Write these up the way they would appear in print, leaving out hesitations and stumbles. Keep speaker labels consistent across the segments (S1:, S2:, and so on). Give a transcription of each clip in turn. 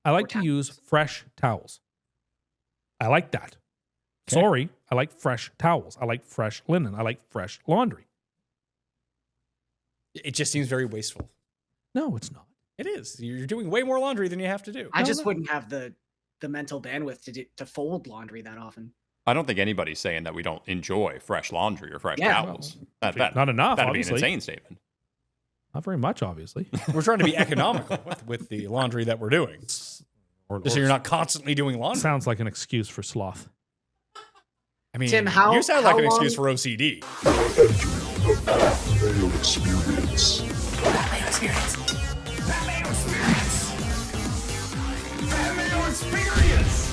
S1: I like to use fresh towels. I like that. Okay. Sorry, I like fresh towels. I like fresh linen. I like fresh laundry.
S2: It just seems very wasteful.
S1: No, it's not.
S2: It is. You're doing way more laundry than you have to do.
S3: I just wouldn't have the mental bandwidth to fold laundry that often.
S4: I don't think anybody's saying that we don't enjoy fresh laundry or fresh towels.
S1: Well, not enough,
S4: that'd
S1: obviously.
S4: be an insane statement.
S1: Not very much, obviously.
S2: We're trying to be economical with the laundry that we're doing. Just so you're not constantly doing laundry.
S1: Sounds like an excuse for sloth.
S2: I mean,
S3: Tim,
S2: you sound like an excuse for OCD.
S5: Mayo experience.
S6: Mayo experience. Mayo experience. Mayo experience.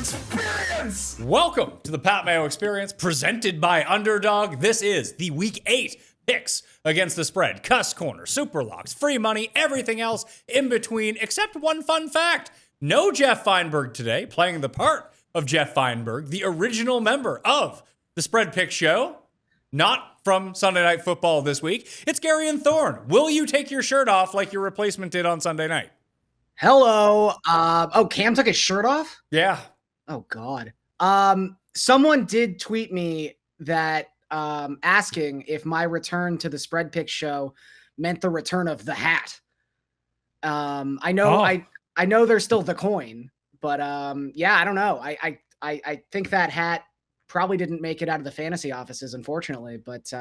S6: Experience.
S2: Welcome to the Pat Mayo Experience, presented by Underdog. This is the Week 8 picks against the spread. Cust Corner, Superlocks, free money, everything else in between, except one fun fact. No Jeff Feinberg today, playing the part of Jeff Feinberg, the original member of the Spread Pick Show, not from Sunday Night Football this week. It's Garion Thorne. Will you take your shirt off like your replacement did on Sunday night?
S3: Hello. Cam took his shirt off?
S2: Yeah.
S3: Oh, God. Someone did tweet me that asking if my return to the Spread Pick Show meant the return of the hat. I know there's still the coin, but yeah, I don't know. I think that hat probably didn't make it out of the fantasy offices, unfortunately, but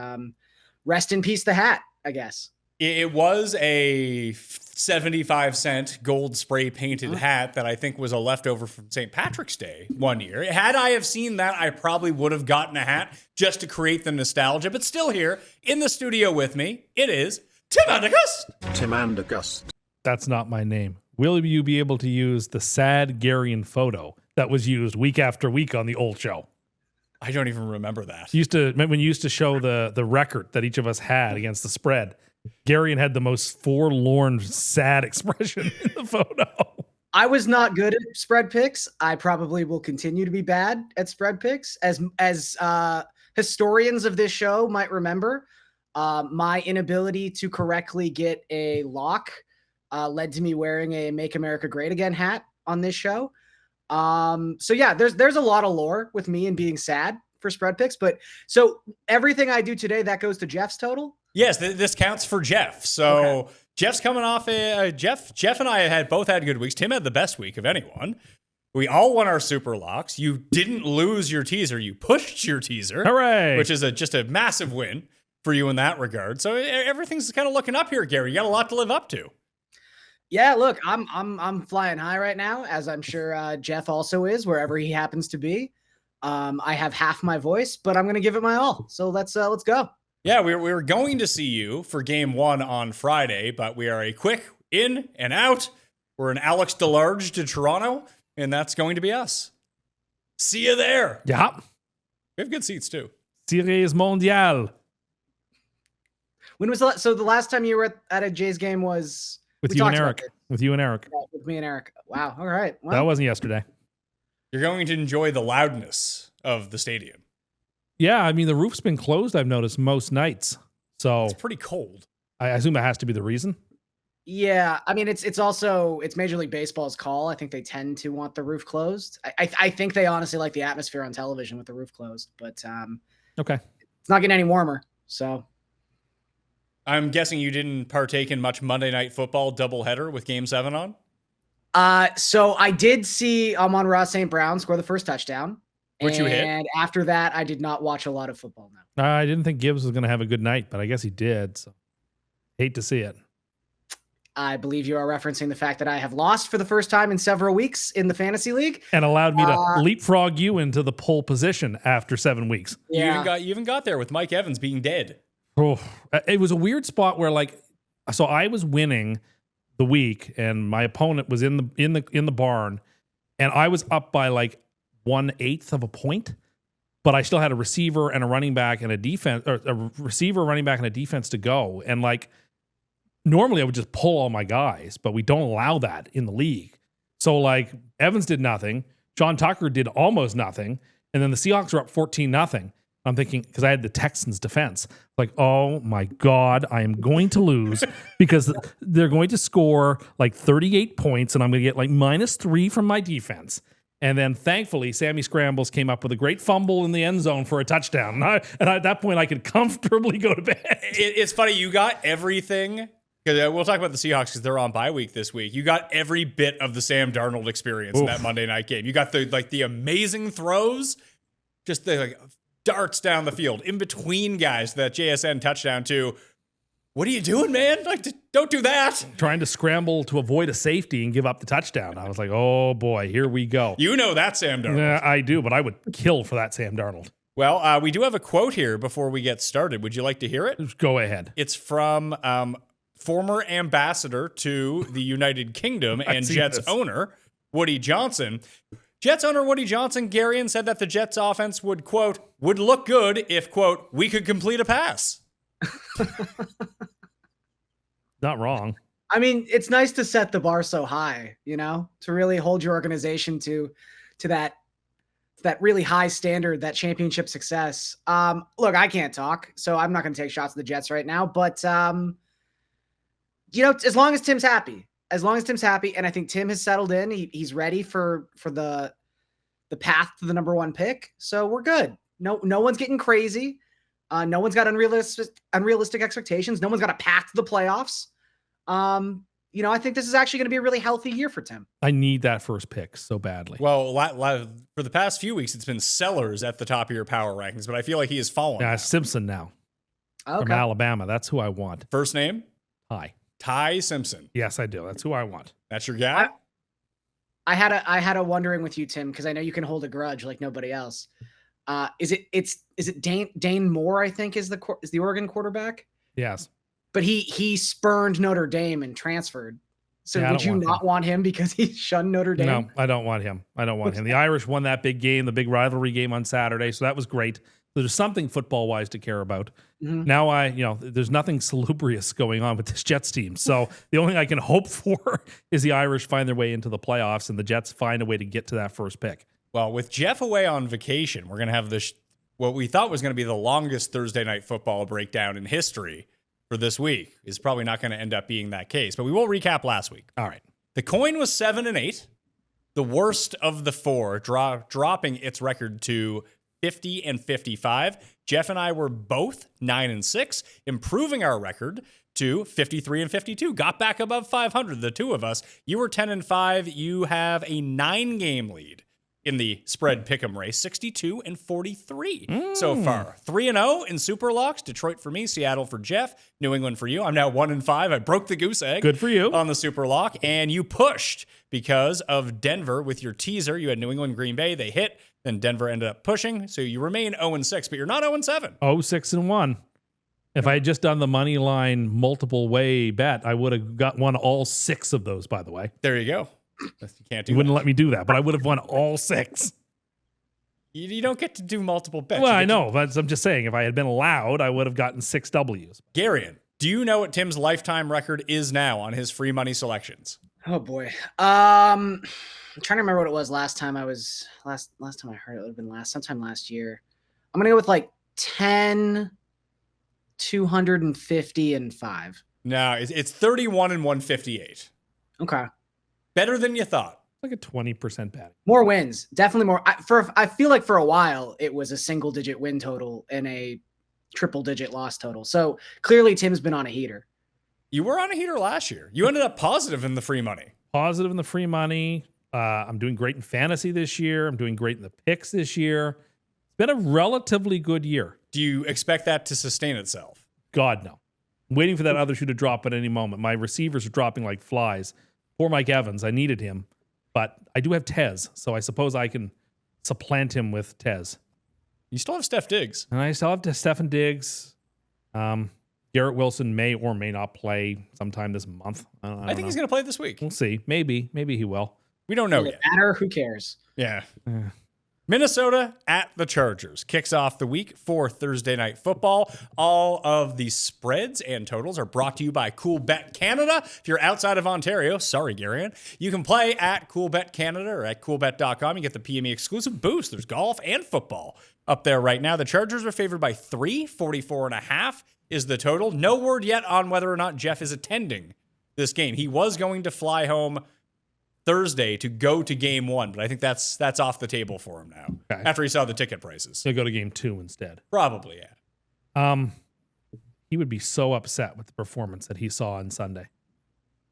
S3: rest in peace, the hat, I guess.
S2: It was a 75-cent gold spray painted hat that I think was a leftover from St. Patrick's Day one year. Had I have seen that, I probably would have gotten a hat just to create the nostalgia, but still here in the studio with me, it is Tim Andergust.
S5: Tim Andergust.
S1: That's not my name. Will you be able to use the sad Garion photo that was used week after week on the old show?
S2: I don't even remember that.
S1: When you used to show the record that each of us had against the spread, Garion had the most forlorn, sad expression in the photo.
S3: I was not good at spread picks. I probably will continue to be bad at spread picks. As historians of this show might remember, my inability to correctly get a lock led to me wearing a Make America Great Again hat on this show. So yeah, there's a lot of lore with me and being sad for spread picks, but so everything I do today, that goes to Jeff's total.
S2: Yes, this counts for Jeff. So okay. Jeff's coming off Jeff and I both had good weeks. Tim had the best week of anyone. We all won our super locks. You didn't lose your teaser. You pushed your teaser.
S1: Hooray!
S2: Which is just a massive win for you in that regard. So everything's kind of looking up here, Gary. You got a lot to live up to.
S3: Yeah, look, I'm flying high right now, as I'm sure Jeff also is, wherever he happens to be. I have half my voice, but I'm going to give it my all. So let's go.
S2: Yeah, we were going to see you for game 1 on Friday, but we are a quick in and out. We're an Alex DeLarge to Toronto, and that's going to be us. See you there.
S1: Yeah.
S2: We have good seats, too.
S1: Series Mondial.
S3: When was the last time you were at a Jays game was...
S1: With you and Eric. With you and Eric.
S3: Yeah, with me and Eric. Wow. All right. Well,
S1: that wasn't yesterday.
S2: You're going to enjoy the loudness of the stadium.
S1: Yeah, I mean, the roof's been closed, I've noticed, most nights. So
S2: it's pretty cold.
S1: I assume that has to be the reason.
S3: Yeah, I mean, it's also Major League Baseball's call. I think they tend to want the roof closed. I think they honestly like the atmosphere on television with the roof closed, but
S1: okay,
S3: it's not getting any warmer. So
S2: I'm guessing you didn't partake in much Monday Night Football doubleheader with Game 7 on?
S3: So I did see Amon-Ra St. Brown score the first touchdown.
S2: Which you hit.
S3: And after that, I did not watch a lot of football now.
S1: I didn't think Gibbs was going to have a good night, but I guess he did. So hate to see it.
S3: I believe you are referencing the fact that I have lost for the first time in several weeks in the fantasy league.
S1: And allowed me to leapfrog you into the pole position after 7 weeks.
S3: Yeah.
S2: You even got there with Mike Evans being dead.
S1: Oh, it was a weird spot where so I was winning the week and my opponent was in the barn and I was up by 1/8 of a point, but I still had a receiver and a running back and a defense, or a receiver, running back, and a defense to go. And normally I would just pull all my guys, but we don't allow that in the league. So Evans did nothing. John Tucker did almost nothing. And then the Seahawks were up 14-0. I'm thinking, because I had the Texans defense, like, oh my God, I am going to lose because they're going to score like 38 points and I'm going to get like -3 from my defense. And then thankfully, Sammy Scrambles came up with a great fumble in the end zone for a touchdown. And at that point, I could comfortably go to bed.
S2: It's funny. You got everything. Because we'll talk about the Seahawks because they're on bye week this week. You got every bit of the Sam Darnold experience in that Monday night game. You got the amazing throws, just the like darts down the field in between guys. That JSN touchdown too. What are you doing, man? Like, don't do that.
S1: Trying to scramble to avoid a safety and give up the touchdown. I was like, oh boy, here we go.
S2: You know that, Sam Darnold.
S1: Yeah, I do, but I would kill for that Sam Darnold.
S2: Well, we do have a quote here before we get started. Would you like to hear it?
S1: Just go ahead.
S2: It's from former ambassador to the United Kingdom and Jets owner, Woody Johnson. Jets owner Woody Johnson, Garion, said that the Jets offense would, quote, would look good if, quote, we could complete a pass.
S1: Not wrong.
S3: I mean, it's nice to set the bar so high, to really hold your organization to that really high standard, that championship success. Look, I can't talk, so I'm not going to take shots at the Jets right now, but as long as Tim's happy, and I think Tim has settled in, he's ready for the path to the number 1 pick. So we're good. No one's getting crazy. No one's got unrealistic expectations. No one's got a path to the playoffs. I think this is actually going to be a really healthy year for Tim.
S1: I need that first pick so badly.
S2: Well, for the past few weeks, it's been Sellers at the top of your power rankings, but I feel like he is fallen.
S1: Yeah, Simpson now from Alabama. That's who I want.
S2: First name?
S1: Ty
S2: Simpson.
S1: Yes, I do. That's who I want.
S2: That's your guy?
S3: I had a wondering with you, Tim, because I know you can hold a grudge like nobody else. Is it Dane Moore, I think, is the Oregon quarterback?
S1: Yes.
S3: But he spurned Notre Dame and transferred. So
S1: Yeah,
S3: would you not want him because he shunned Notre Dame?
S1: No, I don't want him. The Irish won that big game, the big rivalry game on Saturday, so that was great. There's something football-wise to care about.
S3: Mm-hmm.
S1: Now there's nothing salubrious going on with this Jets team. So the only thing I can hope for is the Irish find their way into the playoffs and the Jets find a way to get to that first pick.
S2: Well, with Jeff away on vacation, we're going to have this, what we thought was going to be the longest Thursday night football breakdown in history for this week is probably not going to end up being that case. But we will recap last week.
S1: All right.
S2: The coin was 7-8, the worst of the 4, dropping its record to 50 and 55. Jeff and I were both 9-6, improving our record to 53 and 52. Got back above 500, the two of us. You were 10-5. You have a 9-game lead in the spread pick'em race, 62 and 43 so far. 3-0 in Superlocks. Detroit for me, Seattle for Jeff, New England for you. I'm now 1-5. I broke the goose egg.
S1: Good for you.
S2: On the Superlock. And you pushed because of Denver with your teaser. You had New England, Green Bay. They hit. Then Denver ended up pushing. So you remain 0-6, but you're not 0-7.
S1: 6-1. If I had just done the money line multiple way bet, I would have won all 6 of those, by the way.
S2: There you go. You can't do
S1: You wouldn't
S2: that.
S1: let me do that, but I would have won all 6.
S2: You don't get to do multiple bets.
S1: Well,
S2: You
S1: I
S2: get
S1: know, but I'm just saying, if I had been allowed, I would have gotten 6 W's.
S2: Garion, do you know what Tim's lifetime record is now on his free money selections?
S3: Oh boy. I'm trying to remember what it was last time I heard it would have been sometime last year. I'm going to go with like 10, 250 and 5.
S2: No, it's 31 and 158.
S3: Okay.
S2: Better than you thought.
S1: Like a 20% bet.
S3: More wins. Definitely more. I feel like for a while it was a single digit win total and a triple digit loss total. So clearly Tim's been on a heater.
S2: You were on a heater last year. You ended up positive in the free money.
S1: Positive in the free money. I'm doing great in fantasy this year. I'm doing great in the picks this year. It's been a relatively good year.
S2: Do you expect that to sustain itself?
S1: God, no. I'm waiting for that other shoe to drop at any moment. My receivers are dropping like flies. Poor Mike Evans. I needed him. But I do have Tez, so I suppose I can supplant him with Tez.
S2: You still have Steph Diggs.
S1: And I still have Stephen Diggs. Garrett Wilson may or may not play sometime this month.
S2: I think he's going to play this week.
S1: We'll see. Maybe he will.
S2: We don't know
S3: Does it
S2: yet.
S3: matter? Who cares?
S2: Yeah. Minnesota at the Chargers kicks off the week for Thursday Night Football. All of the spreads and totals are brought to you by CoolBet Canada. If you're outside of Ontario, sorry, Garion, you can play at CoolBet Canada or at coolbet.com. You get the PME exclusive boost. There's golf and football up there right now. The Chargers are favored by 3, 44.5 is the total. No word yet on whether or not Jeff is attending this game. He was going to fly home Thursday to go to game 1, but I think that's off the table for him now.
S1: Okay.
S2: After he saw the ticket prices.
S1: So go to game 2 instead.
S2: Probably, yeah.
S1: He would be so upset with the performance that he saw on Sunday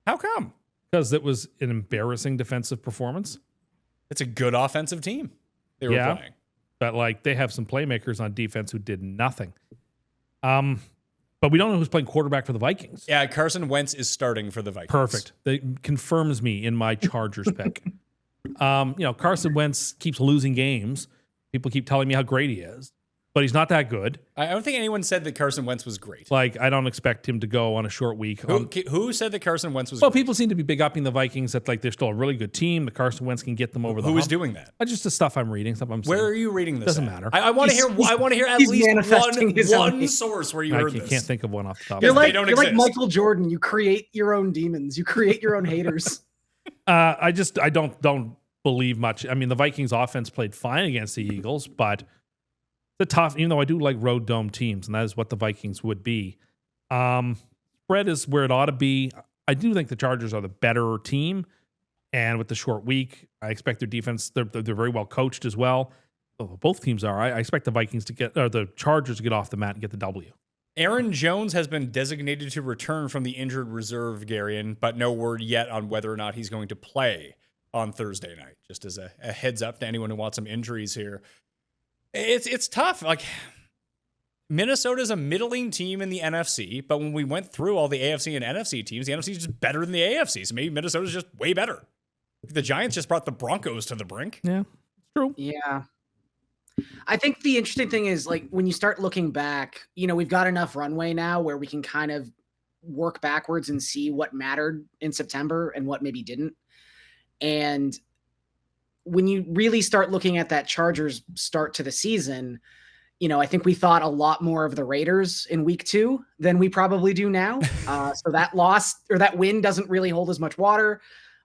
S2: How come?
S1: because it was an embarrassing defensive performance.
S2: It's a good offensive team they were
S1: Yeah.
S2: playing.
S1: But like they have some playmakers on defense who did nothing. But we don't know who's playing quarterback for the Vikings.
S2: Yeah, Carson Wentz is starting for the Vikings.
S1: Perfect. That confirms me in my Chargers pick. Carson Wentz keeps losing games. People keep telling me how great he is, but he's not that good.
S2: I don't think anyone said that Carson Wentz was great.
S1: Like, I don't expect him to go on a short week.
S2: Who said that Carson Wentz was
S1: Well,
S2: great?
S1: people seem to be big upping the Vikings that like they're still a really good team. The Carson Wentz can get them over the
S2: Who is
S1: hump.
S2: doing that?
S1: Just the stuff I'm reading, stuff I'm
S2: Where
S1: seeing.
S2: are you reading this?
S1: Doesn't
S2: at?
S1: matter.
S2: I want to hear.
S3: He's-
S2: I want to hear at
S3: he's
S2: least
S3: manifesting his own
S2: one
S3: hate.
S2: source where you
S1: I
S2: heard this.
S1: can't think of one off the top.
S3: You're
S1: of my
S2: They
S3: like
S2: don't
S3: you're like
S2: exist.
S3: Michael Jordan. You create your own demons. You create your own haters.
S1: I don't believe much. I mean, the Vikings offense played fine against the Eagles, but the tough, even though I do like road dome teams, and that is what the Vikings would be. Spread is where it ought to be. I do think the Chargers are the better team, and with the short week, I expect their defense. They're very well coached as well. Both teams are. I expect the Vikings to get, or the Chargers to get off the mat and get the W.
S2: Aaron Jones has been designated to return from the injured reserve, Garion, but no word yet on whether or not he's going to play on Thursday night. Just as a heads up to anyone who wants some injuries here. It's tough. Like, Minnesota's a middling team in the NFC, but when we went through all the AFC and NFC teams, the NFC is just better than the AFC. So maybe Minnesota's just way better. The Giants just brought the Broncos to the brink.
S1: Yeah, true.
S3: Yeah. I think the interesting thing is, like, when you start looking back, we've got enough runway now where we can kind of work backwards and see what mattered in September and what maybe didn't. And when you really start looking at that Chargers start to the season, I think we thought a lot more of the Raiders in week 2 than we probably do now. So that loss or that win doesn't really hold as much water.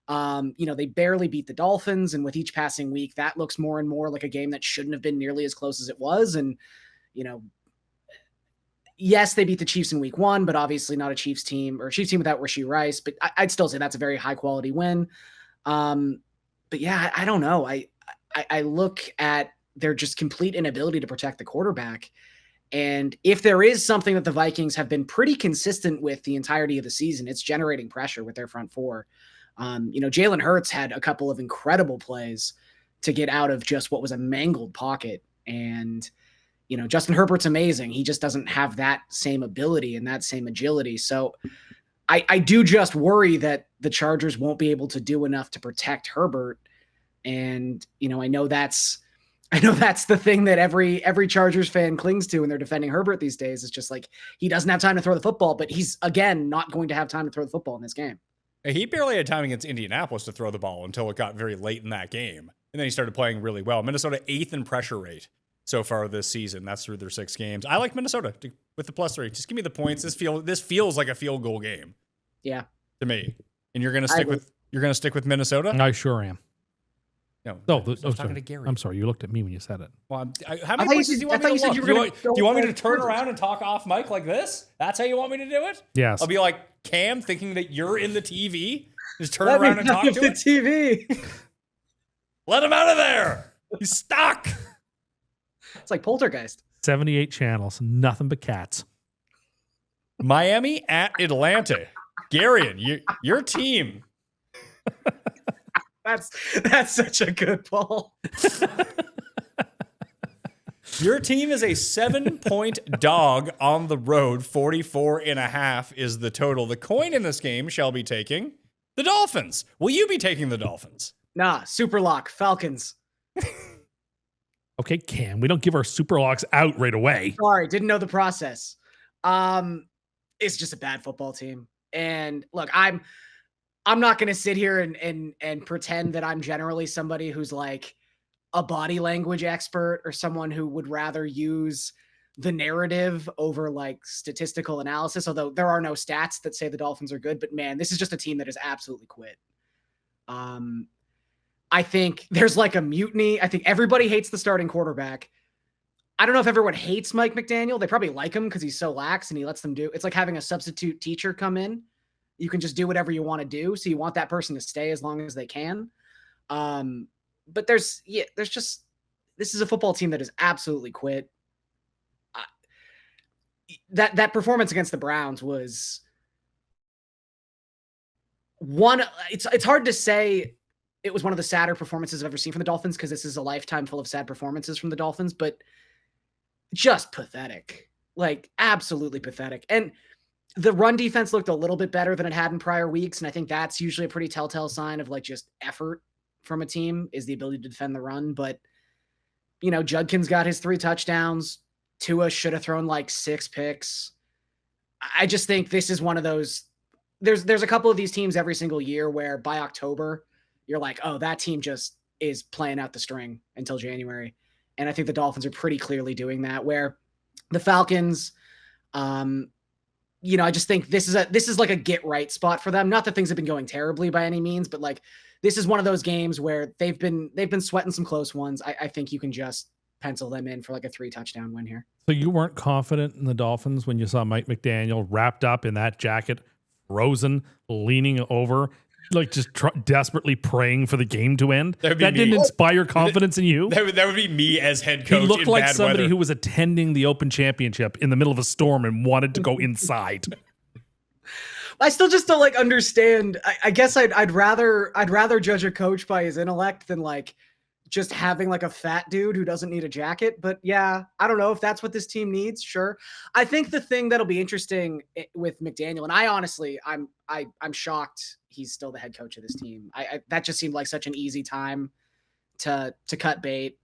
S3: They barely beat the Dolphins, and with each passing week, that looks more and more like a game that shouldn't have been nearly as close as it was. And, yes, they beat the Chiefs in week 1, but obviously not a Chiefs team or a Chiefs team without Rashee Rice. But I'd still say that's a very high quality win. But yeah, I don't know. I look at their just complete inability to protect the quarterback. And if there is something that the Vikings have been pretty consistent with the entirety of the season, it's generating pressure with their front four. Jalen Hurts had a couple of incredible plays to get out of just what was a mangled pocket. And, Justin Herbert's amazing. He just doesn't have that same ability and that same agility. So I do just worry that the Chargers won't be able to do enough to protect Herbert. And, I know that's the thing that every Chargers fan clings to when they're defending Herbert these days. It's just like, he doesn't have time to throw the football, but he's, again, not going to have time to throw the football in this game.
S2: He barely had time against Indianapolis to throw the ball until it got very late in that game. And then he started playing really well. Minnesota 8th in pressure rate so far this season. That's through their 6 games. I like Minnesota with the +3. Just give me the points. This feels like a field goal game.
S3: Yeah.
S2: To me. And you're gonna stick with Minnesota?
S1: I sure am.
S2: No.
S1: No,
S2: I was talking to Gary.
S1: I'm sorry. You looked at me when you said it.
S2: Well, how many places do you want me to look? Do you want me to turn around and talk off mic like this? That's how you want me to do it?
S1: Yes.
S2: I'll be like Cam, thinking that you're in the TV. Just turn around and talk to
S3: the
S2: it.
S3: TV.
S2: Let him out of there. He's stuck.
S3: It's like Poltergeist.
S1: 78 channels, nothing but cats.
S2: Miami at Atlanta. Garion, your team.
S3: That's such a good ball.
S2: Your team is a 7-point dog on the road. 44.5 is the total. The coin in this game shall be taking the Dolphins. Will you be taking the Dolphins?
S3: Nah, Superlock, Falcons.
S1: Okay, Cam, we don't give our Superlocks out right away.
S3: Sorry, didn't know the process. It's just a bad football team. And look, I'm not going to sit here and pretend that I'm generally somebody who's like, a body language expert or someone who would rather use the narrative over like statistical analysis, although there are no stats that say the Dolphins are good, but man, this is just a team that has absolutely quit. I think there's like a mutiny. I think everybody hates the starting quarterback. I don't know if everyone hates Mike McDaniel. They probably like him because he's so lax and he lets them do. It's like having a substitute teacher come in. You can just do whatever you want to do. So you want that person to stay as long as they can. But there's just, this is a football team that has absolutely quit. That performance against the Browns was one. It's hard to say it was one of the sadder performances I've ever seen from the Dolphins, because this is a lifetime full of sad performances from the Dolphins, but just pathetic, like absolutely pathetic. And the run defense looked a little bit better than it had in prior weeks. And I think that's usually a pretty telltale sign of like just effort from a team, is the ability to defend the run. But, you know, Judkins got his 3 touchdowns. Tua should have thrown like 6 picks. I just think this is one of those, there's a couple of these teams every single year where by October, you're like, oh, that team just is playing out the string until January. And I think the Dolphins are pretty clearly doing that, where the Falcons, you know, I just think this is like a get right spot for them. Not that things have been going terribly by any means, but like this is one of those games where they've been sweating some close ones. I think you can just pencil them in for like a 3 touchdown win here.
S1: So you weren't confident in the Dolphins when you saw Mike McDaniel wrapped up in that jacket, frozen, leaning over, like just desperately praying for the game to end? That didn't inspire confidence in you?
S2: That would be me as head coach.
S1: He looked
S2: in
S1: like
S2: bad
S1: somebody
S2: weather.
S1: who was attending the Open Championship in the middle of a storm and wanted to go inside.
S3: I still just don't like understand. I guess I'd rather judge a coach by his intellect than like just having like a fat dude who doesn't need a jacket. But yeah, I don't know if that's what this team needs. Sure. I think the thing that'll be interesting with McDaniel, and I honestly, I'm shocked he's still the head coach of this team. That just seemed like such an easy time to cut bait.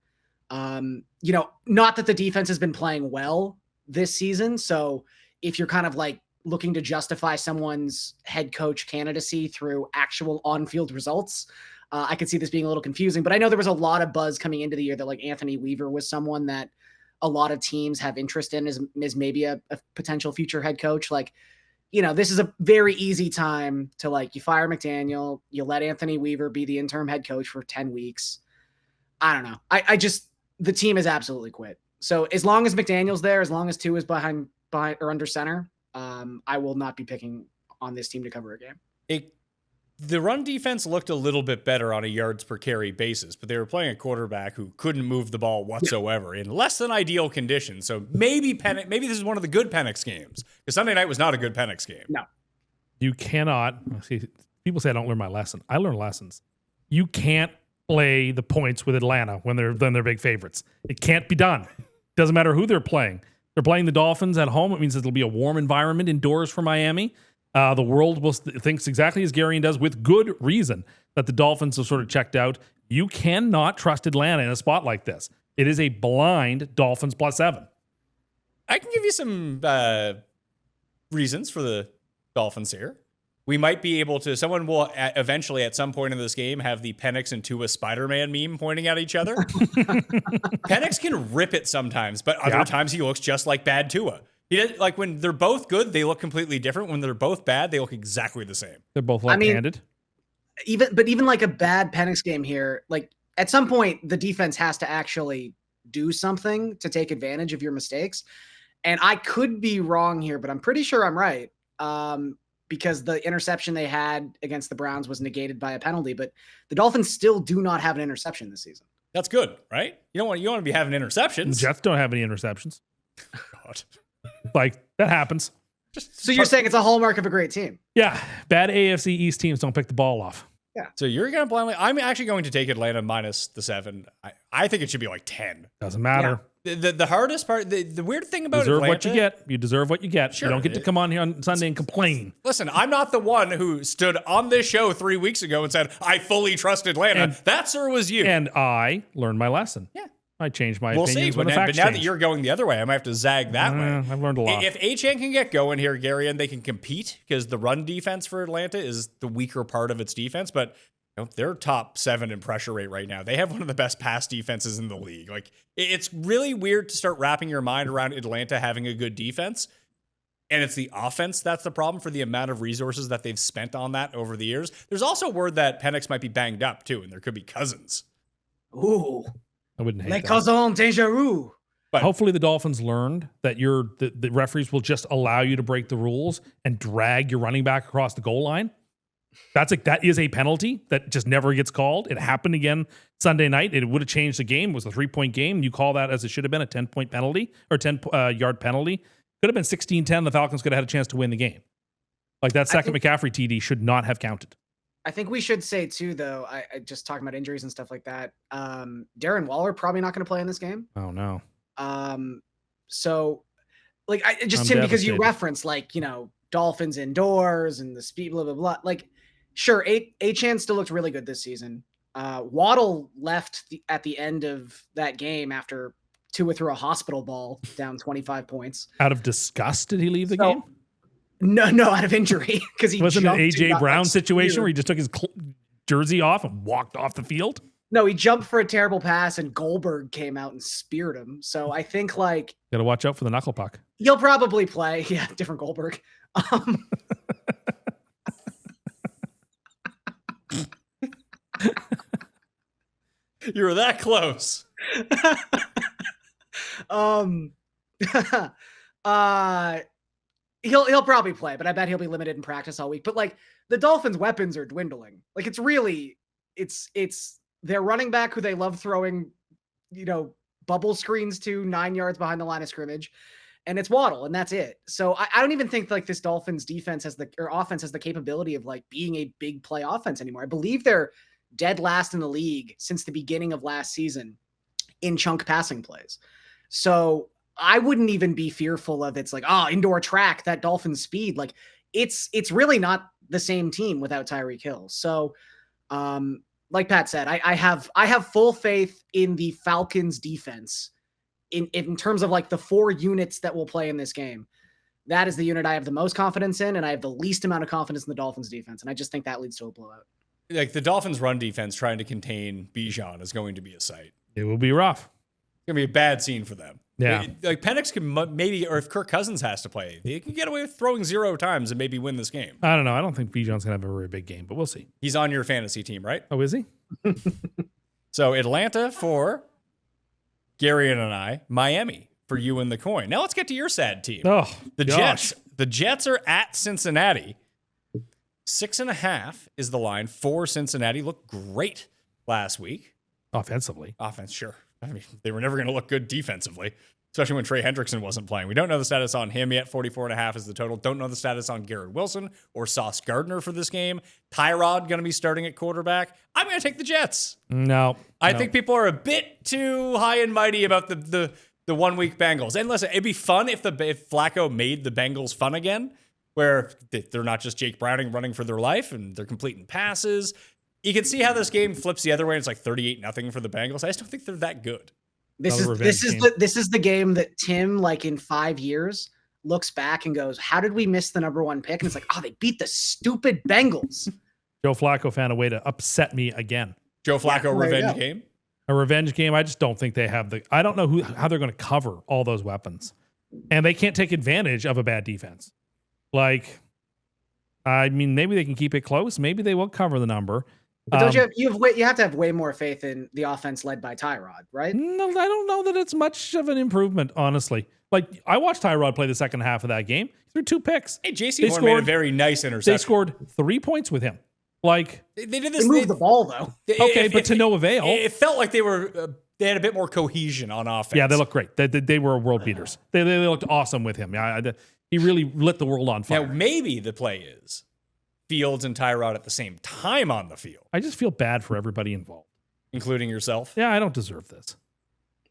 S3: You know, not that the defense has been playing well this season. So if you're kind of like looking to justify someone's head coach candidacy through actual on-field results, I could see this being a little confusing. But I know there was a lot of buzz coming into the year that like Anthony Weaver was someone that a lot of teams have interest in as maybe a potential future head coach. Like, you know, this is a very easy time to like, you fire McDaniel, you let Anthony Weaver be the interim head coach for 10 weeks. I don't know. I just, the team has absolutely quit. So as long as McDaniel's there, as long as Tua is behind or under center, I will not be picking on this team to cover a game.
S2: The run defense looked a little bit better on a yards per carry basis, but they were playing a quarterback who couldn't move the ball whatsoever in less than ideal conditions. So maybe this is one of the good Penix games, because Sunday night was not a good Penix game.
S3: No.
S1: You cannot, see, people say I don't learn my lesson. I learn lessons. You can't play the points with Atlanta when they're big favorites. It can't be done. Doesn't matter who they're playing. They're playing the Dolphins at home. It means it'll be a warm environment indoors for Miami. The world thinks exactly as Garion does, with good reason, that the Dolphins have sort of checked out. You cannot trust Atlanta in a spot like this. It is a blind Dolphins +7.
S2: I can give you some reasons for the Dolphins here. We might be able to, someone will eventually at some point in this game have the Penix and Tua Spider-Man meme pointing at each other. Penix can rip it sometimes, but other times he looks just like bad Tua. He does, like when they're both good, they look completely different. When they're both bad, they look exactly the same.
S1: They're both left-handed.
S3: Even like a bad Penix game here, like at some point the defense has to actually do something to take advantage of your mistakes. And I could be wrong here, but I'm pretty sure I'm right. Because the interception they had against the Browns was negated by a penalty, but the Dolphins still do not have an interception this season.
S2: That's good, right? You don't want to be having interceptions.
S1: The Jets don't have any interceptions.
S2: God.
S1: Like, that happens.
S3: So you're saying it's a hallmark of a great team?
S1: Yeah. Bad AFC East teams don't pick the ball off.
S3: Yeah.
S2: So you're going to blindly, I'm actually going to take Atlanta minus the 7. I think it should be like 10.
S1: Doesn't matter.
S2: Yeah. The hardest part, the weird thing about
S1: Deserve
S2: Atlanta,
S1: what you get. You deserve what you get.
S2: Sure.
S1: You don't get to come on here on Sunday and complain.
S2: Listen, I'm not the one who stood on this show 3 weeks ago and said, I fully trust Atlanta. That, sir, was you.
S1: And I learned my lesson.
S2: Yeah.
S1: I changed my
S2: We'll
S1: opinions
S2: see.
S1: when
S2: But
S1: the
S2: now
S1: facts
S2: that
S1: change.
S2: you're going the other way, I might have to zag that way.
S1: I've learned a lot.
S2: If Achane can get going here, Garion, they can compete because the run defense for Atlanta is the weaker part of its defense. But they're top 7 in pressure rate right now. They have one of the best pass defenses in the league. Like, it's really weird to start wrapping your mind around Atlanta having a good defense. And it's the offense that's the problem for the amount of resources that they've spent on that over the years. There's also word that Penix might be banged up too, and there could be Cousins.
S3: Ooh.
S1: I wouldn't hate
S3: Les
S1: that.
S3: cousins dangereux.
S2: But
S1: Hopefully the Dolphins learned that the referees will just allow you to break the rules and drag your running back across the goal line. That is a penalty that just never gets called. It happened again Sunday night. It would have changed the game. It was a 3-point game. You call that as it should have been a 10-point penalty or 10-yard penalty. Could have been 16-10. The Falcons could have had a chance to win the game. Like that second McCaffrey TD should not have counted.
S3: I think we should say too, though, I just talking about injuries and stuff like that. Darren Waller probably not going to play in this game.
S1: Oh no.
S3: So like
S1: I'm
S3: because you
S1: devastated.
S3: referenced like, Dolphins indoors and the speed, blah, blah, blah. Like, sure, Achane still looked really good this season. Waddle left at the end of that game after Tua threw a hospital ball down 25 points.
S1: Out of disgust, did he leave the game?
S3: No, out of injury because he
S1: Wasn't an
S3: jumped and
S1: AJ
S3: got,
S1: Brown
S3: like,
S1: situation
S3: speared.
S1: where he just took his jersey off and walked off the field?
S3: No, he jumped for a terrible pass and Goldberg came out and speared him. So I think like
S1: Got to watch out for the knuckle puck.
S3: he'll probably play. Yeah, different Goldberg.
S2: you were that close.
S3: He'll probably play, but I bet he'll be limited in practice all week. But like the Dolphins' weapons are dwindling. Like it's their running back who they love throwing, bubble screens to 9 yards behind the line of scrimmage, and it's Waddle, and that's it. So I don't even think like this Dolphins defense offense has the capability of like being a big play offense anymore. I believe they're dead last in the league since the beginning of last season in chunk passing plays. So I wouldn't even be fearful of it's like, indoor track, that Dolphins speed. Like it's really not the same team without Tyreek Hill. So like Pat said, I have full faith in the Falcons defense in terms of like the 4 units that will play in this game. That is the unit I have the most confidence in, and I have the least amount of confidence in the Dolphins defense. And I just think that leads to a blowout.
S2: Like the Dolphins run defense trying to contain Bijan is going to be a sight.
S1: It will be rough.
S2: It's going to be a bad scene for them.
S1: Yeah.
S2: Like Penix can maybe, or if Kirk Cousins has to play, they can get away with throwing 0 times and maybe win this game.
S1: I don't know. I don't think Bijan's going to have a very big game, but we'll see.
S2: He's on your fantasy team, right?
S1: Oh, is he?
S2: So Atlanta for Garion and I, Miami for you and the coin. Now let's get to your sad team.
S1: Oh,
S2: The
S1: gosh.
S2: Jets. The Jets are at Cincinnati. 6.5 is the line for Cincinnati. Looked great last week.
S1: Offensively.
S2: Offense, sure. I mean, they were never going to look good defensively, especially when Trey Hendrickson wasn't playing. We don't know the status on him yet. 44.5 is the total. Don't know the status on Garrett Wilson or Sauce Gardner for this game. Tyrod going to be starting at quarterback. I'm going to take the Jets.
S1: No.
S2: I think people are a bit too high and mighty about the 1 week Bengals. And listen, it'd be fun if Flacco made the Bengals fun again, where they're not just Jake Browning running for their life and they're completing passes. You can see how this game flips the other way. It's like 38-0 for the Bengals. I just don't think they're that good.
S3: This
S1: Another
S3: is
S1: revenge
S3: this is the game that Tim, like in 5 years, looks back and goes, "How did we miss the number 1 pick?" And it's like, "Oh, they beat the stupid Bengals."
S1: Joe Flacco found a way to upset me again.
S2: Joe Flacco
S3: there you
S2: revenge
S3: go.
S2: game.
S1: A revenge game. I just don't think they have I don't know how they're going to cover all those weapons. And they can't take advantage of a bad defense. Like, I mean, maybe they can keep it close. Maybe they will cover the number.
S3: But don't you have to have way more faith in the offense led by Tyrod, right?
S1: No, I don't know that it's much of an improvement, honestly. Like, I watched Tyrod play the second half of that game. He threw 2 picks.
S2: Hey, J.C.
S1: They
S2: Horn made a
S1: scored-
S2: very nice interception.
S1: They scored 3 points with him. Like,
S2: They did
S3: They
S2: this.
S3: moved the ball though.
S1: okay, but to no avail.
S2: It felt like they had a bit more cohesion on offense.
S1: Yeah, they look great. They were world beaters. They looked awesome with him. Yeah, he really lit the world on fire.
S2: Now, maybe the play is Fields and Tyrod at the same time on the field,
S1: I just feel bad for everybody involved.
S2: including yourself.
S1: Yeah, I don't deserve this.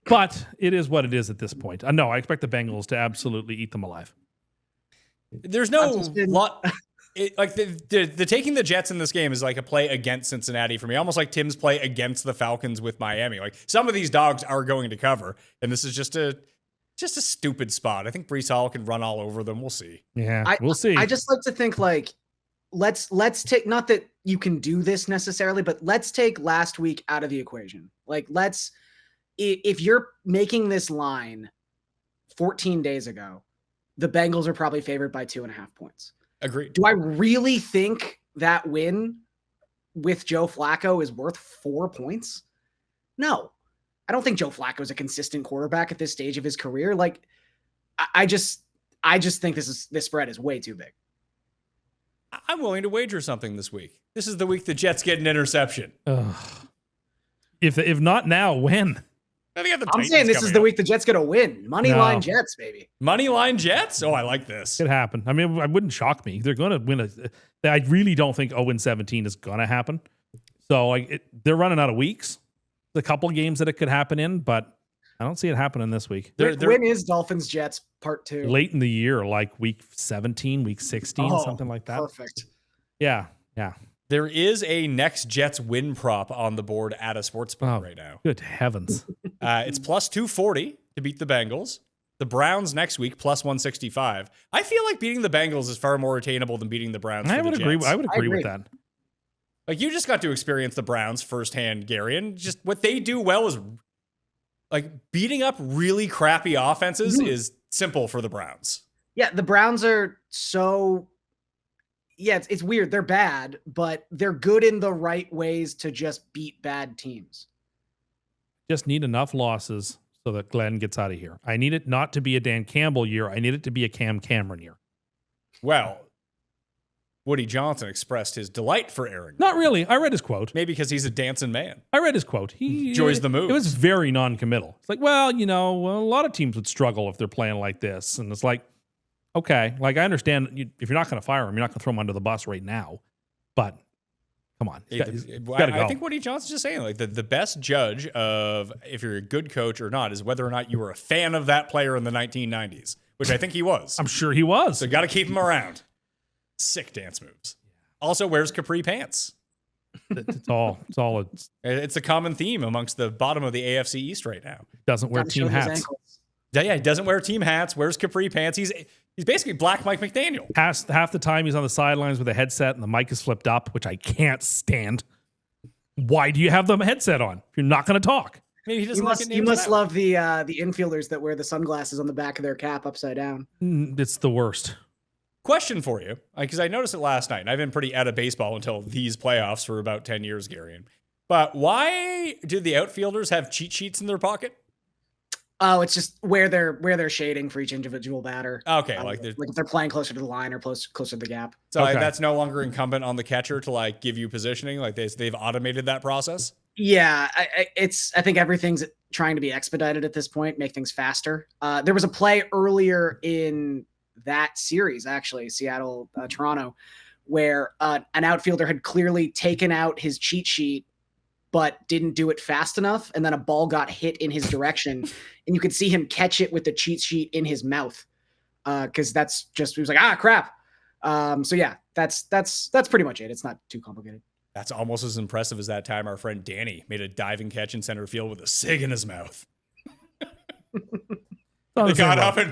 S1: But it is what it is at this point. No, I expect the Bengals to absolutely eat them alive.
S2: There's no
S3: I've just been-
S2: lot. Like the taking the Jets in this game is like a play against Cincinnati for me, almost like Tim's play against the Falcons with Miami. Like some of these dogs are going to cover, and this is just a stupid spot. I think Breece Hall can run all over them. We'll see.
S1: Yeah, we'll see.
S3: I just like to think like let's take, not that you can do this necessarily, but let's take last week out of the equation. Like, if you're making this line 14 days ago, the Bengals are probably favored by 2.5 points.
S2: Agreed.
S3: Do I really think that win with Joe Flacco is worth 4 points? No, I don't think Joe Flacco is a consistent quarterback at this stage of his career. Like, I just think this spread is way too big.
S2: I'm willing to wager something this week. This is the week the Jets get an interception.
S1: If not now, when?
S2: I think the
S3: I'm
S2: Titans
S3: saying this is
S2: coming
S3: the
S2: up.
S3: week the Jets get a win. Money line Jets, baby.
S2: Money line Jets? Oh, I like this.
S1: Could happen. I mean, it wouldn't shock me. They're going to win I really don't think 0-17 is going to happen. So like they're running out of weeks. There's a couple of games that it could happen in, but I don't see it happening this week.
S3: When is Dolphins Jets part 2?
S1: Late in the year, like week 17, week 16, something like that.
S3: Perfect.
S1: Yeah.
S2: There is a next Jets win prop on the board at a sportsbook right now.
S1: Good heavens.
S2: It's plus 240 to beat the Bengals. The Browns next week, plus 165. I feel like beating the Bengals is far more attainable than beating the Browns.
S1: I would agree with that.
S2: Like, you just got to experience the Browns firsthand, Garion. Just what they do well is like beating up really crappy offenses is simple for the Browns.
S3: Yeah, the Browns are so... Yeah, it's weird. They're bad, but they're good in the right ways to just beat bad teams.
S1: Just need enough losses so that Glenn gets out of here. I need it not to be a Dan Campbell year. I need it to be a Cam Cameron year.
S2: Well, Woody Johnson expressed his delight for Aaron.
S1: Not really. I read his quote.
S2: Maybe because he's a dancing man.
S1: I read his quote. He
S2: enjoys the move.
S1: It was very non-committal. It's like, well, a lot of teams would struggle if they're playing like this. And it's like, okay, like I understand if you're not going to fire him, you're not going to throw him under the bus right now. But come on.
S2: I think Woody Johnson's just saying, like, the best judge of if you're a good coach or not is whether or not you were a fan of that player in the 1990s, which I think he was.
S1: I'm sure he was.
S2: So got to keep him around. Sick dance moves. Also wears capri pants. It's a common theme amongst the bottom of the AFC East right now.
S1: Doesn't wear team hats.
S2: Yeah, he doesn't wear team hats, wears capri pants. He's basically Black Mike McDaniel.
S1: Half the time he's on the sidelines with a headset and the mic is flipped up, which I can't stand. Why do you have the headset on if you're not going to talk?
S2: Maybe he doesn't
S3: you must love the infielders that wear the sunglasses on the back of their cap upside down.
S1: It's the worst.
S2: Question for you, because I noticed it last night, and I've been pretty out of baseball until these playoffs for about 10 years, Garion. But why do the outfielders have cheat sheets in their pocket?
S3: Oh, it's just where they're shading for each individual batter.
S2: Okay,
S3: like if they're playing closer to the line or closer to the gap.
S2: So that's no longer incumbent on the catcher to like give you positioning. Like they've automated that process.
S3: Yeah, I think everything's trying to be expedited at this point, make things faster. There was a play earlier in that series, actually, Seattle, Toronto, where an outfielder had clearly taken out his cheat sheet, but didn't do it fast enough. And then a ball got hit in his direction and you could see him catch it with the cheat sheet in his mouth. Cause he was like, crap. So yeah, that's pretty much it. It's not too complicated.
S2: That's almost as impressive as that time our friend Danny made a diving catch in center field with a cig in his mouth. They got up and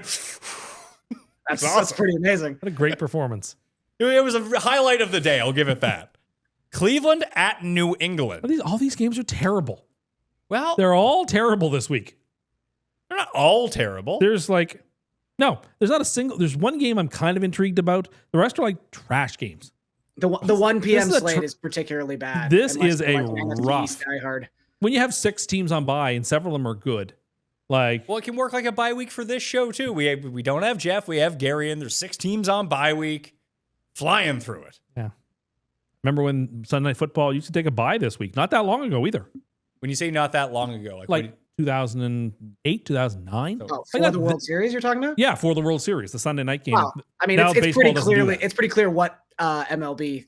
S3: that's awesome. That's pretty amazing.
S1: What a great performance.
S2: It was a highlight of the day. I'll give it that. Cleveland at New England.
S1: All these games are terrible.
S2: Well,
S1: they're all terrible this week.
S2: They're not all terrible.
S1: There's not a single. There's one game I'm kind of intrigued about. The rest are like trash games.
S3: The 1 p.m. slate is particularly bad.
S1: This is a rough.
S3: Hard.
S1: When you have 6 teams on bye and several of them are good. Well,
S2: it can work like a bye week for this show too. We don't have Jeff. We have Garion. There's 6 teams on bye week, flying through it.
S1: Yeah. Remember when Sunday Night Football used to take a bye this week? Not that long ago either.
S2: When you say not that long ago,
S1: like 2008, 2009.
S3: Oh, for the World Series you're talking about?
S1: Yeah, for the World Series, the Sunday night game.
S3: Well, I mean, it's pretty clear what MLB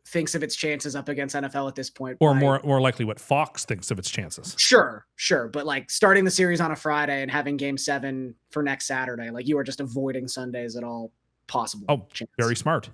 S3: thinks of its chances up against NFL at this point.
S1: Or more likely what Fox thinks of its chances.
S3: Sure. But like starting the series on a Friday and having game 7 for next Saturday, like you are just avoiding Sundays at all possible.
S1: Oh, very smart.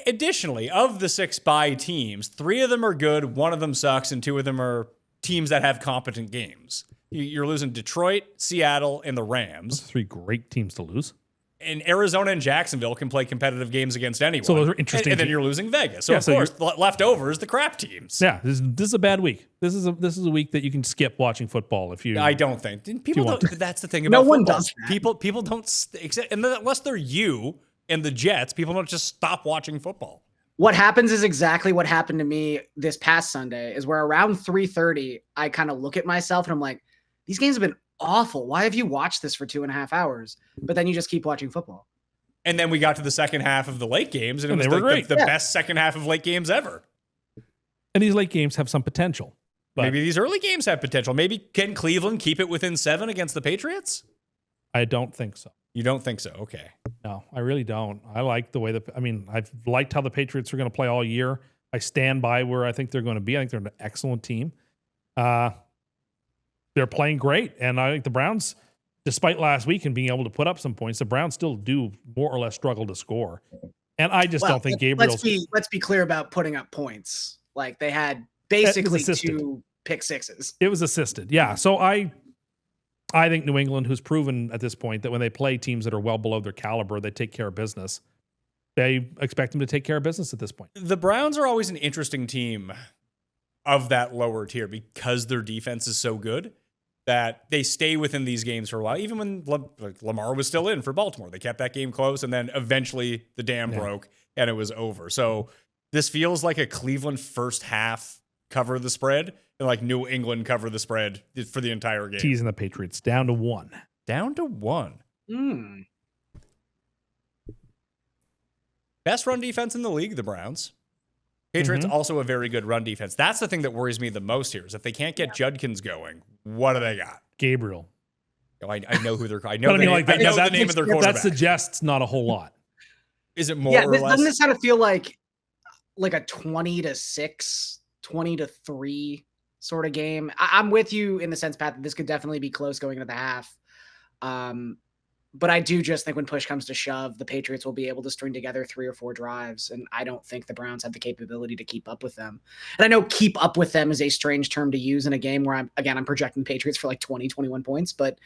S2: Additionally, of the 6 bye teams, 3 of them are good, 1 of them sucks, and 2 of them are teams that have competent games. You're losing Detroit, Seattle, and the Rams.
S1: Those 3 great teams to lose.
S2: And Arizona and Jacksonville can play competitive games against anyone.
S1: So those are interesting
S2: And then
S1: teams.
S2: you're losing Vegas. So
S1: Yeah,
S2: of
S1: so
S2: course, left over is the crap teams.
S1: Yeah, this is a bad week. This is a week that you can skip watching football if you.
S2: I don't think people
S1: want
S2: don't.
S1: to.
S2: That's the thing about
S3: No one
S2: football.
S3: does that.
S2: People don't except unless they're you and the Jets. People don't just stop watching football.
S3: What happens is exactly what happened to me this past Sunday is where around 3:30, I kind of look at myself and I'm like, these games have been awful. Why have you watched this for 2.5 hours? But then you just keep watching football.
S2: And then we got to the second half of the late games, and it
S1: And
S2: was
S1: they were
S2: like
S1: great.
S2: the best second half of late games ever.
S1: And these late games have some potential. But
S2: Maybe these early games have potential. Maybe can Cleveland keep it within 7 against the Patriots?
S1: I don't think so.
S2: You don't think so? Okay.
S1: No, I really don't. I like the way I've liked how the Patriots are going to play all year. I stand by where I think they're going to be. I think they're an excellent team. They're playing great. And I think the Browns, despite last week and being able to put up some points, the Browns still do more or less struggle to score. And I just don't think Gabriel's...
S3: Let's be clear about putting up points. Like they had basically
S1: assisted.
S3: 2 pick sixes.
S1: It was assisted. Yeah. So I think New England, who's proven at this point that when they play teams that are well below their caliber, they take care of business. They expect them to take care of business at this point.
S2: The Browns are always an interesting team of that lower tier because their defense is so good that they stay within these games for a while. Even when Lamar was still in for Baltimore, they kept that game close, and then eventually the dam broke and it was over. So this feels like a Cleveland first half cover the spread and like New England cover the spread for the entire game.
S1: Teasing the Patriots down to 1.
S2: Down to 1.
S3: Mm.
S2: Best run defense in the league, the Browns. Patriots also a very good run defense. That's the thing that worries me the most here is if they can't get Judkins going, what do they got?
S1: Gabriel.
S2: Oh, I know who they're. I know,
S1: But I mean, like,
S2: I know
S1: that-
S2: the name of their quarterback.
S1: That suggests not a whole lot.
S2: Is it more
S3: Yeah,
S2: or less?
S3: doesn't this kind of feel like a 20-6, 20-3 sort of game? I'm with you in the sense, Pat, that this could definitely be close going into the half. But I do just think when push comes to shove, the Patriots will be able to string together 3 or 4 drives, and I don't think the Browns have the capability to keep up with them. And I know keep up with them is a strange term to use in a game where I'm projecting the Patriots for like 20, 21 points, but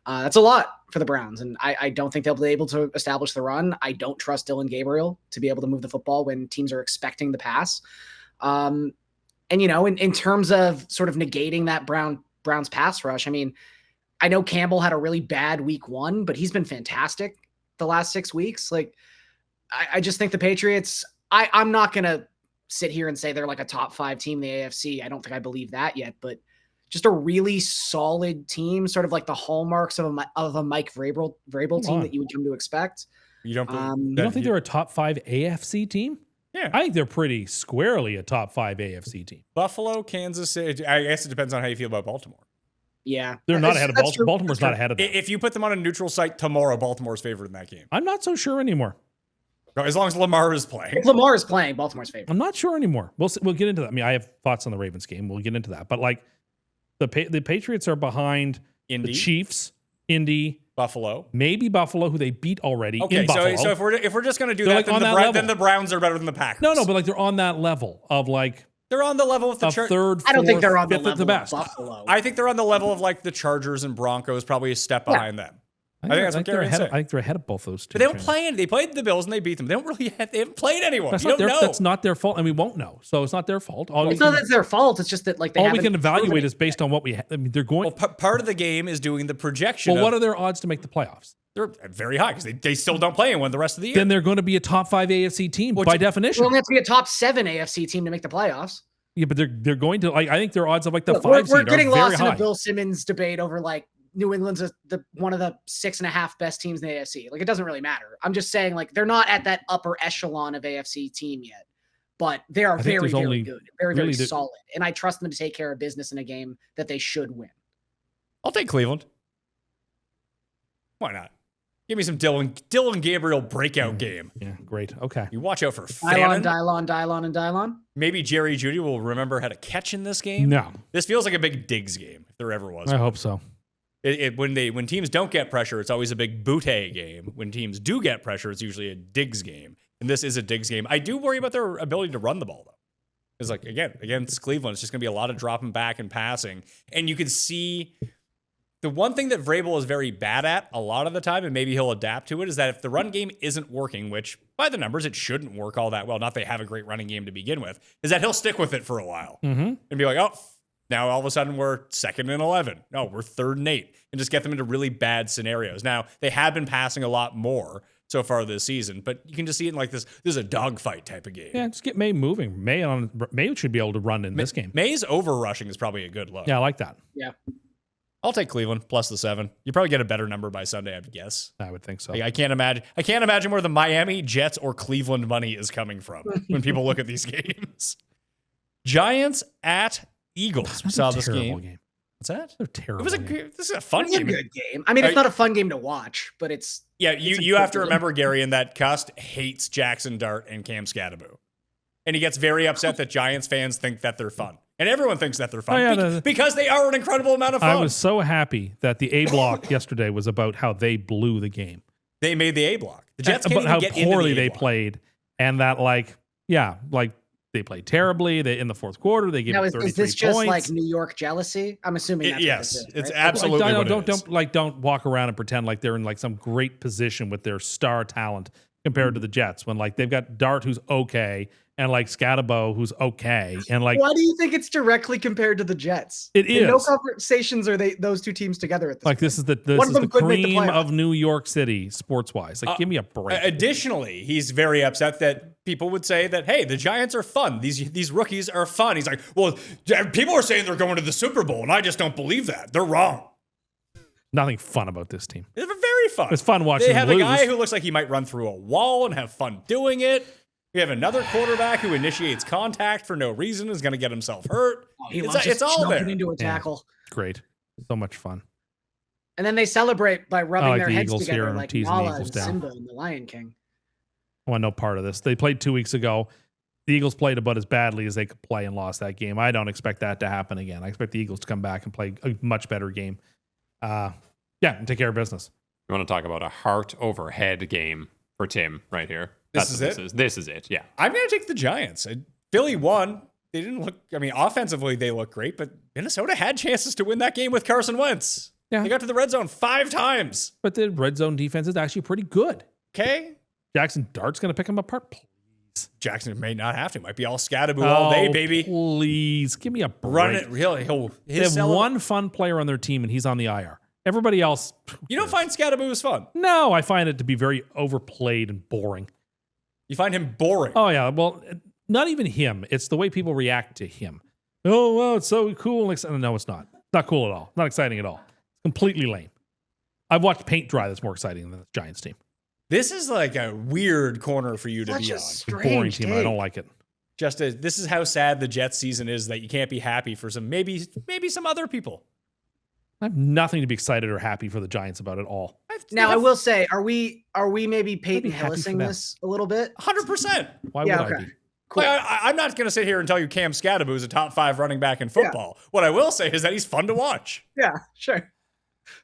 S3: that's a lot for the Browns, and I don't think they'll be able to establish the run. I don't trust Dylan Gabriel to be able to move the football when teams are expecting the pass. And, in terms of sort of negating that Browns pass rush, I mean, I know Campbell had a really bad week 1, but he's been fantastic the last 6 weeks. Like, I just think the Patriots, I'm not going to sit here and say they're like a top 5 team in the AFC. I don't think I believe that yet, but just a really solid team, sort of like the hallmarks of a Mike Vrabel team that you would come to expect.
S2: You don't.
S1: You don't think they're a top 5 AFC team?
S2: Yeah.
S1: I think they're pretty squarely a top 5 AFC team.
S2: Buffalo, Kansas City. I guess it depends on how you feel about Baltimore.
S3: Yeah.
S1: They're not ahead of
S3: That's
S1: Baltimore.
S3: true.
S1: Baltimore's not ahead of them.
S2: If you put them on a neutral site tomorrow, Baltimore's favored in that game.
S1: I'm not so sure anymore.
S2: As long as Lamar is playing.
S3: If Lamar is playing, Baltimore's favorite.
S1: I'm not sure anymore. We'll get into that. I mean, I have thoughts on the Ravens game. We'll get into that. But like the Patriots are behind
S2: Indy,
S1: the Chiefs, Indy,
S2: Buffalo,
S1: maybe Buffalo, who they beat already.
S2: Okay,
S1: in Buffalo.
S2: so if we're just gonna do
S1: They're
S2: that,
S1: like on that level.
S2: then the Browns are better than the Packers.
S1: No, but like they're on that level of like
S2: they're on the level of the
S1: a
S2: Chargers.
S1: third.
S3: I don't think they're on the
S1: fifth
S3: level
S1: at the best.
S3: of Buffalo.
S2: I think they're on the level of like the Chargers and Broncos, probably a step behind them. I think that's what
S1: they're
S2: Garion
S1: ahead.
S2: said.
S1: I think they're ahead of both those two.
S2: But they don't play any. They played the Bills and they beat them. They haven't played anyone.
S1: That's
S2: You
S1: not
S2: don't
S1: their.
S2: know.
S1: That's not their fault, and we won't know. So it's not their fault. All we
S3: It's not
S1: can,
S3: that it's their fault. It's just that like they
S1: all we
S3: haven't
S1: can evaluate
S3: proven
S1: is
S3: it
S1: based
S3: yet.
S1: on what we. I mean, they're going.
S2: Well, part of the game is doing the projection.
S1: Well, what are their odds to make the playoffs?
S2: They're very high because they still don't play anyone the rest of the year.
S1: Then they're going to be a top 5 AFC team by
S3: We
S1: definition.
S3: only have to be a top 7 AFC team to make the playoffs.
S1: Yeah, but they're going to like. I think their odds of like the
S3: Look,
S1: 5 seed
S3: we're
S1: are
S3: getting
S1: very
S3: lost in
S1: high.
S3: a Bill Simmons debate over like New England's one of the 6.5 best teams in the AFC. Like it doesn't really matter. I'm just saying like they're not at that upper echelon of AFC team yet, but they are
S1: think
S3: very,
S1: there's
S3: very
S1: only
S3: good, very,
S1: really
S3: very solid. And I trust them to take care of business in a game that they should win.
S2: I'll take Cleveland. Why not? Give me some Dylan Gabriel breakout game.
S1: Yeah, great. Okay.
S2: You watch out for famine.
S3: Dylon.
S2: Maybe Jerry Jeudy will remember how to catch in this game.
S1: No,
S2: This feels like a big Diggs game, if there ever was.
S1: I hope so.
S2: When teams don't get pressure, it's always a big Boutte game. When teams do get pressure, it's usually a Diggs game. And this is a Diggs game. I do worry about their ability to run the ball, though. It's like, again, against Cleveland, it's just going to be a lot of dropping back and passing. And you can see The one thing that Vrabel is very bad at a lot of the time, and maybe he'll adapt to it, is that if the run game isn't working, which by the numbers, it shouldn't work all that well, not they have a great running game to begin with, is that he'll stick with it for a while and be like, oh, now all of a sudden we're 2nd and 11. No, we're 3rd and 8, and just get them into really bad scenarios. Now, they have been passing a lot more so far this season, but you can just see it in like this is a dogfight type of game.
S1: Yeah, just get May moving. May should be able to run in this game.
S2: May's over rushing is probably a good look.
S1: Yeah, I like that.
S3: Yeah.
S2: I'll take Cleveland plus the 7. You probably get a better number by Sunday, I would guess.
S1: I would think so.
S2: Like, I can't imagine where the Miami, Jets, or Cleveland money is coming from when people look at these games. Giants at Eagles. We saw this game. What's that?
S1: They're terrible.
S2: This is a fun
S3: It's a
S2: game.
S3: good game. I mean, it's not a fun game to watch, but it's
S2: Yeah,
S3: it's
S2: you have to
S3: good.
S2: remember, Garion, that Cust hates Jackson Dart and Cam Scatterbo. And he gets very upset that Giants fans think that they're fun. And everyone thinks that they're fun
S1: Oh, yeah,
S2: because they are an incredible amount of fun.
S1: I was so happy that the A block yesterday was about how they blew the game.
S2: They made the A block. The Jets can't
S1: But
S2: even
S1: how
S2: get into
S1: poorly
S2: the A
S1: they
S2: block.
S1: played, and that they played terribly. They in the fourth quarter they gave
S3: Now,
S1: up
S3: is
S1: 33
S3: this just
S1: points.
S3: like New York jealousy? I'm assuming that's
S2: Yes,
S3: what this is,
S2: it's
S3: right?
S2: absolutely what it is.
S1: Don't walk around and pretend like they're in like some great position with their star talent compared to the Jets when like they've got Dart who's okay and like Scatterbo who's okay and like
S3: Why do you think it's directly compared to the Jets?
S1: It
S3: In no
S1: is.
S3: conversations are those two teams together at this
S1: like
S3: point.
S1: this is the
S3: One of them could make the
S1: cream
S3: playoffs.
S1: of New York City sports wise. Like give me a break.
S2: Additionally, he's very upset that people would say that, hey, the Giants are fun. These rookies are fun. He's like, well, people are saying they're going to the Super Bowl, and I just don't believe that. They're wrong.
S1: Nothing fun about this team.
S2: It's very fun.
S1: It's fun watching
S2: They have
S1: them
S2: a guy
S1: lose.
S2: who looks like he might run through a wall and have fun doing it. We have another quarterback who initiates contact for no reason, is going to get himself hurt.
S3: He
S2: It's
S3: launches
S2: all
S3: jumping
S2: there.
S3: into a
S1: Yeah.
S3: tackle.
S1: Great. So much fun.
S3: And then they celebrate by rubbing
S1: like
S3: their
S1: the
S3: heads
S1: Eagles here
S3: together
S1: and
S3: like
S1: teasing the
S3: Nala
S1: Eagles
S3: and
S1: down.
S3: Simba and the Lion King.
S1: I want no part of this. They played 2 weeks ago. The Eagles played about as badly as they could play and lost that game. I don't expect that to happen again. I expect the Eagles to come back and play a much better game. And take care of business.
S4: You want to talk about a heart over head game for Tim right here?
S2: This
S4: That's
S2: is
S4: what
S2: it?
S4: This is it. Yeah.
S2: I'm going to take the Giants. Philly won. They didn't look, offensively, they look great, but Minnesota had chances to win that game with Carson Wentz.
S1: Yeah.
S2: They got to the red zone 5 times.
S1: But the red zone defense is actually pretty good.
S2: Okay.
S1: Jackson Dart's going to pick them apart.
S2: Jackson may not have to. Might be all Scatterbo all day, baby.
S1: Please give me a break.
S2: Run it. Really.
S1: They have one fun player on their team, and he's on the IR. Everybody else.
S2: You don't find Scatterbo as fun.
S1: No, I find it to be very overplayed and boring.
S2: You find him boring.
S1: Oh, yeah. Well, not even him. It's the way people react to him. Oh, well, it's so cool. No, it's not. It's not cool at all. Not exciting at all. It's completely lame. I've watched paint dry that's more exciting than the Giants team.
S2: This is like a weird corner for you to
S3: Such
S2: be
S3: a
S2: on.
S1: It's a boring
S3: strange
S1: team. I
S3: take.
S1: don't like it.
S2: This is how sad the Jets season is that you can't be happy for some maybe some other people.
S1: I have nothing to be excited or happy for the Giants about at all.
S3: Now I will say, are we maybe Peyton
S1: happy for
S3: Hillising
S1: them.
S3: this a little bit?
S2: 100%.
S1: Why
S3: Yeah,
S1: would I
S3: okay.
S1: be?
S3: Cool.
S2: Like, I'm not going to sit here and tell you Cam Scatterbo is a top 5 running back in football. What I will say is that he's fun to watch.
S3: Yeah, sure.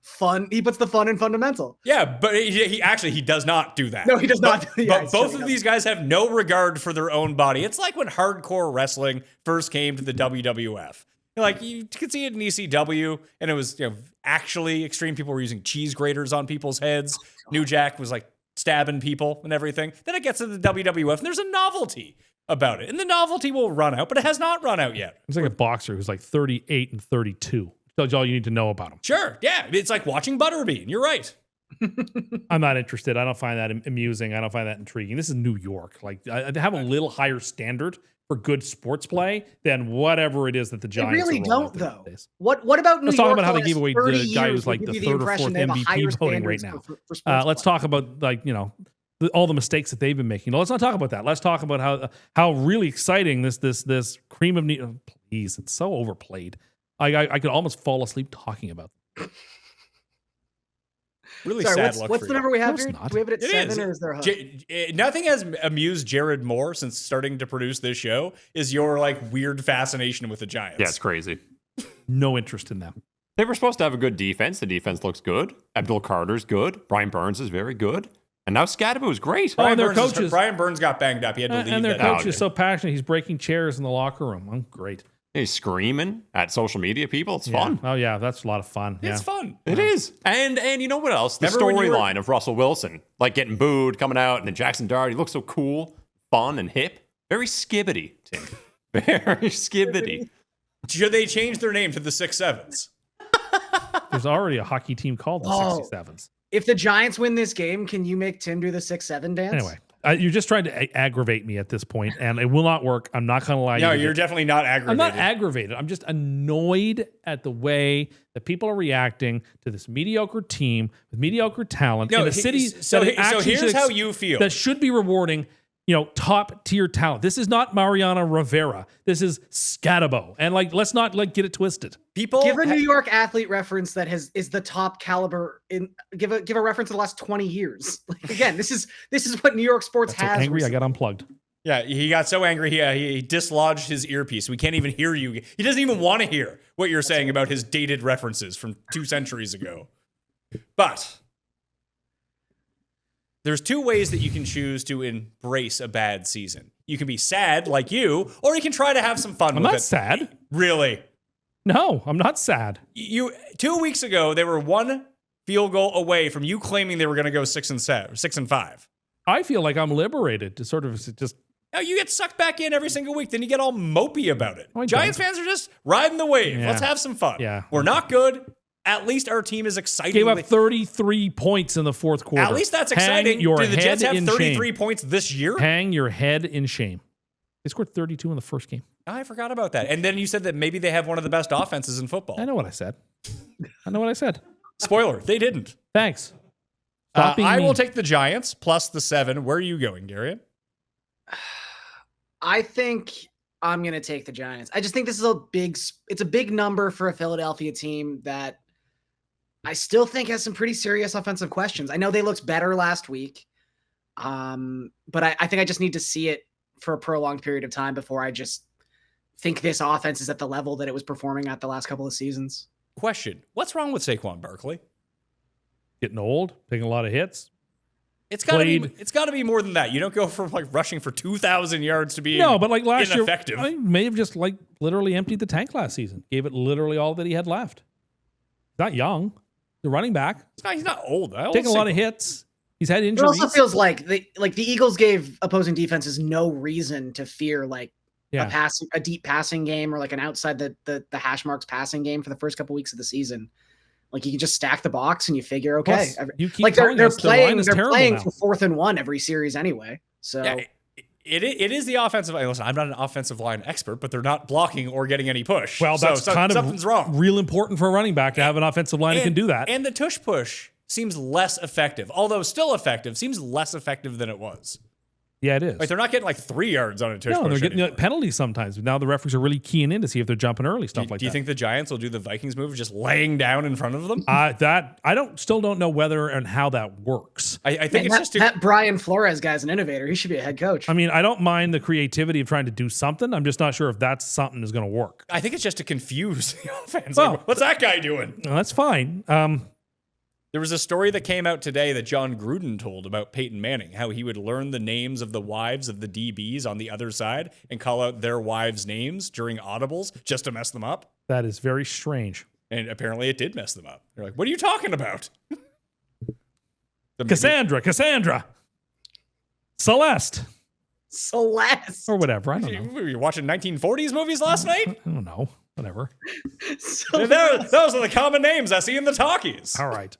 S3: Fun. He puts the fun in fundamental.
S2: Yeah, but he does not do that.
S3: No, he does not.
S2: But,
S3: Yeah,
S2: but
S3: he's
S2: both
S3: showing
S2: of
S3: up.
S2: these guys have no regard for their own body. It's like when hardcore wrestling first came to the WWF. Like you could see it in ECW, and it was actually extreme. People were using cheese graters on people's heads. New Jack was like stabbing people and everything. Then it gets to the WWF, and there's a novelty about it, and the novelty will run out, but it has not run out yet.
S1: He's like a boxer who's like 38 and 32. Tells you all you need to know about him.
S2: Sure, yeah, it's like watching Butterbean. You're right.
S1: I'm not interested. I don't find that amusing. I don't find that intriguing. This is New York. Like I have a little higher standard for good sports play than whatever it is that the
S3: They
S1: Giants
S3: really
S1: are rolling
S3: don't
S1: out
S3: though.
S1: these days.
S3: What about New
S1: Let's
S3: York?
S1: talk about how they
S3: the
S1: give away
S3: last 30
S1: the guy
S3: years
S1: who's like
S3: will
S1: the
S3: give you
S1: third or
S3: impression
S1: fourth
S3: they have a higher
S1: MVP voting right
S3: standards
S1: now.
S3: for sports
S1: Let's
S3: play.
S1: talk about all the mistakes that they've been making. No, let's not talk about that. Let's talk about how really exciting this cream of New. Please, it's so overplayed. I could almost fall asleep talking about it.
S2: Really
S3: Sorry,
S2: sad look
S3: what's
S2: for
S3: the
S2: you.
S3: number we have
S1: No, it's
S3: here?
S1: not.
S3: Do we have it at
S2: It
S3: 7
S2: is.
S3: or is there a hook?
S2: Nothing has amused Jared more since starting to produce this show is your like weird fascination with the Giants.
S4: Yeah, it's crazy.
S1: No interest in them.
S4: They were supposed to have a good defense. The defense looks good. Abdul Carter's good. Brian Burns is very good. And now Scatterbo is great.
S1: Oh, and their
S2: Burns is hurt.
S1: coaches-
S2: Brian Burns got banged up. He had to leave.
S1: And their
S2: that
S1: coach
S2: game.
S1: is so passionate. He's breaking chairs in the locker room. Oh, great.
S4: He's screaming at social media people. It's
S1: Yeah.
S4: fun.
S1: Oh yeah, that's a lot of fun.
S2: It's
S1: Yeah.
S2: fun.
S4: It is. And you know what else? The
S2: Remember when you were-
S4: storyline of Russell Wilson, like getting booed, coming out, and then Jackson Dart, he looks so cool, fun, and hip. Very skibbity, Tim. Very skibbity.
S2: Should they change their name to the 6-7s?
S1: There's already a hockey team called the
S3: Oh.
S1: 67s.
S3: If the Giants win this game, can you make Tim do the 6-7 dance?
S1: Anyway, you're just trying to aggravate me at this point, and it will not work. I'm not going to lie.
S2: No,
S1: to you.
S2: you're definitely not aggravated.
S1: I'm not aggravated. I'm just annoyed at the way that people are reacting to this mediocre team with mediocre talent in a city
S2: so
S1: that actually
S2: here's
S1: should
S2: how you feel.
S1: that should be rewarding, top tier talent. This is not Mariana Rivera. This is Scatabo. And let's not get it twisted.
S2: People
S3: Give a New York athlete reference that is the top caliber in. Give a reference to the last 20 years. Again, this is what New York sports
S1: So
S3: has.
S1: angry, I
S3: recently.
S1: got unplugged.
S2: Yeah, he got so angry he dislodged his earpiece. We can't even hear you. He doesn't even want to hear what you're saying about his dated references from 2 centuries ago. But there's 2 ways that you can choose to embrace a bad season. You can be sad like you, or you can try to have some fun
S1: I'm
S2: with
S1: not
S2: it.
S1: sad.
S2: Really?
S1: No, I'm not sad.
S2: You 2 weeks ago, they were 1 field goal away from you claiming they were going to go 6-5.
S1: I feel like I'm liberated to sort of just.
S2: Now you get sucked back in every single week, then you get all mopey about it.
S1: No, I
S2: Giants
S1: don't.
S2: fans are just riding the wave.
S1: Yeah.
S2: Let's have some fun.
S1: Yeah.
S2: We're not good. At least our team is exciting.
S1: Gave up 33 points in the fourth quarter.
S2: At least that's
S1: Hang
S2: exciting.
S1: your
S2: Do the Jets
S1: head
S2: have
S1: in
S2: 33
S1: shame.
S2: points this year?
S1: Hang your head in shame. They scored 32 in the first game.
S2: I forgot about that. And then you said that maybe they have one of the best offenses in football.
S1: I know what I said.
S2: Spoiler, they didn't.
S1: Thanks. Stop being
S2: I will
S1: mean.
S2: take the Giants plus the 7. Where are you going, Garion?
S3: I think I'm going to take the Giants. I just think this is it's a big number for a Philadelphia team that I still think has some pretty serious offensive questions. I know they looked better last week. But I think I just need to see it for a prolonged period of time before I just think this offense is at the level that it was performing at the last couple of seasons.
S2: Question. What's wrong with Saquon Barkley?
S1: Getting old, taking a lot of hits.
S2: It's got to be more than that. You don't go from rushing for 2,000 yards to being
S1: No, but last year,
S2: ineffective.
S1: I may have just literally emptied the tank last season. Gave it literally all that he had left. He's not young. The running back.
S2: He's not old.
S1: Taking a lot of hits. He's had
S3: It
S1: injuries.
S3: also feels like the Eagles gave opposing defenses no reason to fear a deep passing game or an outside the hash marks passing game for the first couple weeks of the season. You can just stack the box and you figure, okay.
S1: Plus, you keep telling
S3: they're
S1: us the line is
S3: they're
S1: terrible
S3: playing
S1: now.
S3: for 4th and 1 every series anyway. So
S2: Yeah, it is the offensive line. Listen, I'm not an offensive line expert, but they're not blocking or getting any push.
S1: Well, that's
S2: something's wrong.
S1: real important for a running back to have an offensive line that can do that.
S2: And the tush push seems less effective, although still effective, seems less effective than it was.
S1: Yeah, it is.
S2: They're not getting 3 yards on a tush
S1: No,
S2: push
S1: they're getting
S2: anymore.
S1: penalties sometimes. Now the referees are really keying in to see if they're jumping early, stuff
S2: Do you
S1: that.
S2: think the Giants will do the Vikings move, just laying down in front of them?
S1: Still don't know whether and how that works.
S2: I think it's just
S3: that Brian Flores guy's an innovator. He should be a head coach.
S1: I mean, I don't mind the creativity of trying to do something. I'm just not sure if that's something that's going to work.
S2: I think it's just to confuse the offense.
S1: Well-
S2: What's that guy doing?
S1: Well, that's fine.
S2: There was a story that came out today that John Gruden told about Peyton Manning, how he would learn the names of the wives of the DBs on the other side and call out their wives' names during audibles just to mess them up.
S1: That is very strange.
S2: And apparently it did mess them up. They're like, what are you talking about?
S1: Cassandra, Celeste,
S3: Celeste.
S1: or whatever. I don't know.
S2: Were you watching 1940s movies last night?
S1: I don't know. Whatever.
S2: Those are the common names I see in the talkies.
S1: All right.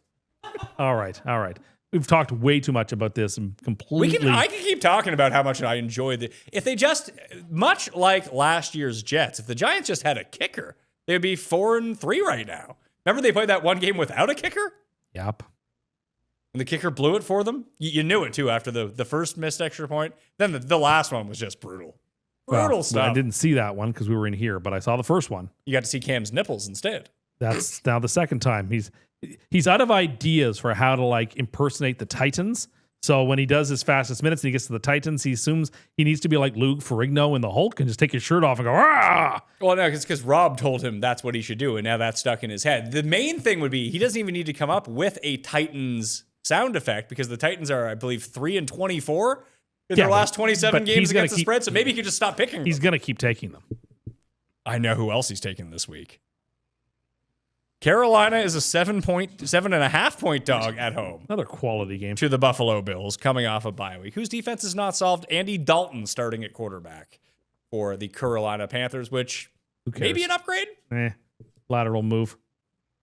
S1: We've talked way too much about this and completely.
S2: I can keep talking about how much I enjoy if they just, much like last year's Jets, if the Giants just had a kicker, they'd be 4-3 right now. Remember they played that one game without a kicker?
S1: Yep.
S2: And the kicker blew it for them? You knew it too after the first missed extra point. Then the last one was just brutal. Brutal stuff.
S1: I didn't see that one because we were in here, but I saw the first one.
S2: You got to see Cam's nipples instead.
S1: That's now the second time. He's out of ideas for how to impersonate the Titans. So when he does his fastest minutes and he gets to the Titans, he assumes he needs to be like Lou Ferrigno in the Hulk and just take his shirt off and go, ah!
S2: Well, no, it's because Rob told him that's what he should do, and now that's stuck in his head. The main thing would be he doesn't even need to come up with a Titans sound effect because the Titans are, I believe, 3-24 in their last 27
S1: but
S2: games
S1: he's gonna
S2: against the spread, so maybe he could just stop picking them.
S1: He's going to keep taking them.
S2: I know who else he's taking this week. Carolina is a 7.5 point dog at home
S1: Another quality game.
S2: to the Buffalo Bills coming off a bye week. Whose defense is not solved? Andy Dalton starting at quarterback for the Carolina Panthers, which
S1: Who cares?
S2: maybe an upgrade.
S1: Lateral move.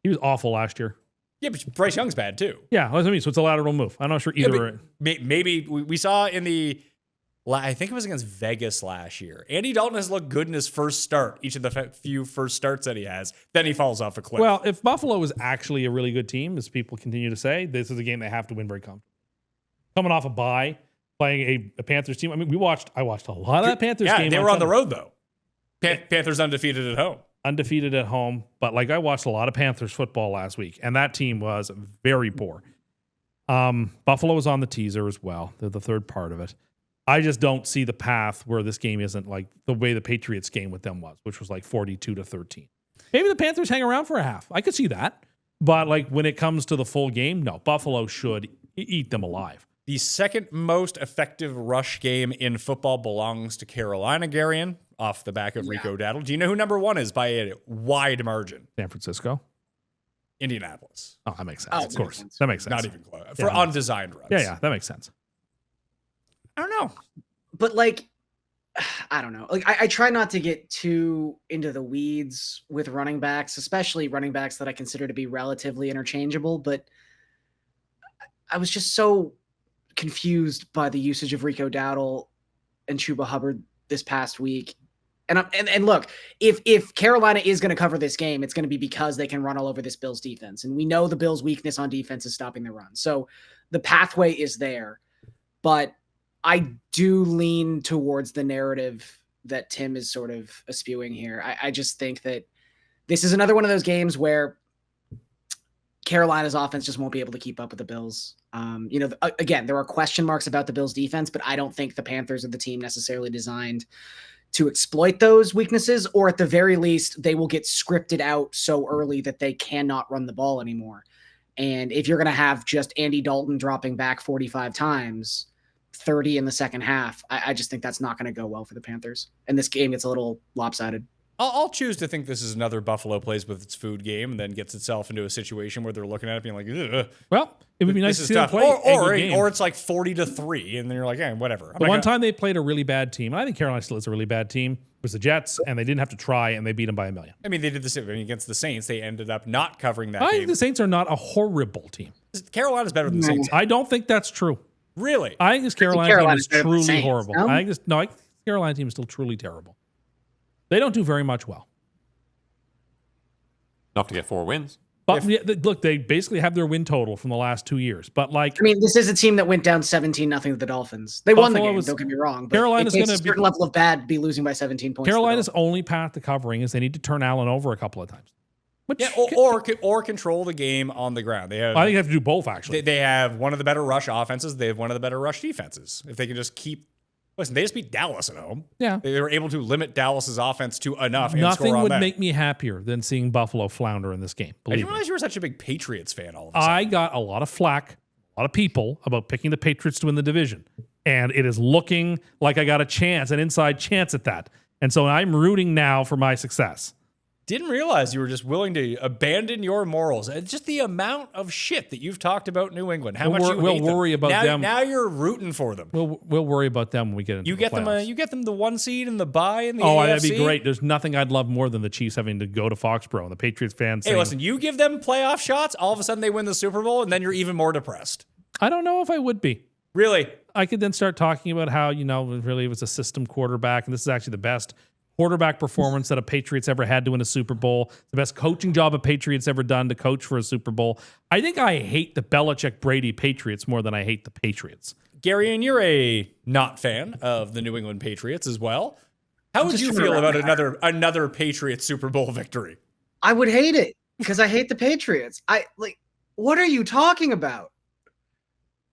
S1: He was awful last year.
S2: Yeah, but Bryce Young's bad too.
S1: Yeah, that's what I mean. So it's a lateral move. I'm not sure
S2: Yeah,
S1: either.
S2: but maybe we saw in the, I think it was against Vegas last year. Andy Dalton has looked good in his first start, each of the few first starts that he has. Then he falls off a cliff.
S1: Well, if Buffalo is actually a really good team, as people continue to say, this is a game they have to win very comfortably. Coming off a bye, playing a Panthers team. I mean, I watched a lot of that Panthers game.
S2: Yeah, they were on the
S1: Sunday.
S2: road though. Panthers undefeated at home.
S1: Undefeated at home, but like I watched a lot of Panthers football last week, and that team was very poor. Buffalo was on the teaser as well. They're the third part of it. I just don't see the path where this game isn't like the way the Patriots game with them was, which was like 42-13. Maybe the Panthers hang around for a half. I could see that. But like when it comes to the full game, no, Buffalo should eat them alive.
S2: The second most effective rush game in football belongs to Carolina, Garion, off the back of Rico Dowdle. Do you know who number one is by a wide margin?
S1: San Francisco.
S2: Indianapolis.
S1: Oh, that makes sense.
S3: Oh,
S1: of course.
S3: makes sense.
S1: That makes sense.
S2: Not even close. For undesigned runs.
S1: Yeah, that makes sense.
S2: I don't know.
S3: But like, I don't know. Like, I try not to get too into the weeds with running backs, especially running backs that I consider to be relatively interchangeable. But I was just so confused by the usage of Rico Dowdle and Chuba Hubbard this past week. And look, if Carolina is going to cover this game, it's going to be because they can run all over this Bills defense. And we know the Bills' weakness on defense is stopping the run. So the pathway is there. But I do lean towards the narrative that Tim is sort of spewing here. I just think that this is another one of those games where Carolina's offense just won't be able to keep up with the Bills. Again, there are question marks about the Bills' defense, but I don't think the Panthers are the team necessarily designed to exploit those weaknesses, or at the very least, they will get scripted out so early that they cannot run the ball anymore. And if you're going to have just Andy Dalton dropping back 45 times, 30 in the second half, I just think that's not going to go well for the Panthers. And this game gets a little lopsided.
S2: I'll choose to think this is another Buffalo plays with its food game and then gets itself into a situation where they're looking at it being like, ugh.
S1: Well, it would be nice
S2: This
S1: to
S2: is
S1: see them
S2: tough.
S1: play a good game.
S2: Or it's like 40-3, and then you're like, whatever.
S1: The one time they played a really bad team, and I think Carolina still is a really bad team, was the Jets, and they didn't have to try, and they beat them by 1 million.
S2: I mean, they did the same thing against the Saints. They ended up not covering that
S1: I
S2: game.
S1: think the Saints are not a horrible team.
S2: Carolina's better than the Saints.
S1: I don't think that's true.
S2: Really?
S1: I think this Carolina team
S3: Carolina's
S1: is
S3: better than the
S1: truly
S3: Saints,
S1: horrible.
S3: no?
S1: I think this Carolina team is still truly terrible. They don't do very much well.
S4: Enough to get 4 wins.
S1: But look, they basically have their win total from the last 2 years. But like,
S3: I mean, this is a team that went down 17-0 to the Dolphins. They won the
S1: Buffalo
S3: game,
S1: was-
S3: don't get me wrong. But
S1: Carolina's
S3: it takes
S1: gonna
S3: a certain level of bad to be losing by 17 points. to the
S1: Carolina's
S3: Dolphins.
S1: only path to covering is they need to turn Allen over a couple of times. Which
S2: Yeah, or control the game on the ground. They have.
S1: I think you have to do both, actually.
S2: They have one of the better rush offenses. They have one of the better rush defenses. If they can just keep. Listen, they just beat Dallas at home.
S1: Yeah.
S2: They were able to limit Dallas's offense to enough and
S1: Nothing
S2: score on
S1: would
S2: them.
S1: make me happier than seeing Buffalo flounder in this game.
S2: I
S1: Believe
S2: didn't
S1: me.
S2: realize you were such a big Patriots fan all of a sudden.
S1: I got a lot of flack, a lot of people about picking the Patriots to win the division. And it is looking like I got a chance, an inside chance at that. And so I'm rooting now for my success.
S2: Didn't realize you were just willing to abandon your morals. It's just the amount of shit that you've talked about New England. How much you
S1: We'll
S2: hate them.
S1: worry about
S2: now,
S1: them.
S2: Now you're rooting for them.
S1: We'll worry about them when we get into
S2: You
S1: the
S2: get them.
S1: playoffs.
S2: You get them the 1 seed and the bye in the
S1: Oh,
S2: AFC.
S1: that'd be great. There's nothing I'd love more than the Chiefs having to go to Foxborough and the Patriots fans
S2: Hey,
S1: saying,
S2: listen. You give them playoff shots. All of a sudden they win the Super Bowl, and then you're even more depressed.
S1: I don't know if I would be.
S2: Really?
S1: I could then start talking about how, really it was a system quarterback, and this is actually the best quarterback performance that a Patriots ever had to win a Super Bowl. The best coaching job a Patriots ever done to coach for a Super Bowl. I think I hate the Belichick-Brady Patriots more than I hate the Patriots.
S2: Gary, and you're a not fan of the New England Patriots as well. How would
S3: just
S2: you
S3: trying to
S2: feel
S3: wrap
S2: about
S3: my
S2: another Patriots Super Bowl victory?
S3: I would hate it because I hate the Patriots. What are you talking about?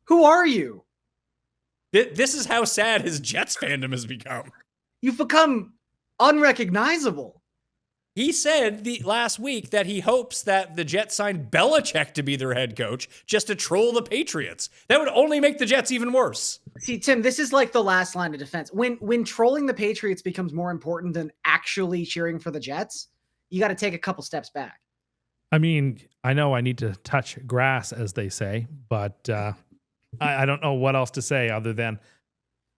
S3: Who are you?
S2: This is how sad his Jets fandom has become.
S3: You've become unrecognizable.
S2: He said last week that he hopes that the Jets signed Belichick to be their head coach just to troll the Patriots. That would only make the Jets even worse.
S3: See, Tim, this is like the last line of defense. When trolling the Patriots becomes more important than actually cheering for the Jets, you got to take a couple steps back.
S1: I mean, I know I need to touch grass, as they say, but I don't know what else to say other than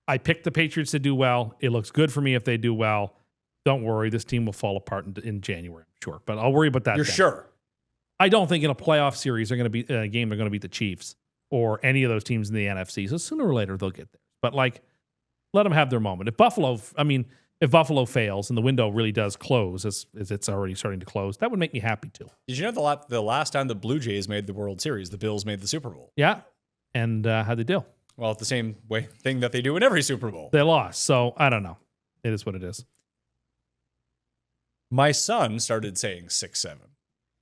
S1: I picked the Patriots to do well. It looks good for me if they do well. Don't worry, this team will fall apart in January, I'm sure. But I'll worry about that.
S2: You're
S1: then.
S2: sure?
S1: I don't think in a playoff series they're going to be a game they're going to beat the Chiefs or any of those teams in the NFC. So sooner or later they'll get there. But like, let them have their moment. If Buffalo fails and the window really does close as it's already starting to close, that would make me happy too.
S2: Did you know the last time the Blue Jays made the World Series, the Bills made the Super Bowl?
S1: Yeah, and how'd they do?
S2: Well, the same thing that they do in every Super Bowl.
S1: They lost. So I don't know. It is what it is.
S2: My son started saying 6-7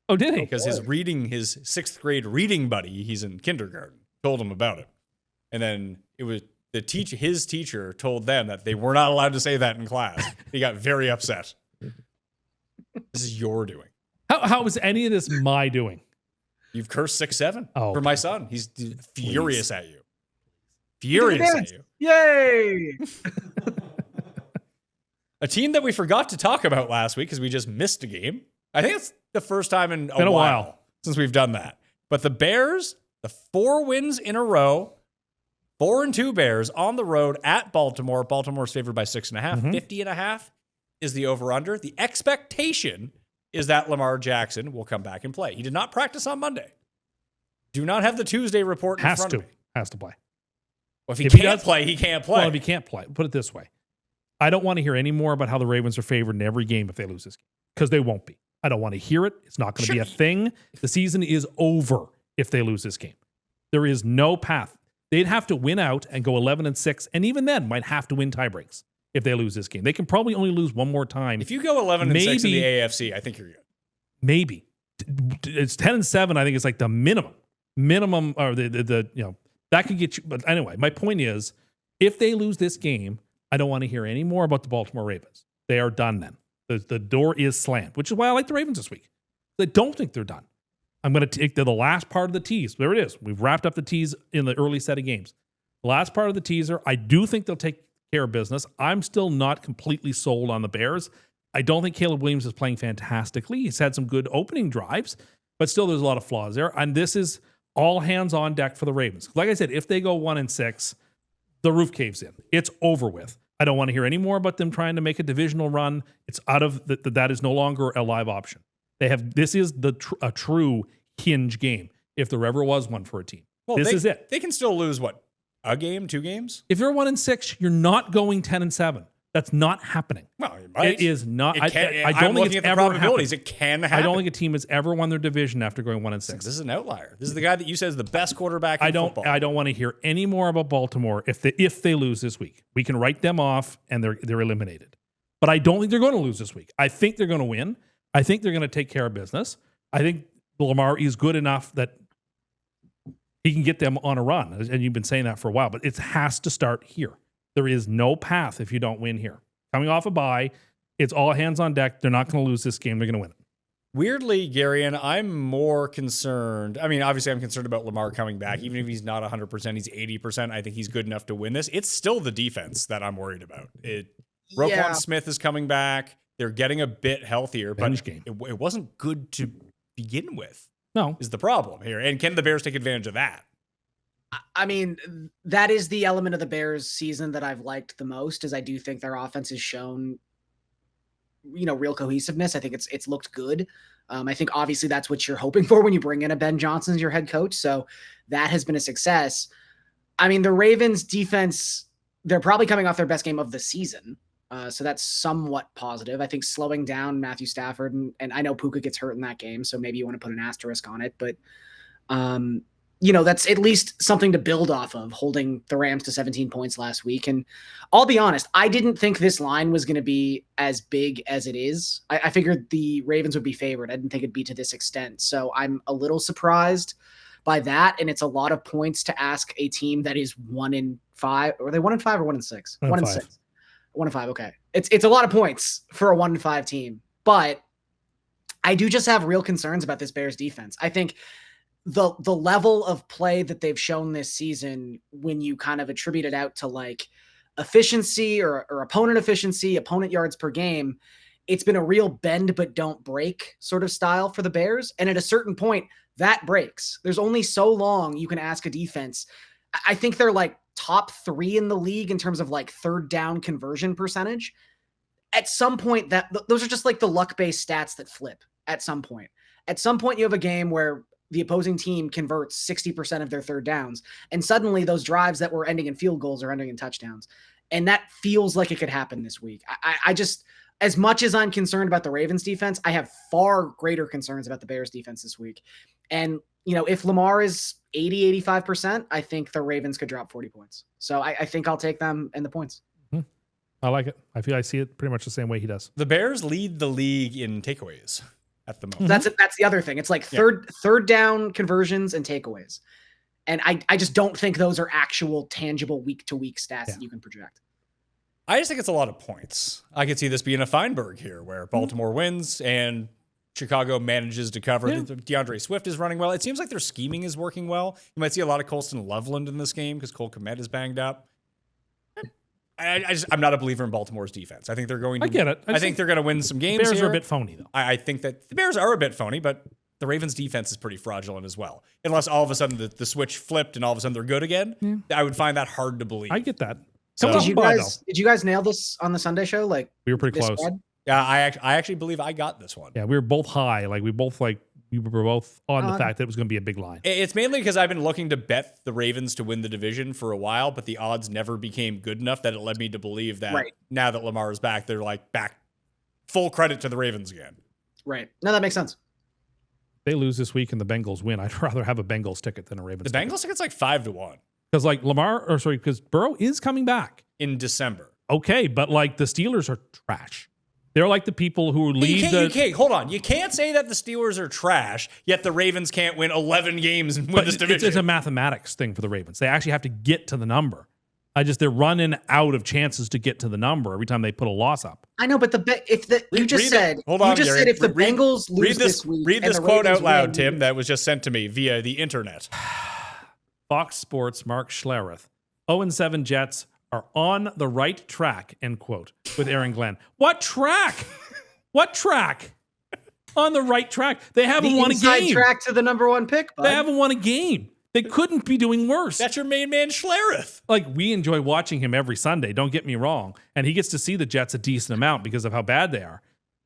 S1: Oh, did he?
S2: because his 6th grade reading buddy, he's in kindergarten, told him about it. And then it was his teacher told them that they were not allowed to say that in class. He got very upset. This is your doing.
S1: How is any of this my doing?
S2: You've cursed 6-7
S1: Oh,
S2: for my son. He's furious at you. Furious at you.
S3: Yay!
S2: A team that we forgot to talk about last week because we just missed a game. I think it's the first time in a while since we've done that. But the Bears, the 4 wins in a row, 4-2 Bears on the road at Baltimore. Baltimore's favored by 6.5. 50.5 is the over-under. The expectation is that Lamar Jackson will come back and play. He did not practice on Monday. Do not have the Tuesday report in front of me.
S1: Has to play.
S2: Well, if he can't play, he can't play.
S1: Well, if he can't play, put it this way. I don't want to hear any more about how the Ravens are favored in every game if they lose this game, because they won't be. I don't want to hear it. It's not going to be a thing. The season is over if they lose this game. There is no path. They'd have to win out and go 11-6, and even then might have to win tiebreaks if they lose this game. They can probably only lose one more time.
S2: If you go 11-6 in the AFC, I think you're good.
S1: Maybe. It's 10-7. I think it's like the minimum, or the that could get you. But anyway, my point is, if they lose this game, I don't want to hear any more about the Baltimore Ravens. They are done then. The door is slammed, which is why I like the Ravens this week. I don't think they're done. I'm going to take the last part of the tease. There it is. We've wrapped up the tease in the early set of games. The last part of the teaser, I do think they'll take care of business. I'm still not completely sold on the Bears. I don't think Caleb Williams is playing fantastically. He's had some good opening drives, but still there's a lot of flaws there. And this is all hands on deck for the Ravens. Like I said, if they go 1-6, the roof caves in. It's over with. I don't want to hear any more about them trying to make a divisional run. It's out of that is no longer a live option. This is a true hinge game, if there ever was one for a team. Well, this is it.
S2: They can still lose a game, 2 games.
S1: If you're 1-6, you're not going 10-7. That's not happening.
S2: Well, it might.
S1: It is not.
S2: I don't
S1: I'm
S2: think
S1: it's
S2: at the
S1: ever
S2: probabilities.
S1: happened.
S2: It can happen.
S1: I don't think a team has ever won their division after going 1-6.
S2: This is an outlier. This is the guy that you said is the best quarterback in football.
S1: I don't want to hear any more about Baltimore if they lose this week. We can write them off and they're eliminated. But I don't think they're going to lose this week. I think they're going to win. I think they're going to take care of business. I think Lamar is good enough that he can get them on a run. And you've been saying that for a while, but it has to start here. There is no path if you don't win here. Coming off a bye, it's all hands on deck. They're not going to lose this game. They're going to win it.
S2: Weirdly, Garion, I'm more concerned. I mean, obviously, I'm concerned about Lamar coming back. Even if he's not 100%, he's 80%. I think he's good enough to win this. It's still the defense that I'm worried about. Roquan Smith is coming back. They're getting a bit healthier, but it wasn't good to begin with.
S1: No.
S2: Is the problem here. And can the Bears take advantage of that?
S3: I mean, that is the element of the Bears season that I've liked the most, is I do think their offense has shown, real cohesiveness. I think it's looked good. I think obviously that's what you're hoping for when you bring in a Ben Johnson as your head coach. So that has been a success. I mean, the Ravens defense, they're probably coming off their best game of the season. So that's somewhat positive. I think slowing down Matthew Stafford, and I know Puka gets hurt in that game, so maybe you want to put an asterisk on it, but that's at least something to build off of, holding the Rams to 17 points last week. And I'll be honest, I didn't think this line was going to be as big as it is. I figured the Ravens would be favored. I didn't think it'd be to this extent. So I'm a little surprised by that. And it's a lot of points to ask a team that is 1-5. Are they 1-5 or 1-6? 1-6. 1-5. Okay. It's a lot of points for a 1-5 team, but I do just have real concerns about this Bears defense. I think the level of play that they've shown this season, when you kind of attribute it out to like efficiency or opponent efficiency, opponent yards per game, it's been a real bend but don't break sort of style for the Bears. And at a certain point, that breaks. There's only so long you can ask a defense. I think they're like top 3 in the league in terms of like third down conversion percentage. At some point, those are just like the luck-based stats that flip at some point. At some point, you have a game where the opposing team converts 60% of their third downs, and suddenly those drives that were ending in field goals are ending in touchdowns. And that feels like it could happen this week. I just, as much as I'm concerned about the Ravens defense, I have far greater concerns about the Bears defense this week. And, you know, if Lamar is 80, 85%, I think the Ravens could drop 40 points. So I think I'll take them and the points.
S1: I like it. I see it pretty much the same way he does.
S2: The Bears lead the league in takeaways at the moment.
S3: That's the other thing. It's like third down conversions and takeaways. And I just don't think those are actual tangible week-to-week stats that you can project.
S2: I just think it's a lot of points. I could see this being a Feinberg here, where Baltimore wins and Chicago manages to cover.
S1: Yeah.
S2: DeAndre Swift is running well. It seems like their scheming is working well. You might see a lot of Colston Loveland in this game because Cole Kmet is banged up. I'm not a believer in Baltimore's defense. I think they're going to.
S1: I get it.
S2: I think they're going to win some games.
S1: Bears
S2: here.
S1: are a bit phony, though.
S2: I think that the Bears are a bit phony, but the Ravens' defense is pretty fraudulent as well. Unless all of a sudden the switch flipped and all of a sudden they're good again, I would find that hard to believe.
S1: I get that.
S2: So-
S3: Did you guys nail this on the Sunday show? Like,
S1: We were pretty
S3: this
S1: close.
S3: spread?
S2: Yeah, I actually believe I got this one.
S1: Yeah, we were both high. Like we were both on the fact that it was going to be a big line.
S2: It's mainly because I've been looking to bet the Ravens to win the division for a while, but the odds never became good enough that it led me to believe that now that Lamar is back, they're like back full credit to the Ravens again.
S3: Right. No, that makes sense.
S1: They lose this week and the Bengals win. I'd rather have a Bengals ticket than a Ravens
S2: The Bengals ticket's like 5-1
S1: Because like because Burrow is coming back.
S2: in December.
S1: Okay, but like the Steelers are trash. They're like the people who lead
S2: You can't, hold on. You can't say that the Steelers are trash, yet the Ravens can't win 11 games and win this division.
S1: It's a mathematics thing for the Ravens. They actually have to get to the number. They're running out of chances to get to the number every time they put a loss up.
S3: I know, but if the Bengals lose this week,
S2: read
S3: and
S2: this
S3: the
S2: quote
S3: Ravens
S2: out loud,
S3: win,
S2: Tim. That was just sent to me via the internet.
S1: Fox Sports, Mark Schlereth. 0-7 Jets are on the right track, end quote, with Aaron Glenn. What track? What track? On the right track. They haven't won a
S3: inside
S1: game.
S3: track to the number 1 pick, bud.
S1: They haven't won a game. They couldn't be doing worse.
S2: That's your main man, Schlereth.
S1: Like, we enjoy watching him every Sunday, don't get me wrong. And he gets to see the Jets a decent amount because of how bad they are.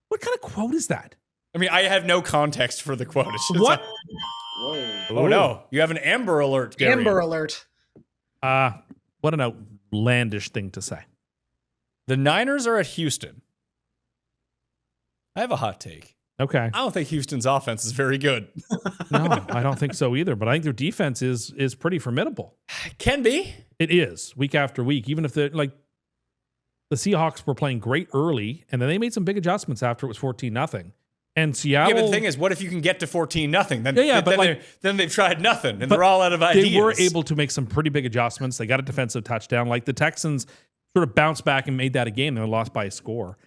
S1: What kind of quote is that?
S2: I mean, I have no context for the quote. It's just
S1: What?
S2: oh, no. You have an Amber Alert, Garion.
S3: Amber Alert.
S1: What an outlandish thing to say.
S2: The Niners are at Houston. I have a hot take.
S1: Okay.
S2: I don't think Houston's offense is very good.
S1: No, I don't think so either. But I think their defense is pretty formidable.
S2: Can be.
S1: It is week after week. Even if they're like the Seahawks were playing great early, and then they made some big adjustments after it was 14-0. And Seattle.
S2: Yeah, but the thing is, what if you can get to 14-0? Then they've tried nothing, and
S1: but
S2: they're all out of ideas.
S1: They were able to make some pretty big adjustments. They got a defensive touchdown. Like the Texans sort of bounced back and made that a game. They were lost by a score.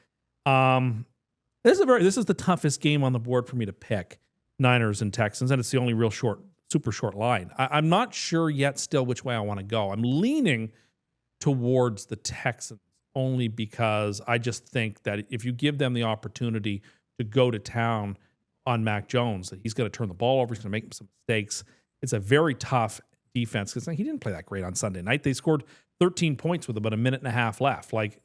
S1: This is the toughest game on the board for me to pick, Niners and Texans, and it's the only real super short line. I'm not sure yet still which way I want to go. I'm leaning towards the Texans only because I just think that if you give them the opportunity to go to town on Mac Jones, that he's going to turn the ball over, he's going to make some mistakes. It's a very tough defense because he didn't play that great on Sunday night. They scored 13 points with about a minute and a half left. Like,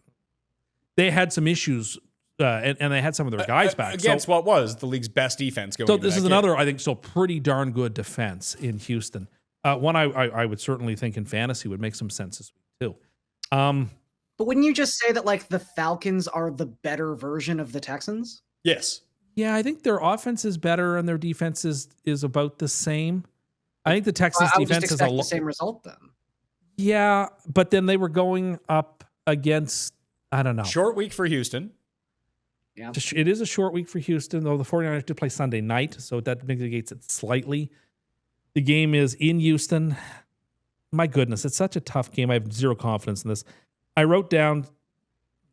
S1: they had some issues. And they had some of their guys back.
S2: Against what was the league's best defense going into
S1: this is
S2: that
S1: another, I think, pretty darn good defense in Houston. One I would certainly think in fantasy would make some sense this week, too.
S3: But wouldn't you just say that, like, the Falcons are the better version of the Texans?
S2: Yes.
S1: Yeah, I think their offense is better and their defense is about the same. I think the Texans'
S3: I would
S1: defense
S3: just
S1: is
S3: expect the same result, then.
S1: Yeah, but then they were going up against, I don't know.
S2: Short week for Houston.
S3: Yeah.
S1: It is a short week for Houston, though the 49ers do play Sunday night, so that mitigates it slightly. The game is in Houston. My goodness, it's such a tough game. I have zero confidence in this. I wrote down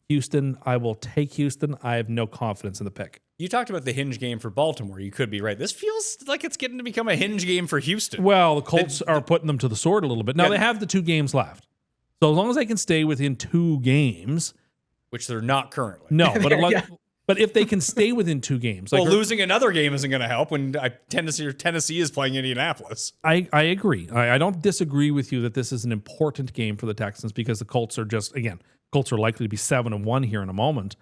S1: Houston. I will take Houston. I have no confidence in the pick.
S2: You talked about the hinge game for Baltimore. You could be right. This feels like it's getting to become a hinge game for Houston.
S1: Well, the Colts are putting them to the sword a little bit. Now
S2: Yeah.
S1: they have the 2 games left. So as long as they can stay within 2 games,
S2: which they're not currently.
S1: no, but
S3: Yeah.
S1: but if they can stay within 2 games,
S2: Well, losing another game isn't going to help when Tennessee is playing Indianapolis.
S1: I agree. I don't disagree with you that this is an important game for the Texans because the Colts are Colts are likely to be 7-1 here in a moment.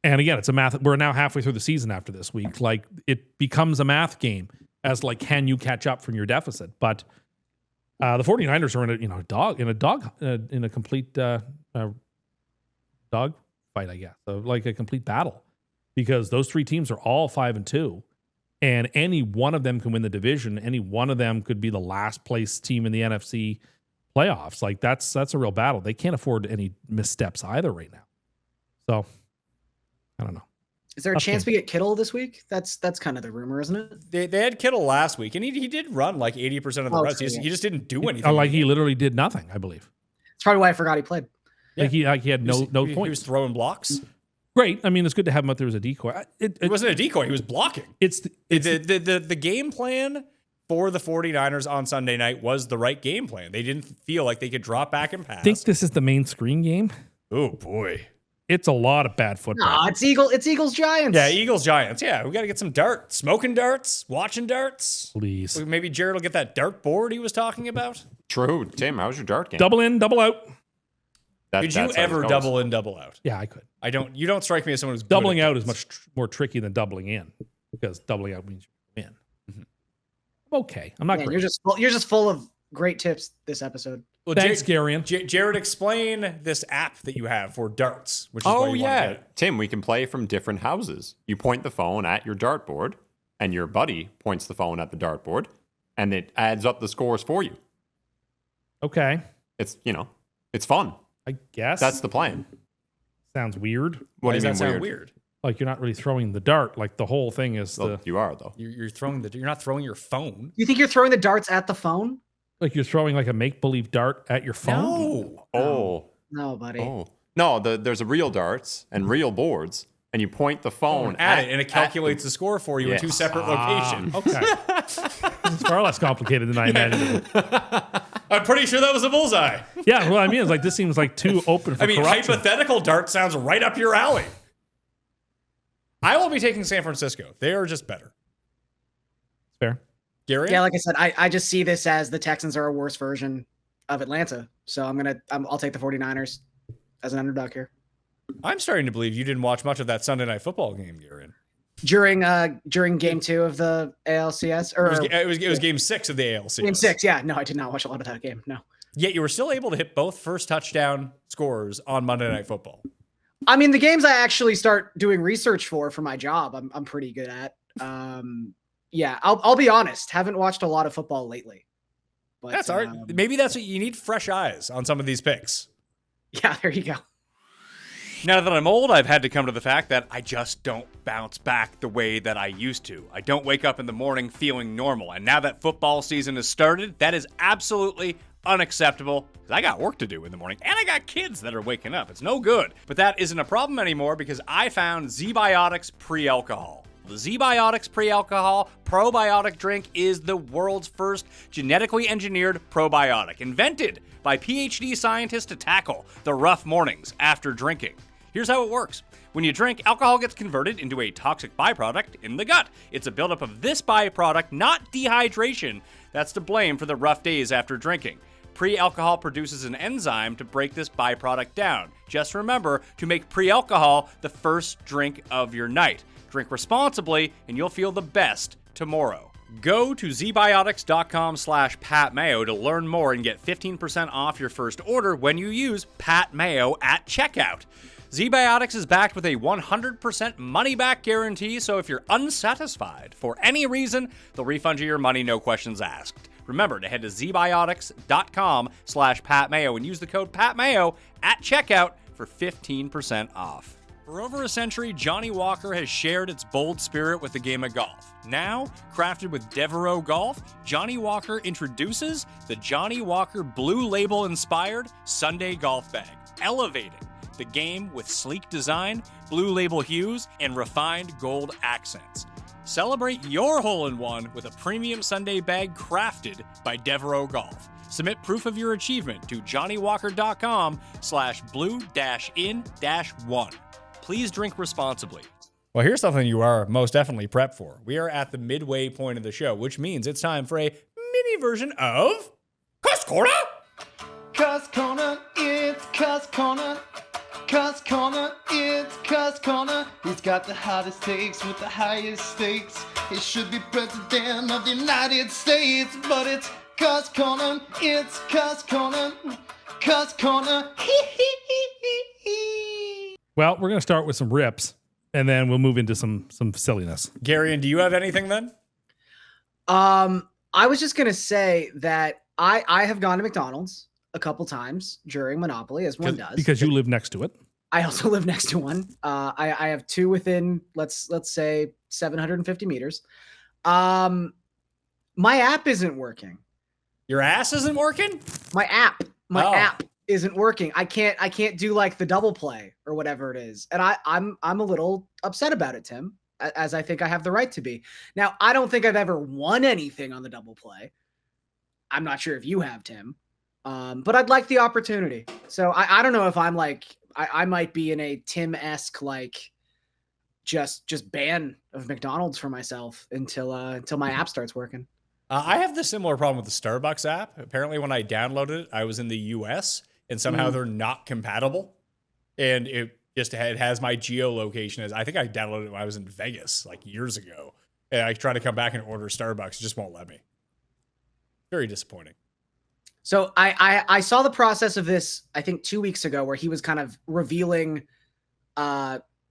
S1: And again, it's a math. We're now halfway through the season after this week. Like it becomes a math game as like, can you catch up from your deficit? But the 49ers are in a complete dog fight, I guess. So like a complete battle because those 3 teams are all 5-2. And any one of them can win the division. Any one of them could be the last place team in the NFC playoffs. Like that's a real battle. They can't afford any missteps either right now. So I don't know.
S3: Is there a chance we get Kittle this week? That's kind of the rumor, isn't it?
S2: They had Kittle last week, and he did run like 80% of the routes.
S3: True,
S2: He just didn't do anything.
S1: Like he literally did nothing, I believe.
S3: That's probably why I forgot he played.
S1: Like he had no
S2: He
S1: points.
S2: was throwing blocks.
S1: Great. I mean, it's good to have him out there as a decoy.
S2: It wasn't a decoy. He was blocking. The game plan for the 49ers on Sunday night was the right game plan. They didn't feel like they could drop back and pass.
S1: I think this is the main screen game.
S2: Oh, boy.
S1: It's a lot of bad football.
S3: No, it's Eagles Giants.
S2: Yeah, Eagles Giants. Yeah, we got to get some dart. Smoking darts, watching darts.
S1: Please.
S2: Maybe Jared will get that dart board he was talking about.
S4: True. Tim, how's your dart game?
S1: Double in, double out.
S2: Could you ever double in, double out?
S1: Yeah, I could.
S2: You don't strike me as someone who's good
S1: Doubling
S2: at
S1: out is
S2: darts.
S1: much more tricky than doubling in because doubling out means you win. I'm okay. I'm not
S3: Man,
S1: great.
S3: you're just full of great tips this episode.
S2: Well,
S1: Thanks, Garion.
S2: Jared, explain this app that you have for darts. Which is why
S4: Oh,
S2: you wanna
S4: yeah.
S2: get it.
S4: Tim, we can play from different houses. You point the phone at your dartboard, and your buddy points the phone at the dartboard, and it adds up the scores for you.
S1: Okay.
S4: It's fun.
S1: I guess.
S4: That's the plan.
S1: Sounds weird.
S2: Why
S4: What do
S2: does
S4: you
S2: that
S4: mean
S2: sound
S4: weird?
S2: weird?
S1: Like you're not really throwing the dart. Like the whole thing is
S4: Well, you are, though.
S2: You're not throwing your phone.
S3: You think you're throwing the darts at the phone?
S1: like you're throwing like a make-believe dart at your phone.
S2: No.
S4: Oh.
S3: No, buddy.
S4: Oh. No, there's a real darts and real boards, and you point the phone
S2: At it, and it calculates the score for you in 2
S4: Yes.
S2: separate locations.
S1: Okay. It's far less complicated than I imagined.
S2: I'm pretty sure that was a bullseye.
S1: Yeah, well, I mean, it's like this seems like too open for
S2: I mean,
S1: corruption.
S2: hypothetical dart sounds right up your alley. I will be taking San Francisco. They are just better.
S1: Fair.
S2: Gary?
S3: Yeah, like I said, I just see this as the Texans are a worse version of Atlanta. So I'll take the 49ers as an underdog here.
S2: I'm starting to believe you didn't watch much of that Sunday Night Football game you're in.
S3: During game 2 of the ALCS
S2: It was game 6 of the ALC.
S3: game 6. Yeah, no, I did not watch a lot of that game. No.
S2: Yet you were still able to hit both first touchdown scorers on Monday Night Football.
S3: I mean, the games I actually start doing research for my job, I'm pretty good at. Yeah, I'll be honest, haven't watched a lot of football lately. But
S2: That's all right. Maybe that's what you need, fresh eyes on some of these picks.
S3: Yeah, there you go.
S7: Now that I'm old, I've had to come to the fact that I just don't bounce back the way that I used to. I don't wake up in the morning feeling normal. And now that football season has started, that is absolutely unacceptable. 'Cause I got work to do in the morning, and I got kids that are waking up. It's no good. But that isn't a problem anymore because I found Z-Biotics Pre-Alcohol. The Z-Biotics Pre-Alcohol probiotic drink is the world's first genetically engineered probiotic, invented by PhD scientists to tackle the rough mornings after drinking. Here's how it works. When you drink, alcohol gets converted into a toxic byproduct in the gut. It's a buildup of this byproduct, not dehydration, that's to blame for the rough days after drinking. Pre-alcohol produces an enzyme to break this byproduct down. Just remember to make pre-alcohol the first drink of your night. Drink responsibly, and you'll feel the best tomorrow. Go to zbiotics.com/PatMayo to learn more and get 15% off your first order when you use Pat Mayo at checkout. Z-Biotics is backed with a 100% money-back guarantee, so if you're unsatisfied for any reason, they'll refund you your money, no questions asked. Remember to head to zbiotics.com/PatMayo and use the code PatMayo at checkout for 15% off. For over a century, Johnnie Walker has shared its bold spirit with the game of golf. Now, crafted with Devereux Golf, Johnnie Walker introduces the Johnnie Walker Blue Label-inspired Sunday Golf Bag, elevating the game with sleek design, blue label hues, and refined gold accents. Celebrate your hole-in-one with a premium Sunday bag crafted by Devereux Golf. Submit proof of your achievement to johnniewalker.com/blue-in-1. Please drink responsibly.
S2: Well, here's something you are most definitely prepped for. We are at the midway point of the show, which means it's time for a mini version of Cust Corner.
S8: Cust Corner, it's Cust Corner. Cust Corner, it's Cust Corner. He's got the hottest takes with the highest stakes. He should be president of the United States, but it's Cust Corner, it's Cust Corner. Cust Corner,
S1: Well, we're going to start with some rips, and then we'll move into some silliness.
S2: Garion, do you have anything then?
S3: I was just gonna say that I have gone to McDonald's a couple times during Monopoly, as one does.
S1: Because you live next to it.
S3: I also live next to one. I have two within let's say 750 meters. My app isn't working.
S2: Your ass isn't working?
S3: My app
S2: Oh.
S3: isn't working. I can't do like the double play or whatever it is. And I'm a little upset about it, Tim, as I think I have the right to be. Now, I don't think I've ever won anything on the double play. I'm not sure if you have, Tim. But I'd like the opportunity. So I don't know if I'm like I might be in a Tim-esque like just ban of McDonald's for myself until my app starts working.
S2: I have the similar problem with the Starbucks app. Apparently, when I downloaded it, I was in the US, and somehow they're not compatible. And it has my geolocation as I think I downloaded it when I was in Vegas like years ago. And I tried to come back and order Starbucks, it just won't let me. Very disappointing.
S3: So I saw the process of this, I think 2 weeks ago, where he was kind of revealing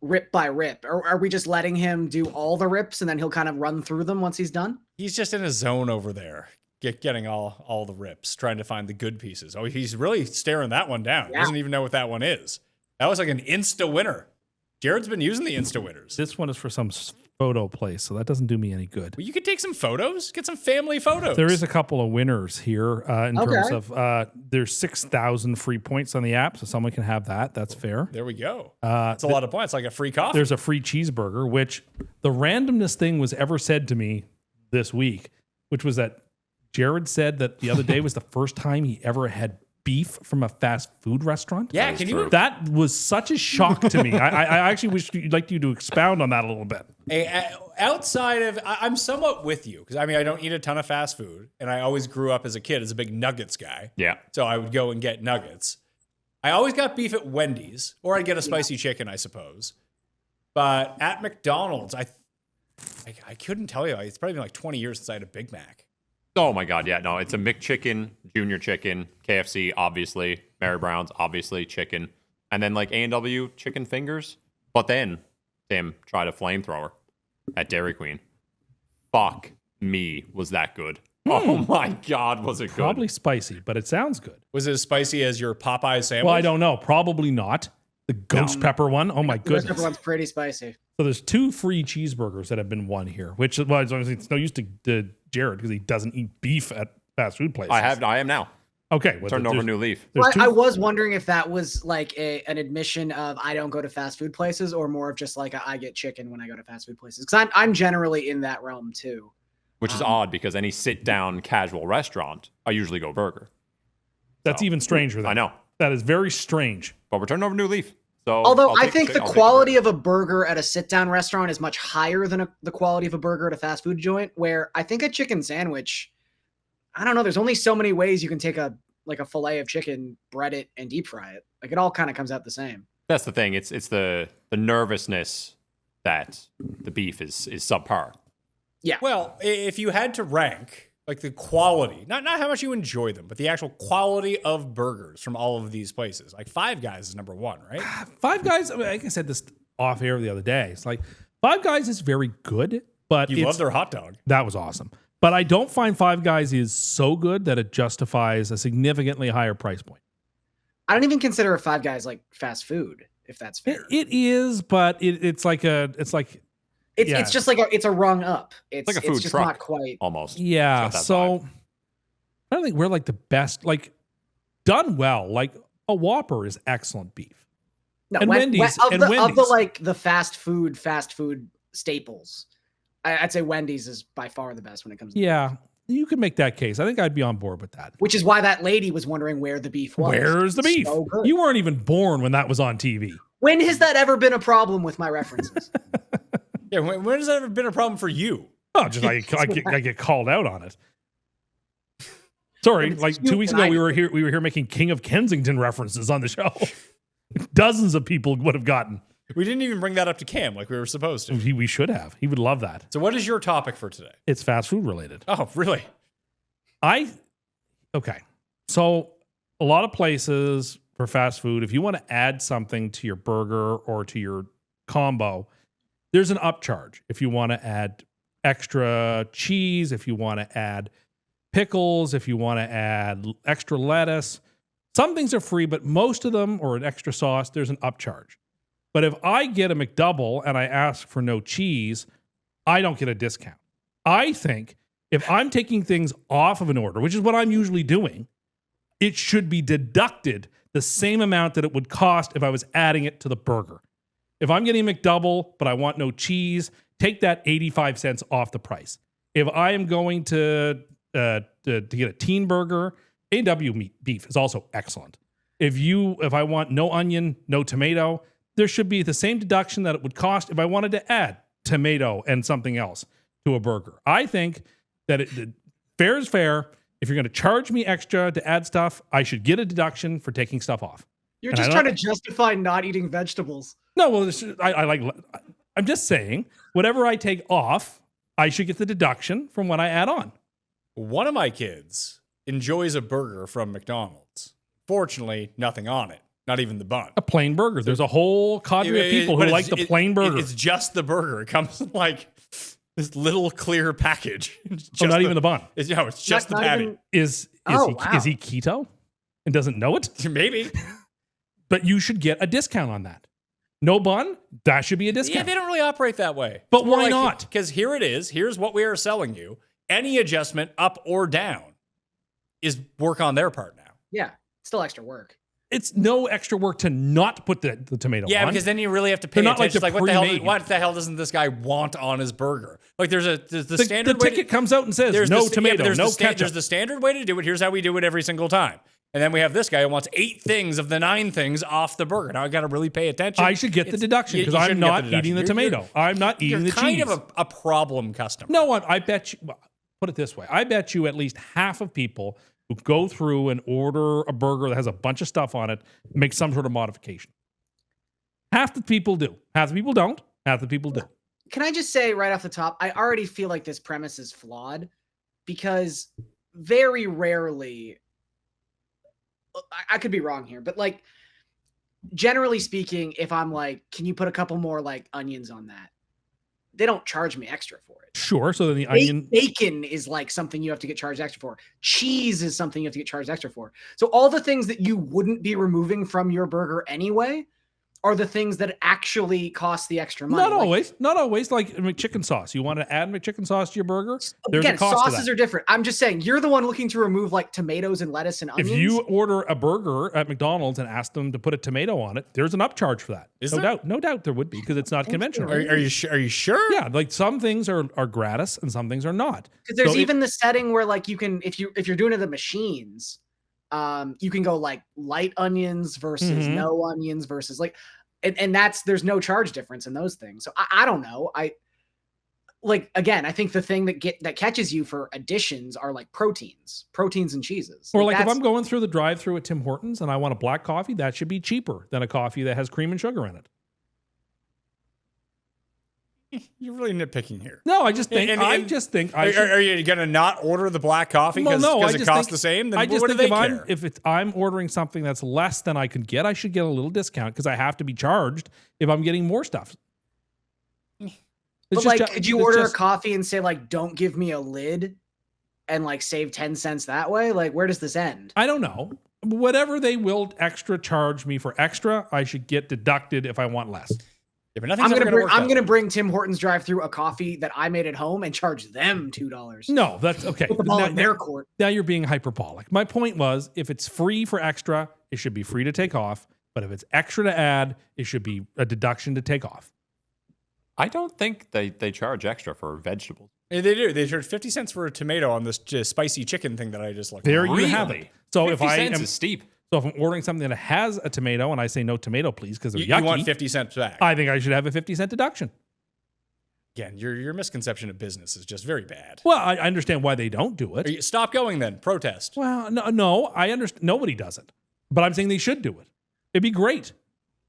S3: rip by rip. Are we just letting him do all the rips and then he'll kind of run through them once he's done?
S2: He's just in a zone over there, getting all the rips, trying to find the good pieces. Oh, he's really staring that one down.
S3: Yeah.
S2: Doesn't even know what that one is. That was like an insta winner. Jared's been using the insta winners.
S1: This one is for some photo place, so that doesn't do me any good.
S2: Well, you could take some photos, get some family photos.
S1: There is a couple of winners here in terms of there's 6,000 free points on the app, so someone can have that. That's fair.
S2: There we go. That's a lot of points, like a free coffee.
S1: There's a free cheeseburger, which the randomness thing was ever said to me this week, which was that Jared said that the other day was the first time he ever had beef from a fast food restaurant.
S2: Yeah, can you?
S1: That was such a shock to me. I actually wish you'd like you to expound on that a little bit.
S2: Outside of, I'm somewhat with you because I mean I don't eat a ton of fast food, and I always grew up as a kid as a big nuggets guy.
S4: Yeah.
S2: So I would go and get nuggets. I always got beef at Wendy's, or I'd get a spicy chicken, I suppose. But at McDonald's, I couldn't tell you. It's probably been like 20 years since I had a Big Mac.
S4: Oh my God, yeah, no, it's a McChicken, Junior Chicken, KFC, obviously, Mary Brown's, obviously, chicken, and then like A&W chicken fingers. But then Tim tried a flamethrower at Dairy Queen. Fuck me, was that good? Oh my God, was it good?
S1: Probably spicy, but it sounds good.
S2: Was it as spicy as your Popeye sandwich?
S1: Well, I don't know. Probably not. The ghost pepper one. Oh my
S3: The ghost
S1: goodness.
S3: pepper one's pretty spicy.
S1: So there's 2 free cheeseburgers that have been won here, which is obviously it's no use to Jared because he doesn't eat beef at fast food places.
S4: I am now.
S1: Okay. Well,
S4: Turned over a
S1: there's-
S4: new leaf.
S1: there's
S3: Well,
S1: two-
S3: I was wondering if that was like an admission of I don't go to fast food places, or more of just like I get chicken when I go to fast food places, because I'm generally in that realm too.
S4: Which is odd because any sit-down casual restaurant, I usually go burger.
S1: That's even stranger. Then.
S4: I know.
S1: That is very strange.
S4: But we're turning over a new leaf. So
S3: Although
S4: I'll
S3: I
S4: take
S3: think the
S4: I'll take
S3: quality of a burger at a sit-down restaurant is much higher than the quality of a burger at a fast food joint, where I think a chicken sandwich, I don't know, there's only so many ways you can take a fillet of chicken, bread it, and deep fry it. Like it all kind of comes out the same.
S4: That's the thing. It's the nervousness that the beef is subpar.
S3: Yeah.
S2: Well, if you had to rank like the quality, not how much you enjoy them, but the actual quality of burgers from all of these places, like Five Guys is number one, right?
S1: Five Guys, I mean, I said this off air the other day. It's like Five Guys is very good, but
S2: You love their hot dog.
S1: that was awesome. But I don't find Five Guys is so good that it justifies a significantly higher price point.
S3: I don't even consider a Five Guys like fast food, if that's fair.
S1: It is, but it's like yeah.
S3: It's just like it's a rung up. It's
S4: Like a food
S3: just
S4: truck.
S3: not quite.
S4: Almost.
S1: Yeah,
S4: It's got that
S1: so
S4: vibe.
S1: I don't think we're like the best, like done well. Like a Whopper is excellent beef.
S3: No,
S1: And Wendy's.
S3: of
S1: And
S3: the
S1: Wendy's.
S3: like the fast food staples, I'd say Wendy's is by far the best when it comes to
S1: Yeah, you could make that case. I think I'd be on board with that.
S3: which is why that lady was wondering where the beef was.
S1: Where's the beef?
S3: So good.
S1: You weren't even born when that was on TV.
S3: When has that ever been a problem with my references?
S2: Yeah, when has that ever been a problem for you?
S1: Oh, just I get called out on it. Sorry,
S3: It's
S1: like
S3: you
S1: 2 weeks
S3: and
S1: ago
S3: I-
S1: we were here making King of Kensington references on the show. Dozens of people would have gotten.
S2: We didn't even bring that up to Cam like we were supposed to.
S1: We should have. He would love that.
S2: So what is your topic for today?
S1: It's fast food related.
S2: Oh, really?
S1: Okay. So a lot of places for fast food, if you want to add something to your burger or to your combo, there's an upcharge. If you want to add extra cheese, if you want to add pickles, if you want to add extra lettuce, some things are free, but most of them, or an extra sauce, there's an upcharge. But if I get a McDouble and I ask for no cheese, I don't get a discount. I think if I'm taking things off of an order, which is what I'm usually doing, it should be deducted the same amount that it would cost if I was adding it to the burger. If I'm getting a McDouble, but I want no cheese, take that 85 cents off the price. If I am going to get a teen burger, A&W meat beef is also excellent. If I want no onion, no tomato, there should be the same deduction that it would cost if I wanted to add tomato and something else to a burger. I think that fair is fair. If you're going to charge me extra to add stuff, I should get a deduction for taking stuff off.
S3: You're
S1: And
S3: just
S1: I
S3: trying
S1: don't-
S3: to justify not eating vegetables.
S1: No, well, I'm just saying, whatever I take off, I should get the deduction from what I add on.
S2: One of my kids enjoys a burger from McDonald's. Fortunately, nothing on it. Not even the bun.
S1: A plain burger. There's a whole cadre of people who
S2: But
S1: like the plain burger.
S2: It's just the burger. It comes in like this little clear package. It's
S1: So
S2: just
S1: not even the bun.
S2: It's just the
S3: Not
S2: patty.
S3: even-
S1: Is
S3: Oh,
S1: he
S3: wow.
S1: is he keto and doesn't know it?
S2: Maybe.
S1: But you should get a discount on that. No bun, that should be a
S2: Yeah,
S1: discount.
S2: they don't really operate that way.
S1: But
S2: It's more
S1: why not?
S2: Because here it is. Here's what we are selling you. Any adjustment up or down is work on their part now.
S3: Yeah, still extra work.
S1: It's no extra work to not put the tomato
S2: Yeah,
S1: on.
S2: because then you really have to pay
S1: They're not like
S2: attention.
S1: the
S2: Like,
S1: pre-made.
S2: what the hell doesn't this guy want on his burger? Like, there's the
S1: the
S2: standard way
S1: ticket comes out and says
S2: there's
S1: no
S2: the,
S1: tomato,
S2: there's
S1: no
S2: the
S1: ketchup.
S2: There's the standard way to do it. Here's how we do it every single time. And then we have this guy who wants 8 things of the 9 things off the burger. Now I got to really pay attention.
S1: I should get the deduction
S2: you
S1: because I'm
S2: shouldn't get
S1: not
S2: the deduction.
S1: eating the tomato. I'm not
S2: You're
S1: eating the
S2: kind
S1: cheese.
S2: of a problem customer.
S1: No, I bet you. Well, put it this way: I bet you at least half of people who go through and order a burger that has a bunch of stuff on it make some sort of modification. Half the people do. Half the people don't. Half the people do.
S3: Can I just say right off the top, I already feel like this premise is flawed because very rarely, I could be wrong here, but like generally speaking, if I'm like, can you put a couple more like onions on that? They don't charge me extra for it.
S1: Sure. So then the onion.
S3: Bacon is like something you have to get charged extra for. Cheese is something you have to get charged extra for. So all the things that you wouldn't be removing from your burger anyway are the things that actually cost the extra money.
S1: Not
S3: Like,
S1: always. Not always. Like McChicken sauce. You want to add McChicken sauce to your burger? There's
S3: Again,
S1: a cost to
S3: sauces
S1: that.
S3: are different. I'm just saying, you're the one looking to remove like tomatoes and lettuce and onions.
S1: If you order a burger at McDonald's and ask them to put a tomato on it, there's an upcharge for that.
S2: Is
S1: no
S2: there?
S1: doubt. No doubt there would be because it's not conventional.
S2: Are you sure? Are you sure?
S1: Yeah, like some things are gratis and some things are not.
S3: because there's
S1: So
S3: even the setting where like you can, if you're doing it at the machines, you can go like light onions versus
S1: Mhm.
S3: no onions versus like, and that's there's no charge difference in those things. So I don't know. I like again, I think the thing that catches you for additions are like proteins and cheeses.
S1: Or like if
S3: that's-
S1: I'm going through the drive-through at Tim Hortons and I want a black coffee, that should be cheaper than a coffee that has cream and sugar in it.
S2: You're really nitpicking here.
S1: No, I just think
S2: And-
S1: I
S2: and-
S1: just think
S2: Are,
S1: I should.
S2: are you going to not order the black coffee
S1: Well,
S2: because
S1: no, I
S2: it
S1: just
S2: costs
S1: think-
S2: the same? Then
S1: I just
S2: what
S1: think
S2: do they care?
S1: if I'm ordering something that's less than I could get, I should get a little discount because I have to be charged if I'm getting more stuff. It's
S3: But
S1: just
S3: like,
S1: ju-
S3: could you
S1: it's
S3: order
S1: just-
S3: a coffee and say like, don't give me a lid and like save 10 cents that way? Like, where does this end?
S1: I don't know. Whatever they will extra charge me for extra, I should get deducted if I want less.
S2: Yeah, but nothing's ever going to work.
S3: I'm
S2: out.
S3: gonna bring Tim Hortons drive-through a coffee that I made at home and charge them $2.
S1: No, that's okay.
S3: Put the ball
S1: Now-
S3: in their court.
S1: Now you're being hyperbolic. My point was, if it's free for extra, it should be free to take off. But if it's extra to add, it should be a deduction to take off.
S4: I don't think they charge extra for vegetables.
S2: Yeah, they do. They charge 50 cents for a tomato on this spicy chicken thing that I just looked
S1: There
S2: at.
S1: you have it. So if
S4: 50
S1: I
S4: cents
S1: am
S4: is steep.
S1: So if I'm ordering something that has a tomato and I say no tomato, please, because they're
S2: You
S1: yucky,
S2: want 50 cents back.
S1: I think I should have a 50-cent deduction.
S2: Again, your misconception of business is just very bad.
S1: Well, I understand why they don't do it.
S2: Stop going then. Protest.
S1: Well, no, I understand. Nobody does it. But I'm saying they should do it. It'd be great.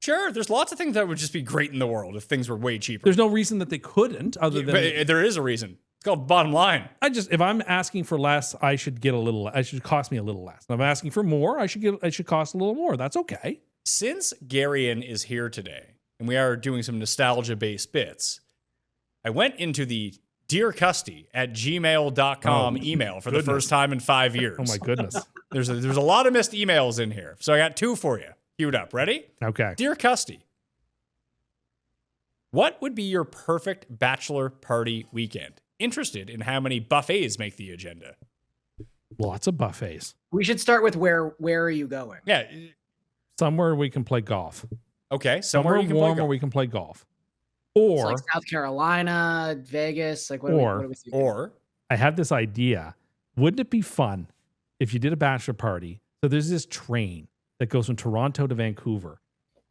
S2: Sure, there's lots of things that would just be great in the world if things were way cheaper.
S1: There's no reason that they couldn't other than...
S2: But there is a reason. It's called bottom line.
S1: If I'm asking for less, I should get a little, it should cost me a little less. If I'm asking for more, it should cost a little more. That's okay.
S2: Since Garion is here today, and we are doing some nostalgia-based bits, I went into the Dear Custy at gmail.com email for the first time in 5 years.
S1: Oh my goodness.
S2: There's a lot of missed emails in here. So I got 2 for you. Queued up. Ready?
S1: Okay.
S2: Dear Custy, what would be your perfect bachelor party weekend? Interested in how many buffets make the agenda?
S1: Lots of buffets.
S3: We should start with where are you going?
S2: Yeah.
S1: Somewhere we can play golf.
S2: Okay.
S1: Somewhere
S2: you can
S1: warm
S2: play
S1: where
S2: golf.
S1: we can play golf.
S3: It's
S1: Or,
S3: like South Carolina, Vegas, like what
S1: Or-
S3: are we thinking?
S2: Or
S1: I have this idea. Wouldn't it be fun if you did a bachelor party? So there's this train that goes from Toronto to Vancouver.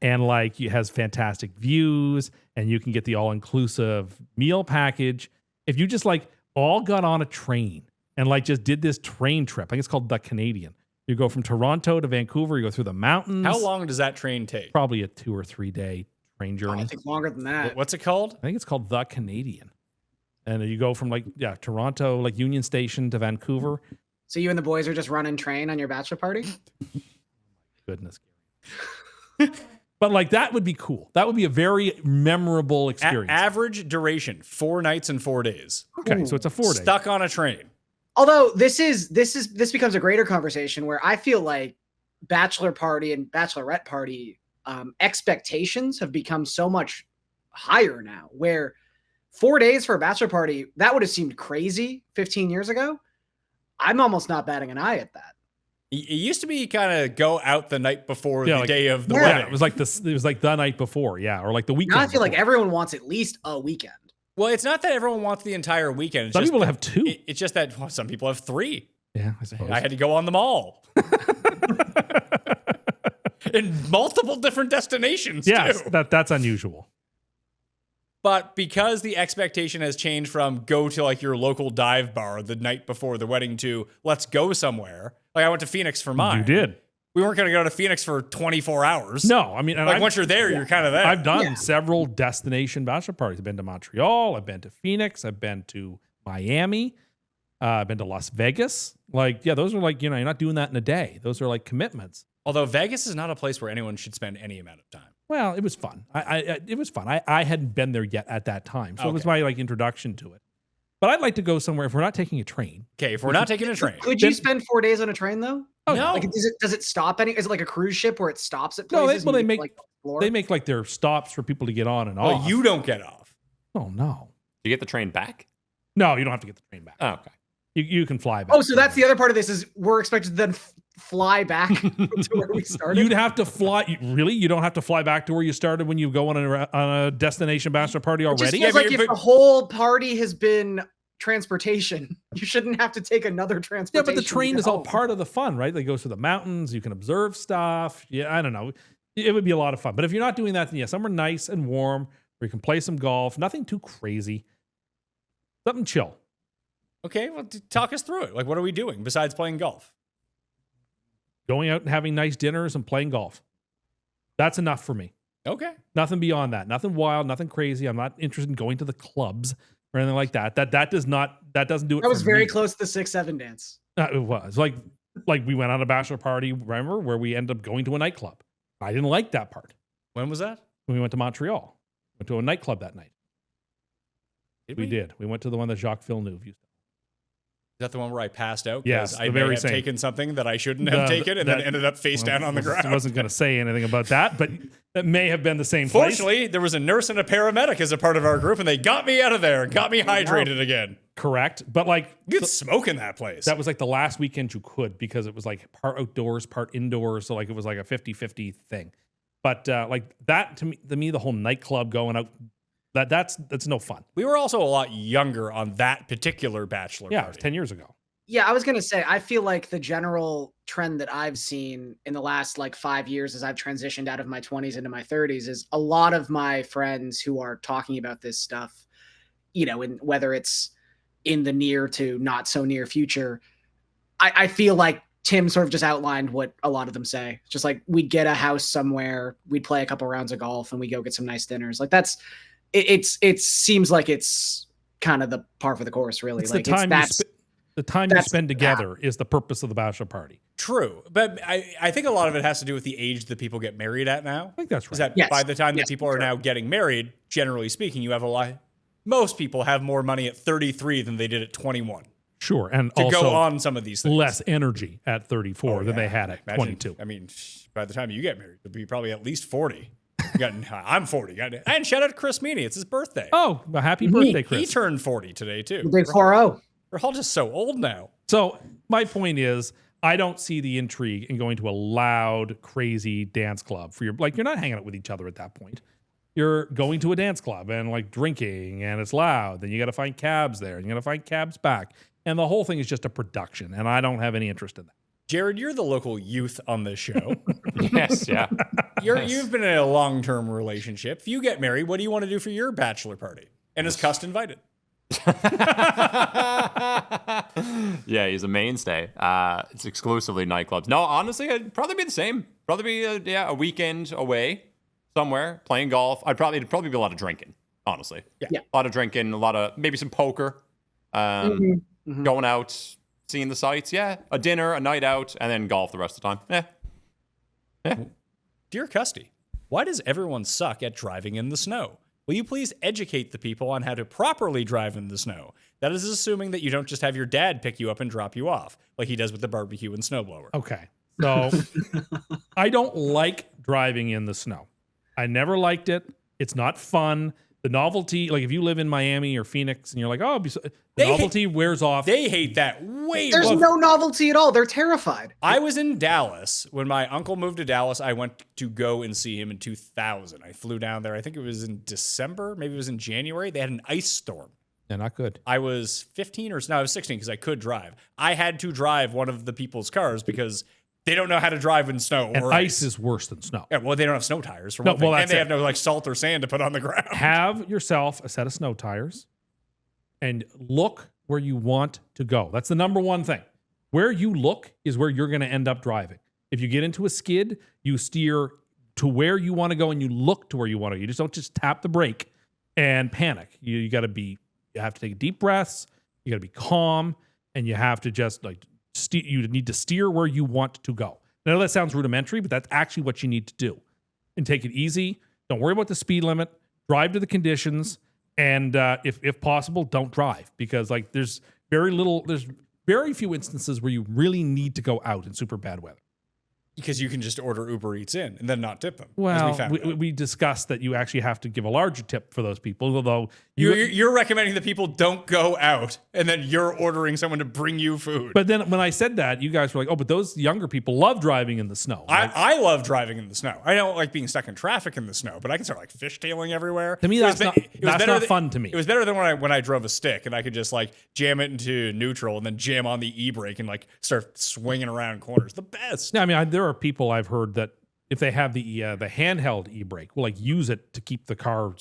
S1: And like it has fantastic views and you can get the all-inclusive meal package. If you just like all got on a train and like just did this train trip, I think it's called the Canadian. You go from Toronto to Vancouver, you go through the mountains.
S2: how long does that train take?
S1: Probably a 2 or 3 day train
S3: Oh,
S1: journey.
S3: I think longer than that.
S2: What's it called?
S1: I think it's called the Canadian. And you go from Toronto, like Union Station to Vancouver.
S3: So you and the boys are just running train on your bachelor party?
S1: Goodness. But like that would be cool. That would be a very memorable experience.
S2: Average duration, 4 nights and 4 days.
S1: Okay, so it's a 4 day.
S2: Stuck on a train.
S3: Although this becomes a greater conversation where I feel like bachelor party and bachelorette party expectations have become so much higher now, where 4 days for a bachelor party, that would have seemed crazy 15 years ago. I'm almost not batting an eye at that.
S2: It used to be kind of go out the night before the
S1: like-
S2: day of the
S3: Yeah,
S2: wedding.
S1: It was like this. It was like the night before, or like the weekend.
S3: Now I feel like
S1: before.
S3: everyone wants at least a weekend.
S2: Well, it's not that everyone wants the entire weekend. It's
S1: Some
S2: just
S1: people have 2.
S2: It's just that some people have 3.
S1: Yeah, I suppose.
S2: I had to go on them all. In multiple different destinations,
S1: Yes,
S2: too.
S1: that's unusual.
S2: But because the expectation has changed from go to like your local dive bar the night before the wedding to let's go somewhere. Like I went to Phoenix for mine.
S1: You did.
S2: We weren't going to go to Phoenix for 24 hours.
S1: No, I mean, and
S2: Like once you're there, you're kind of there.
S1: I've done
S3: Yeah.
S1: several destination bachelor parties. I've been to Montreal. I've been to Phoenix. I've been to Miami. I've been to Las Vegas. Like, yeah, those are like, you're not doing that in a day. Those are like commitments.
S2: Although Vegas is not a place where anyone should spend any amount of time.
S1: Well, it was fun. It was fun. I hadn't been there yet at that time, so it was
S2: Okay.
S1: my like introduction to it. But I'd like to go somewhere if we're not taking a train.
S2: Okay, if we're not taking a train.
S3: Could you spend 4 days on a train though?
S1: Oh,
S2: No.
S3: Like, does it stop any? Is it like a cruise ship where it stops at
S1: No,
S3: places?
S1: they
S3: and you
S1: make-
S3: like, explore?
S1: They make like their stops for people to get on and
S2: Oh,
S1: off.
S2: you don't get off.
S1: Oh no,
S4: Do you get the train back?
S1: no, you don't have to get the train back.
S4: Oh, okay.
S1: You can fly back.
S3: Oh, so that's the other part of this is we're expected to then fly back to where we started.
S1: You'd have to fly. Really, you don't have to fly back to where you started when you go on a destination bachelor party
S3: It just
S1: already.
S3: feels
S2: Yeah,
S3: like
S2: but-
S3: if the whole party has been transportation, you shouldn't have to take another
S1: Yeah,
S3: transportation.
S1: but the train
S3: to
S1: is all
S3: home.
S1: part of the fun, right? They go through the mountains. You can observe stuff. Yeah, I don't know. It would be a lot of fun. But if you're not doing that, then yeah, somewhere nice and warm where you can play some golf. Nothing too crazy. Something chill.
S2: Okay, well, talk us through it. Like, what are we doing besides playing golf?
S1: Going out and having nice dinners and playing golf. That's enough for me.
S2: Okay.
S1: Nothing beyond that. Nothing wild. Nothing crazy. I'm not interested in going to the clubs or anything like that. That doesn't do it.
S3: That was
S1: for
S3: very
S1: me.
S3: close to the 6-7 dance.
S1: It was like we went on a bachelor party. Remember where we ended up going to a nightclub? I didn't like that part.
S2: When was that?
S1: When we went to Montreal, went to a nightclub that night. We did. We went to the one that Jacques Villeneuve used.
S2: Is that the one where I passed out? 'Cause
S1: Yes,
S2: I
S1: the
S2: may
S1: very
S2: have
S1: same.
S2: taken something that I shouldn't have taken and then ended up face down on the ground.
S1: I wasn't going to say anything about that, but that may have been the same place.
S2: Fortunately, there was a nurse and a paramedic as a part of our group, and they got me out of there and got me hydrated again.
S1: Correct. But like
S2: You could smoke in that place.
S1: that was like the last weekend you could because it was like part outdoors, part indoors. So like it was like a 50-50 thing. But like that to me, the whole nightclub going out, that's no fun.
S2: We were also a lot younger on that particular bachelor
S1: Yeah, it
S2: party.
S1: was 10 years ago.
S3: Yeah, I was gonna say, I feel like the general trend that I've seen in the last like 5 years as I've transitioned out of my 20s into my 30s is a lot of my friends who are talking about this stuff, you know, in whether it's in the near to not so near future. I feel like Tim sort of just outlined what a lot of them say. It's just like we'd get a house somewhere, we'd play a couple rounds of golf, and we go get some nice dinners. Like that's it seems like it's kind of the par for the course, really.
S1: It's
S3: like
S1: the time
S3: that's
S1: the time you spend together is the purpose of the bachelor party.
S2: True, but I think a lot of it has to do with the age that people get married at now.
S1: I think that's right.
S2: Is that
S3: Yes.
S2: by the time that
S3: Yes,
S2: people are
S3: sure.
S2: now getting married, generally speaking, you have a lot. Most people have more money at 33 than they did at 21
S1: Sure, and
S2: to
S1: also
S2: go on some of these things.
S1: less energy at 34 than
S2: Yeah,
S1: they had at
S2: imagine-
S1: 22.
S2: I mean, by the time you get married, you'll be probably at least 40. I'm 40. And shout out to Chris Meany. It's his birthday.
S1: Oh, a happy birthday, Chris.
S2: He turned 40 today, too.
S3: big 4-0.
S2: We're all just so old now.
S1: So my point is, I don't see the intrigue in going to a loud, crazy dance club for you're not hanging out with each other at that point. You're going to a dance club and like drinking, and it's loud. Then you got to find cabs there, and you got to find cabs back, and the whole thing is just a production. And I don't have any interest in that.
S2: Jared, you're the local youth on this show.
S4: Yes, yeah.
S2: You've been in a long-term relationship. If you get married, what do you want to do for your bachelor party? And is Cust invited?
S4: Yeah, he's a mainstay. It's exclusively nightclubs. No, honestly, it'd probably be the same. Probably be a weekend away somewhere playing golf. It'd probably be a lot of drinking, honestly.
S3: Yeah.
S4: A lot of drinking, a lot of maybe some poker, going out, seeing the sights. Yeah, a dinner, a night out, and then golf the rest of the time. Yeah.
S2: Dear Custy, why does everyone suck at driving in the snow? Will you please educate the people on how to properly drive in the snow? That is assuming that you don't just have your dad pick you up and drop you off, like he does with the barbecue and snowblower.
S1: Okay. So I don't like driving in the snow. I never liked it. It's not fun. The novelty, like if you live in Miami or Phoenix and you're like, oh, the novelty wears off.
S2: They hate that way
S3: There's
S2: more.
S3: no novelty at all. They're terrified.
S2: I was in Dallas. When my uncle moved to Dallas, I went to go and see him in 2000. I flew down there. I think it was in December. Maybe it was in January. They had an ice storm.
S1: They're not good.
S2: I was 15 or no, I was 16 because I could drive. I had to drive one of the people's cars because they don't know how to drive in snow
S1: And
S2: or
S1: ice is worse than snow.
S2: Yeah, well, they don't have snow tires for
S1: No,
S2: one thing,
S1: well,
S2: and
S1: that's
S2: they
S1: it.
S2: have no like salt or sand to put on the ground.
S1: Have yourself a set of snow tires and look where you want to go. That's the number one thing. Where you look is where you're going to end up driving. If you get into a skid, you steer to where you want to go and you look to where you want to go. You just don't just tap the brake and panic. You have to take deep breaths. You got to be calm, and you have to just you need to steer where you want to go. I know that sounds rudimentary, but that's actually what you need to do. And take it easy. Don't worry about the speed limit. Drive to the conditions. And if possible, don't drive, because there's very few instances where you really need to go out in super bad weather.
S2: Because you can just order Uber Eats in and then not tip them.
S1: Well, we discussed that you actually have to give a larger tip for those people, although
S2: You're recommending that people don't go out, and then you're ordering someone to bring you food.
S1: But then when I said that, you guys were like, oh, but those younger people love driving in the snow.
S2: I love driving in the snow. I don't like being stuck in traffic in the snow, but I can start fishtailing everywhere.
S1: To me, that's not fun to me.
S2: It was better than when I drove a stick and I could just jam it into neutral and then jam on the e-brake and start swinging around corners. The best.
S1: Yeah, I mean, there are people I've heard that if they have the handheld e-brake, will use it to keep the car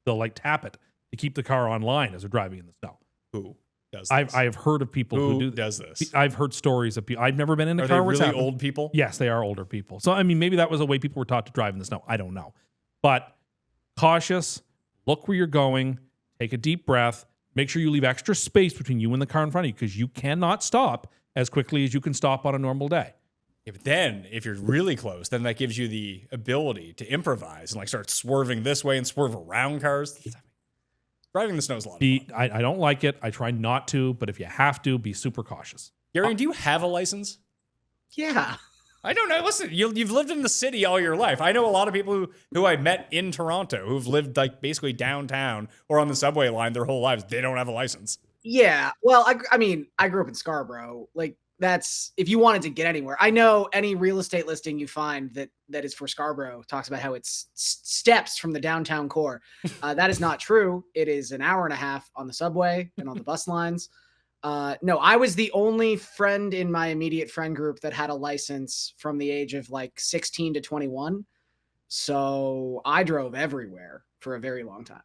S1: they'll tap it to keep the car online as they're driving in the snow.
S2: Who does this?
S1: I've heard of people who
S2: does this.
S1: I've heard stories of people. I've never been in a
S2: Are
S1: car
S2: they
S1: where it's
S2: really
S1: happened.
S2: old people?
S1: Yes, they are older people. So I mean, maybe that was a way people were taught to drive in the snow. I don't know, but cautious. Look where you're going. Take a deep breath. Make sure you leave extra space between you and the car in front of you, because you cannot stop as quickly as you can stop on a normal day.
S2: Yeah, but then if you're really close, then that gives you the ability to improvise and start swerving this way and swerve around cars. Driving the snow is a lot of fun.
S1: I don't like it. I try not to, but if you have to, be super cautious.
S2: Garion, do you have a license?
S3: Yeah.
S2: I don't know. Listen, you've lived in the city all your life. I know a lot of people who I met in Toronto who've lived basically downtown or on the subway line their whole lives. They don't have a license.
S3: Yeah. Well, I mean, I grew up in Scarborough. that's if you wanted to get anywhere. I know any real estate listing you find that is for Scarborough talks about how it's steps from the downtown core. That is not true. It is an hour and a half on the subway and on the bus lines. No, I was the only friend in my immediate friend group that had a license from the age of like 16 to 21. So I drove everywhere for a very long time.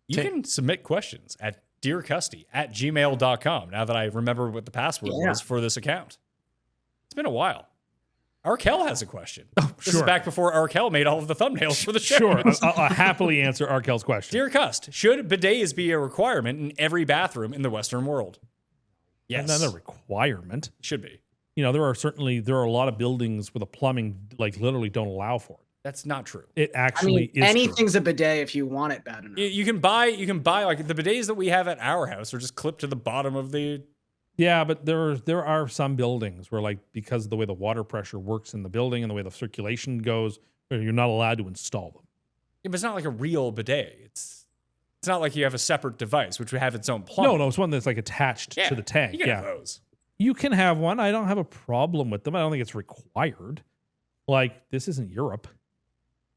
S2: You can submit questions at dearcusty@gmail.com now that I remember what the password was for this account. It's been a while. Arkel has a question. This is back before Arkel made all of the thumbnails for the show.
S1: Sure, I'll happily answer Arkel's question.
S2: Dear Cust, should bidets be a requirement in every bathroom in the Western world? Yes.
S1: Not a requirement.
S2: Should be.
S1: You know, there are a lot of buildings where the plumbing like literally don't allow for it.
S2: That's not true.
S1: It actually is
S3: anything's
S1: true.
S3: a bidet if you want it bad enough.
S2: You can buy like the bidets that we have at our house are just clipped to the bottom of the.
S1: Yeah, but there are some buildings where like because of the way the water pressure works in the building and the way the circulation goes, you're not allowed to install them.
S2: Yeah, but it's not like a real bidet. It's not like you have a separate device which would have its own plumbing.
S1: No, it's one that's like attached to the tank.
S2: You can have those.
S1: You can have one. I don't have a problem with them. I don't think it's required. Like this isn't Europe.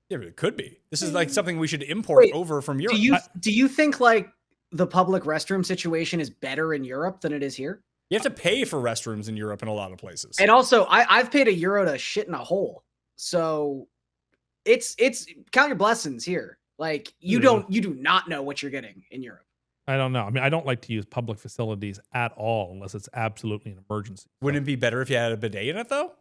S2: Yeah, but it could be. This is like something we should import over from Europe.
S3: Do you think like the public restroom situation is better in Europe than it is here?
S2: You have to pay for restrooms in Europe in a lot of places.
S3: And also, I've paid €1 to shit in a hole. So it's count your blessings here. Like you do not know what you're getting in Europe.
S1: I don't know. I mean, I don't like to use public facilities at all unless it's absolutely an emergency.
S2: Wouldn't it be better if you had a bidet in it though?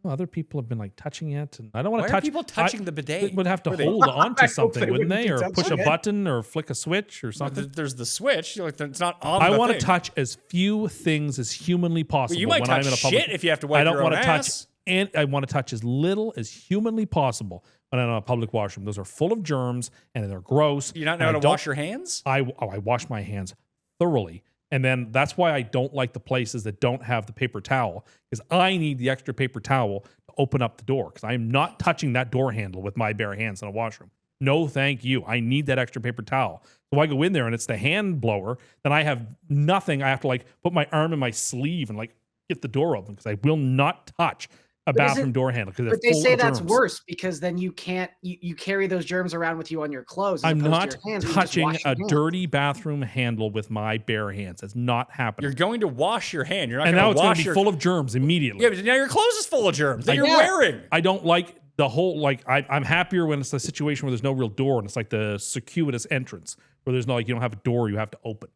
S1: Other people have been like touching it, and I don't want to
S2: Why are
S1: touch.
S2: people touching the bidet?
S1: They would have to
S2: Were they-
S1: hold on
S3: I
S1: to
S3: hope
S1: something,
S3: they
S1: wouldn't
S3: wouldn't
S1: they,
S3: be
S1: or push a
S3: touching it.
S1: button, or flick a switch, or something?
S2: There's the switch. It's not on.
S1: I
S2: the
S1: want to
S2: thing.
S1: touch as few things as humanly possible.
S2: Well, you might
S1: when
S2: touch
S1: I'm in a public.
S2: shit if you have to wipe
S1: I don't
S2: your
S1: want
S2: own
S1: to touch,
S2: ass.
S1: and I want to touch as little as humanly possible when I'm in a public washroom. Those are full of germs and they're gross.
S2: You not
S1: and
S2: know
S1: I
S2: how to
S1: don't-
S2: wash your hands?
S1: I wash my hands thoroughly. And then that's why I don't like the places that don't have the paper towel, because I need the extra paper towel to open up the door, because I am not touching that door handle with my bare hands in a washroom. No, thank you. I need that extra paper towel. So I go in there and it's the hand blower. Then I have nothing. I have to like put my arm in my sleeve and like get the door open, because I will not touch a bathroom door handle.
S3: But they say that's worse because then you can't you carry those germs around with you on your clothes. As
S1: I'm
S3: opposed
S1: not
S3: to your hands, where you just
S1: touching
S3: wash your
S1: a
S3: hands.
S1: dirty bathroom handle with my bare hands. That's not happening.
S2: You're going to wash your hand. You're not
S1: And
S2: going
S1: now
S2: to
S1: it's going
S2: wash
S1: to be
S2: your.
S1: full of germs immediately.
S2: Yeah, but now your clothes is full of germs that you're wearing.
S1: I don't like the whole, like, I'm happier when it's a situation where there's no real door and it's like the circuitous entrance where there's no, like, you don't have a door you have to open.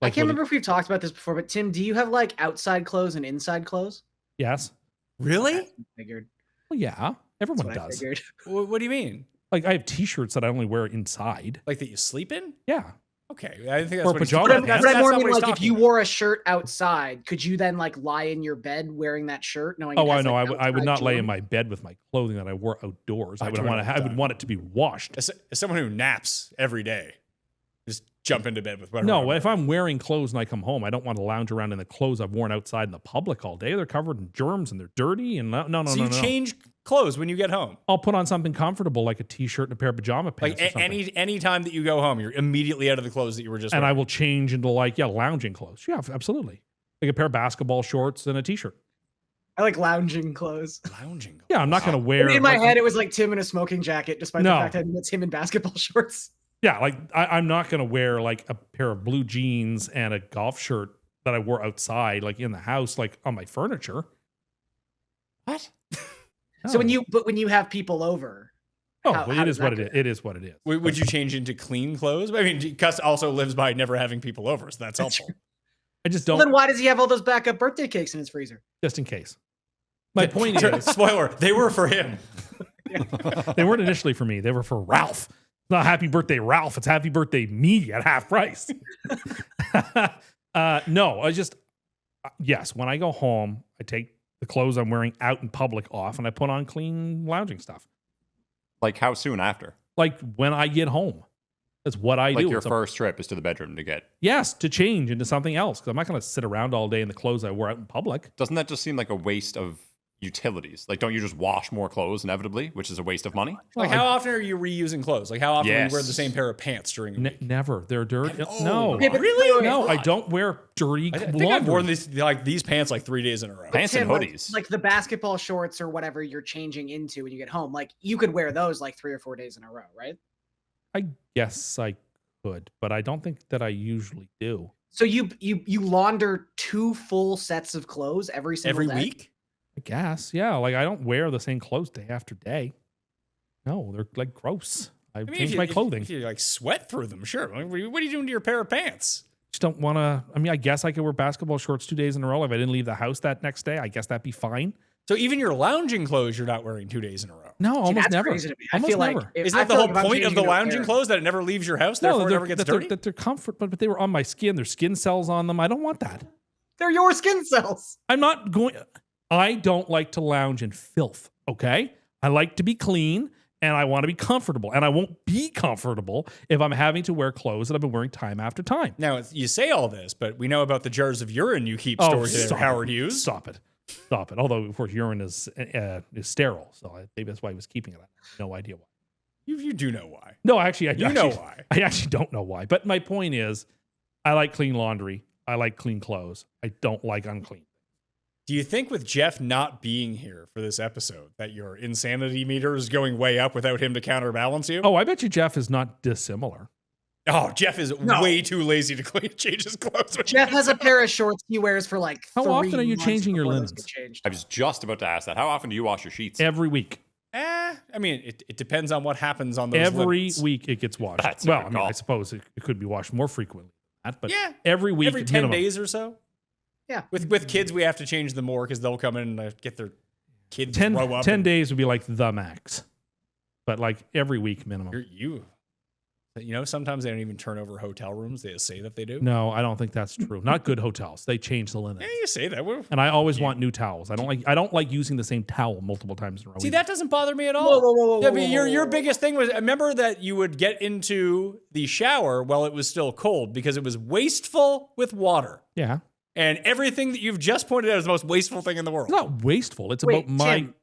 S3: I
S1: Like,
S3: can't
S1: where
S3: remember if we've talked about this before, but Tim, do you have like outside clothes and inside clothes?
S1: Yes.
S2: Really?
S3: Figured.
S1: Well, yeah. Everyone
S3: That's what I
S1: does.
S3: figured.
S2: What do you mean?
S1: Like, I have t-shirts that I only wear inside.
S2: Like that you sleep in?
S1: Yeah.
S2: Okay, I think that's
S1: Or
S2: what he's
S1: pajama
S2: talking
S1: pants.
S2: about.
S3: But I more
S2: That's not
S3: mean
S2: what he's
S3: like if
S2: talking
S3: you
S2: about.
S3: wore a shirt outside, could you then like lie in your bed wearing that shirt? Knowing
S1: Oh,
S3: it
S1: I
S3: has,
S1: know.
S3: like,
S1: I would not
S3: outside
S1: lay in
S3: germs?
S1: my bed with my clothing that I wore outdoors. I would
S2: do it all the
S1: I would
S2: time.
S1: want it to be washed.
S2: As someone who naps every day, just jump into bed with whatever.
S1: No, if I'm wearing clothes and I come home, I don't want to lounge around in the clothes I've worn outside in the public all day. They're covered in germs and they're dirty. And no.
S2: So you change clothes when you get home.
S1: I'll put on something comfortable like a t-shirt and a pair of pajama pants.
S2: Like
S1: or something.
S2: any time that you go home, you're immediately out of the clothes that you were just
S1: And I
S2: wearing.
S1: will change into like, lounging clothes. Yeah, absolutely. Like a pair of basketball shorts and a t-shirt.
S3: I like lounging clothes.
S2: Lounging.
S1: Yeah, I'm not going to wear.
S3: In my
S1: like-
S3: head, it was like Tim in a smoking jacket, despite the
S1: No.
S3: fact that it's him in basketball shorts.
S1: Yeah, like I'm not going to wear like a pair of blue jeans and a golf shirt that I wore outside, like in the house, like on my furniture.
S2: What?
S3: So when you have people over,
S1: Oh,
S3: how-
S1: well,
S3: how
S1: it
S3: does
S1: is what
S3: that
S1: it is.
S3: go?
S1: It is what it is.
S2: Would you change into clean clothes? I mean, Cust also lives by never having people over, so that's helpful.
S1: I just
S3: Well,
S1: don't,
S3: then why does he have all those backup birthday cakes in his freezer?
S1: just in case. My point is,
S2: Spoiler, they were for him.
S1: they weren't initially for me. They were for Ralph. It's not happy birthday, Ralph. It's happy birthday, me at half price. No, yes, when I go home, I take the clothes I'm wearing out in public off and I put on clean lounging stuff.
S4: Like how soon after?
S1: Like when I get home. That's what I
S4: Like
S1: do.
S4: your
S1: It's a-
S4: first trip is to the bedroom to get.
S1: yes, to change into something else. Because I'm not going to sit around all day in the clothes I wear out in public.
S4: Doesn't that just seem like a waste of utilities? Like, don't you just wash more clothes inevitably, which is a waste of money?
S2: Like, how often are you reusing clothes? Like, how often do you wear the
S4: Yes.
S2: same pair of pants during a week?
S1: Never. They're dirty.
S2: Oh,
S1: No.
S3: Okay, but
S2: really?
S1: No, I don't wear dirty
S2: I think I've
S1: laundry.
S2: worn these pants like 3 days in a row.
S4: Pants and
S3: Tim, like-
S4: hoodies.
S3: like the basketball shorts or whatever you're changing into when you get home, like you could wear those like 3 or 4 days in a row, right?
S1: I guess I could, but I don't think that I usually do.
S3: So you launder 2 full sets of clothes every single
S2: Every
S3: day?
S2: week?
S1: I guess, yeah. Like I don't wear the same clothes day after day. No, they're like gross. I
S2: I mean,
S1: change
S2: if
S1: my
S2: you,
S1: clothing.
S2: If you like sweat through them, sure. Like, what are you doing to your pair of pants?
S1: Just don't want to. I mean, I guess I could wear basketball shorts 2 days in a row. If I didn't leave the house that next day, I guess that'd be fine.
S2: So even your lounging clothes, you're not wearing 2 days in a row.
S1: No,
S3: See,
S1: almost
S3: that's
S1: never.
S3: crazy to me. I
S1: Almost
S3: feel
S1: never.
S3: like if-
S2: Isn't
S3: I
S2: that the
S3: feel
S2: whole
S3: like if I'm
S2: point of the
S3: changing to a
S2: lounging
S3: pair-
S2: clothes, that it never leaves your house, therefore it never gets dirty?
S1: That they're comfort, but they were on my skin. There's skin cells on them. I don't want that.
S3: They're your skin cells.
S1: I'm not going. I don't like to lounge in filth. Okay, I like to be clean and I want to be comfortable. And I won't be comfortable if I'm having to wear clothes that I've been wearing time after time.
S2: Now, you say all this, but we know about the jars of urine you keep stored there,
S1: stop
S2: Howard
S1: it.
S2: Hughes.
S1: Stop it. Stop it. Although, of course, urine is sterile. So maybe that's why he was keeping it. I have no idea why.
S2: You do know why.
S1: No, actually,
S2: You know why.
S1: I actually don't know why. But my point is, I like clean laundry. I like clean clothes. I don't like unclean.
S2: Do you think with Jeff not being here for this episode that your insanity meter is going way up without him to counterbalance you?
S1: Oh, I bet you Jeff is not dissimilar.
S2: Oh, Jeff is
S3: No.
S2: way too lazy to change his clothes.
S3: Jeff has a pair of shorts he wears for like
S1: How
S3: 3
S1: often are you
S3: months
S1: changing your
S3: before those
S1: linens?
S3: get changed.
S4: I was just about to ask that. How often do you wash your sheets?
S1: Every week.
S2: I mean, it depends on what happens on those
S1: Every
S2: linens.
S1: week it gets washed.
S4: That's a
S1: well,
S4: good
S1: I mean,
S4: call.
S1: I suppose it could be washed more frequently than that, but
S2: Yeah,
S1: every week,
S2: every 10
S1: minimum.
S2: days or so.
S3: Yeah.
S2: With kids, we have to change them more because they'll come in and get their kids
S1: 10,
S2: grow up.
S1: 10
S2: and
S1: days would be like the max, but like every week minimum.
S2: You know, sometimes they don't even turn over hotel rooms. They just say that they do.
S1: No, I don't think that's true. Not good hotels. They change the linen.
S2: Yeah, you say that.
S1: And I always want new towels. I don't like using the same towel multiple times in a row.
S2: See,
S1: either.
S2: that doesn't bother me at all.
S3: Whoa, whoa, whoa, whoa,
S2: Yeah, but
S3: whoa,
S2: your
S3: whoa,
S2: biggest thing was, I remember that you would get into the shower while it was still cold because it was wasteful with water.
S1: Yeah.
S2: And everything that you've just pointed out is the most wasteful thing in the world.
S1: It's not wasteful. It's
S3: Wait,
S1: about my
S3: Tim,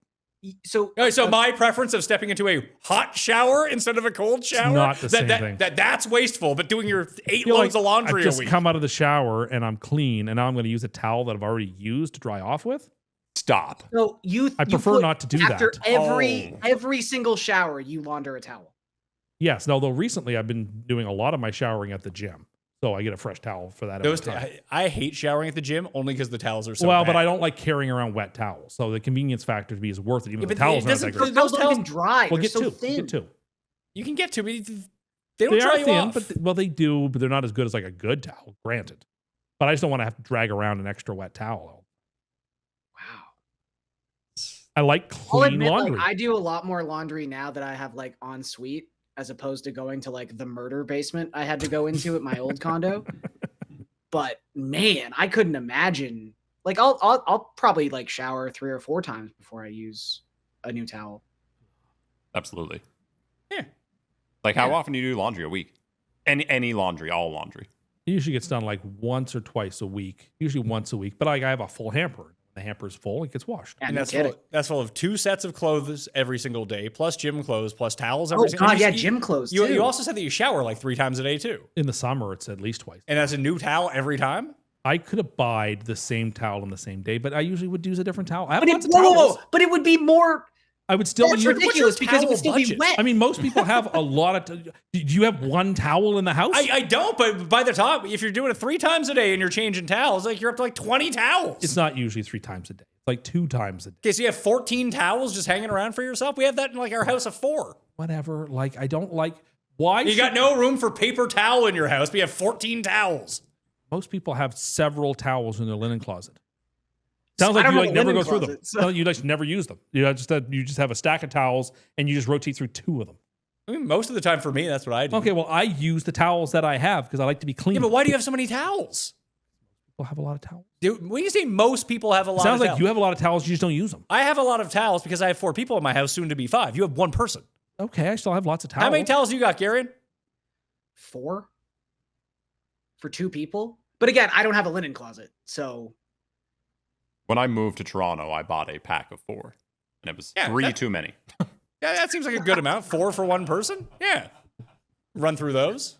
S3: so
S2: Okay, so my preference of stepping into a hot shower instead of a cold shower,
S1: not the same thing.
S2: That's wasteful, but doing your 8
S1: feel
S2: loads
S1: like
S2: of laundry
S1: I've just
S2: a week.
S1: come out of the shower and I'm clean, and now I'm going to use a towel that I've already used to dry off with.
S4: Stop.
S3: So
S1: I prefer
S3: put-
S1: not to do
S3: after
S1: that.
S3: every single shower, you launder a towel.
S1: Yes, although recently I've been doing a lot of my showering at the gym, so I get a fresh towel for that.
S2: Those
S1: every time.
S2: I hate showering at the gym only because the towels are so
S1: well,
S2: bad.
S1: but I don't like carrying around wet towels, so the convenience factor to me is worth it. Even
S2: Yeah,
S1: though the
S2: but
S1: towels
S2: it
S1: aren't that
S2: doesn't-
S1: great.
S3: Those
S2: Those
S3: don't even
S2: towels-
S3: dry.
S1: We'll
S3: They're
S1: get
S3: so
S1: two.
S3: thin.
S1: We'll get two.
S2: You can get to, but they don't
S1: They
S2: dry
S1: are
S2: you
S1: thin,
S2: off.
S1: but they do, but they're not as good as like a good towel. Granted, but I just don't want to have to drag around an extra wet towel.
S3: Wow.
S1: I like
S3: I'll
S1: clean
S3: admit,
S1: laundry.
S3: like, I do a lot more laundry now that I have like en suite as opposed to going to like the murder basement I had to go into at my old condo. But man, I couldn't imagine. Like I'll probably like shower 3 or 4 times before I use a new towel.
S4: Absolutely.
S2: Yeah.
S4: Like, how
S3: Yeah.
S4: often do you do laundry a week? Any laundry, all laundry.
S1: It usually gets done like once or twice a week. Usually once a week, but like I have a full hamper. When the hamper's full, it gets washed.
S3: Yeah,
S2: And
S3: no
S2: that's
S3: kidding.
S2: that's full of 2 sets of clothes every single day, plus gym clothes, plus towels
S3: Oh
S2: every single
S3: god,
S2: day.
S3: yeah, gym clothes
S2: You,
S3: too.
S2: you also said that you shower like 3 times a day too.
S1: In the summer, it's at least twice.
S2: And that's a new towel every time?
S1: I could abide the same towel on the same day, but I usually would use a different towel. I have
S3: but
S1: lots
S3: it,
S1: of
S3: whoa, whoa,
S1: towels.
S3: whoa, but it would be more.
S1: I would still
S3: That's
S1: use.
S3: ridiculous because it would still be
S2: budget?
S3: wet.
S1: I mean, most people have a lot of. Do you have one towel in the house?
S2: I don't, but by the time, if you're doing it 3 times a day and you're changing towels, like you're up to like 20 towels.
S1: It's not usually 3 times a day. It's like 2 times a day.
S2: Okay, so you have 14 towels just hanging around for yourself? We have that in like our house of 4.
S1: Whatever. Like I don't like. Why?
S2: You got no room for paper towel in your house, but you have 14 towels.
S1: Most people have several towels in their linen closet. Sounds
S3: I
S1: like
S3: don't
S1: you
S3: have
S1: like
S3: a
S1: never
S3: linen
S1: go through them.
S3: closet, so-
S1: No, you just never use them. You just have a stack of towels and you just rotate through 2 of them.
S2: I mean, most of the time for me, that's what I do.
S1: Okay, well I use the towels that I have because I like to be clean.
S2: Yeah, but why do you have so many towels?
S1: People have a lot of towels.
S2: Dude, when you say most people have a lot
S1: Sounds
S2: of
S1: like
S2: towels,
S1: you have a lot of towels. You just don't use them.
S2: I have a lot of towels because I have 4 people in my house, soon to be 5. You have 1 person.
S1: Okay, I still have lots of towels.
S2: How many towels you got, Garion?
S3: 4 for 2 people. But again, I don't have a linen closet, so
S4: When I moved to Toronto, I bought a pack of 4, and it was
S2: Yeah,
S4: 3
S2: that-
S4: too many.
S2: Yeah, that seems like a good amount. 4 for one person? Yeah. Run through those.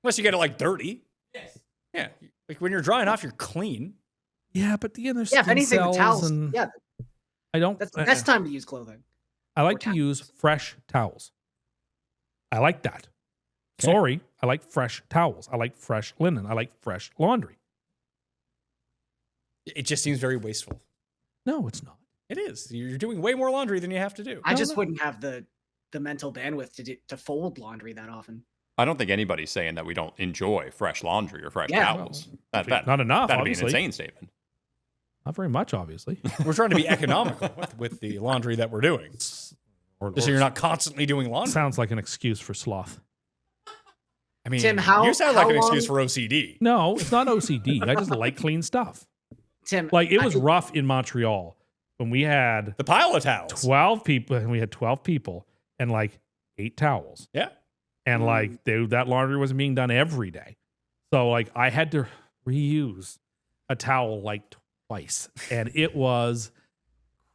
S2: Unless you get it like dirty. Yes. Yeah. Like when you're drying off, you're clean.
S1: Yeah, but again, there's
S3: Yeah, if
S1: skin
S3: anything, the
S1: cells
S3: towels.
S1: and
S3: Yeah,
S1: I don't.
S3: that's the best time to use clothing.
S1: I like
S3: or
S1: to
S3: towels.
S1: use fresh towels. I like that.
S2: Okay.
S1: Sorry, I like fresh towels. I like fresh linen. I like fresh laundry.
S2: It just seems very wasteful.
S1: No, it's not.
S2: It is. You're doing way more laundry than you have to do.
S3: I just wouldn't have the mental bandwidth to fold laundry that often.
S4: I don't think anybody's saying that we don't enjoy fresh laundry or fresh
S3: Yeah.
S4: towels. That,
S1: Not enough,
S4: That'd be an
S1: obviously.
S4: insane statement.
S1: Not very much, obviously.
S2: We're trying to be economical with the laundry that we're doing.
S1: Or
S2: Just so you're not constantly doing laundry.
S1: sounds like an excuse for sloth.
S2: I mean,
S3: Tim, how-
S2: you sound like
S3: how
S2: an excuse
S3: long-
S2: for OCD.
S1: No, it's not OCD. I just like clean stuff.
S3: Tim,
S1: Like it was rough in Montreal when we had
S2: The pile of towels.
S1: 12 people and we had 12 people and like 8 towels.
S2: Yeah.
S1: And like that laundry wasn't being done every day. So like I had to reuse a towel like twice and it was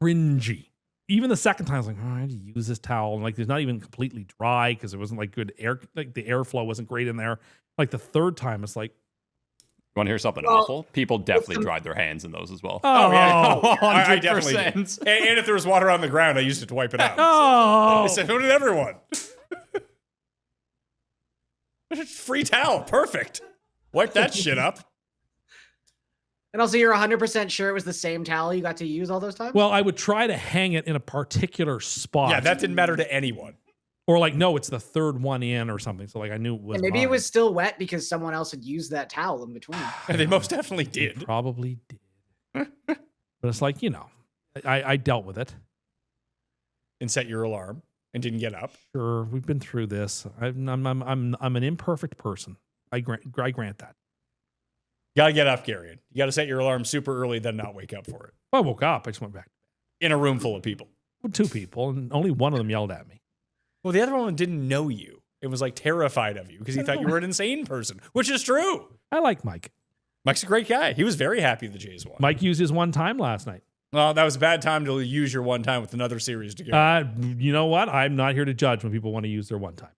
S1: cringy. Even the second time I was like, oh, I had to use this towel. And like, it's not even completely dry because it wasn't like good air. Like the airflow wasn't great in there. Like the third time it's like,
S4: You want to hear something
S3: Well,
S4: awful? People definitely dried their hands in those as well.
S2: Oh, yeah.
S1: oh,
S2: I definitely did.
S4: 100%.
S2: And if there was water on the ground, I used it to wipe it out.
S1: oh,
S2: I said, who did everyone? Free towel. Perfect. Wipe that shit up.
S3: and also you're 100% sure it was the same towel you got to use all those times?
S1: well, I would try to hang it in a particular spot.
S2: Yeah, that didn't matter to anyone.
S1: or like, no, it's the third one in or something. So like I knew it was
S3: and maybe it
S1: mine.
S3: was still wet because someone else had used that towel in between.
S2: They most definitely did.
S1: Probably did. But it's like, you know, I dealt with it.
S2: And set your alarm and didn't get up.
S1: Sure, we've been through this. I'm an imperfect person. I grant that.
S2: You gotta get up, Garion. You gotta set your alarm super early, then not wake up for it.
S1: I woke up. I just went back.
S2: In a room full of people.
S1: With 2 people, and only one of them yelled at me.
S2: Well, the other one didn't know you. It was like terrified of you because he thought you were an insane person, which is true.
S1: I like Mike.
S2: Mike's a great guy. He was very happy the Jays won.
S1: Mike used his one time last night.
S2: Well, that was a bad time to use your one time with another series to go.
S1: You know what? I'm not here to judge when people want to use their one time.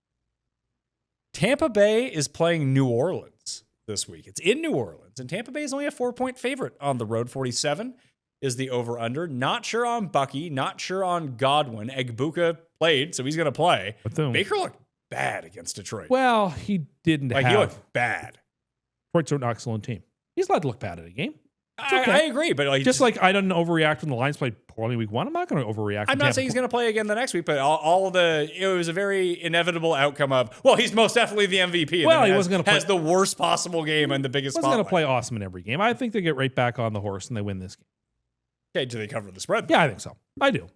S2: Tampa Bay is playing New Orleans this week. It's in New Orleans, and Tampa Bay is only a 4-point favorite on the road. 47 is the over-under. Not sure on Bucky. Not sure on Godwin. Egbuka played, so he's going to play.
S1: Bethune.
S2: Baker looked bad against Detroit.
S1: Well, he didn't
S2: Like, he
S1: have.
S2: looked bad.
S1: Detroit's an excellent team. He's allowed to look bad at a game. okay.
S2: I agree, but like,
S1: Just like I didn't overreact when the Lions played poorly week 1. I'm not going to overreact.
S2: I'm not saying he's going to play again the next week, but it was a very inevitable outcome of, well, he's most definitely the MVP. And
S1: Well,
S2: then
S1: he
S2: has-
S1: wasn't gonna play-
S2: has the worst possible game and the biggest
S1: Wasn't going to
S2: spotlight.
S1: play awesome in every game. I think they get right back on the horse and they win this game.
S2: Okay, do they cover the spread?
S1: Yeah, I think so. I do.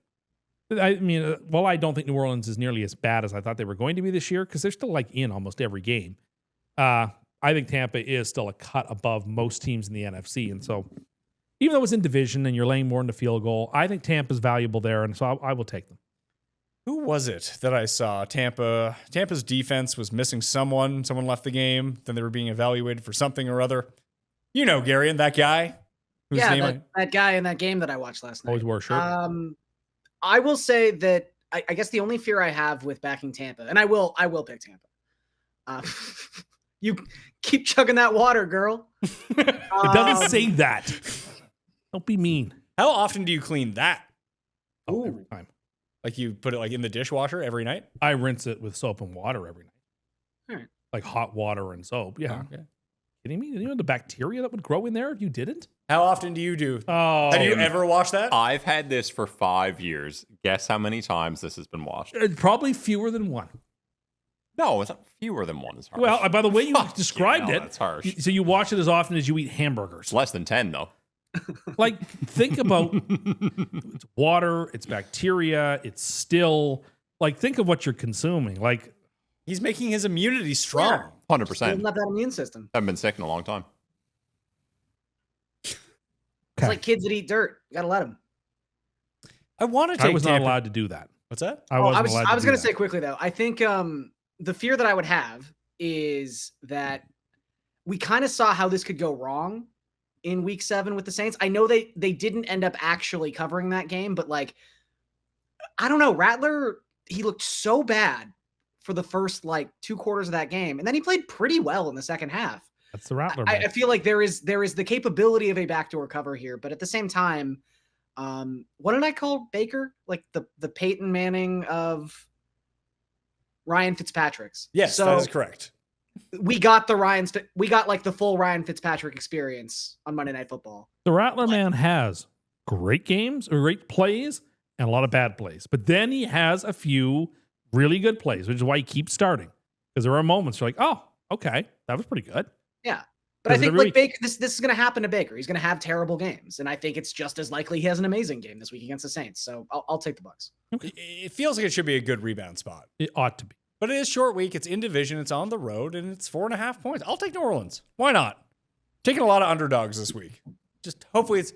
S1: I mean, well, I don't think New Orleans is nearly as bad as I thought they were going to be this year because they're still like in almost every game. I think Tampa is still a cut above most teams in the NFC. And so even though it's in division and you're laying more into field goal, I think Tampa's valuable there. And so I will take them.
S2: Who was it that I saw? Tampa's defense was missing someone. Someone left the game. Then they were being evaluated for something or other. You know, Garion, that guy. Whose
S3: Yeah,
S2: name
S3: that guy in that game that I watched last night.
S1: Always wore a shirt.
S3: I will say that I guess the only fear I have with backing Tampa, and I will pick Tampa. You keep chugging that water, girl.
S1: It doesn't say that. Don't be mean.
S2: How often do you clean that?
S1: Oh, every time.
S2: Like you put it like in the dishwasher every night?
S1: I rinse it with soap and water every night.
S3: All right.
S1: Like hot water and soap. Yeah.
S2: Okay.
S1: Kidding me? You know the bacteria that would grow in there if you didn't?
S2: How often do you do?
S1: Oh,
S2: Have you ever washed that?
S4: I've had this for 5 years. Guess how many times this has been washed?
S1: Probably fewer than one.
S4: No, it's not fewer than one. It's harsh.
S1: Well, by the way you
S4: Fuck
S1: described
S4: you, no,
S1: it,
S4: that's harsh.
S1: so you wash it as often as you eat
S4: It's
S1: hamburgers.
S4: less than 10, though.
S1: Like, think about it's water, it's bacteria, it's still like think of what you're consuming. Like,
S2: He's making his immunity strong.
S4: 100%.
S3: Building up that immune system.
S4: Haven't been sick in a long time.
S3: It's like kids that eat dirt. You gotta let them.
S2: I want to take
S1: I was not
S2: Tampa.
S1: allowed to do that.
S2: What's that?
S1: I wasn't allowed.
S3: I was
S1: to
S3: gonna
S1: do
S3: say
S1: that.
S3: quickly though. I think the fear that I would have is that we kind of saw how this could go wrong in week 7 with the Saints. I know they didn't end up actually covering that game, but like, I don't know, Rattler, he looked so bad for the first like 2 quarters of that game. And then he played pretty well in the second half.
S1: That's the Rattler.
S3: I feel like there is the capability of a backdoor cover here, but at the same time, what did I call Baker? Like the Peyton Manning of Ryan Fitzpatrick's.
S2: Yes,
S3: so
S2: that is correct.
S3: we got like the full Ryan Fitzpatrick experience on Monday Night Football.
S1: The Rattler man has great games or great plays and a lot of bad plays, but then he has a few really good plays, which is why he keeps starting. Because there are moments you're like, oh, okay, that was pretty good.
S3: Yeah. But I
S1: Because
S3: think
S1: every
S3: like Baker, this is going to happen to Baker. He's going to have terrible games, and I think it's just as likely he has an amazing game this week against the Saints. So I'll take the Bucs.
S2: It feels like it should be a good rebound spot.
S1: It ought to be.
S2: But it is short week. It's in division. It's on the road, and it's 4.5 points. I'll take New Orleans. Why not? Taking a lot of underdogs this week. Just hopefully it's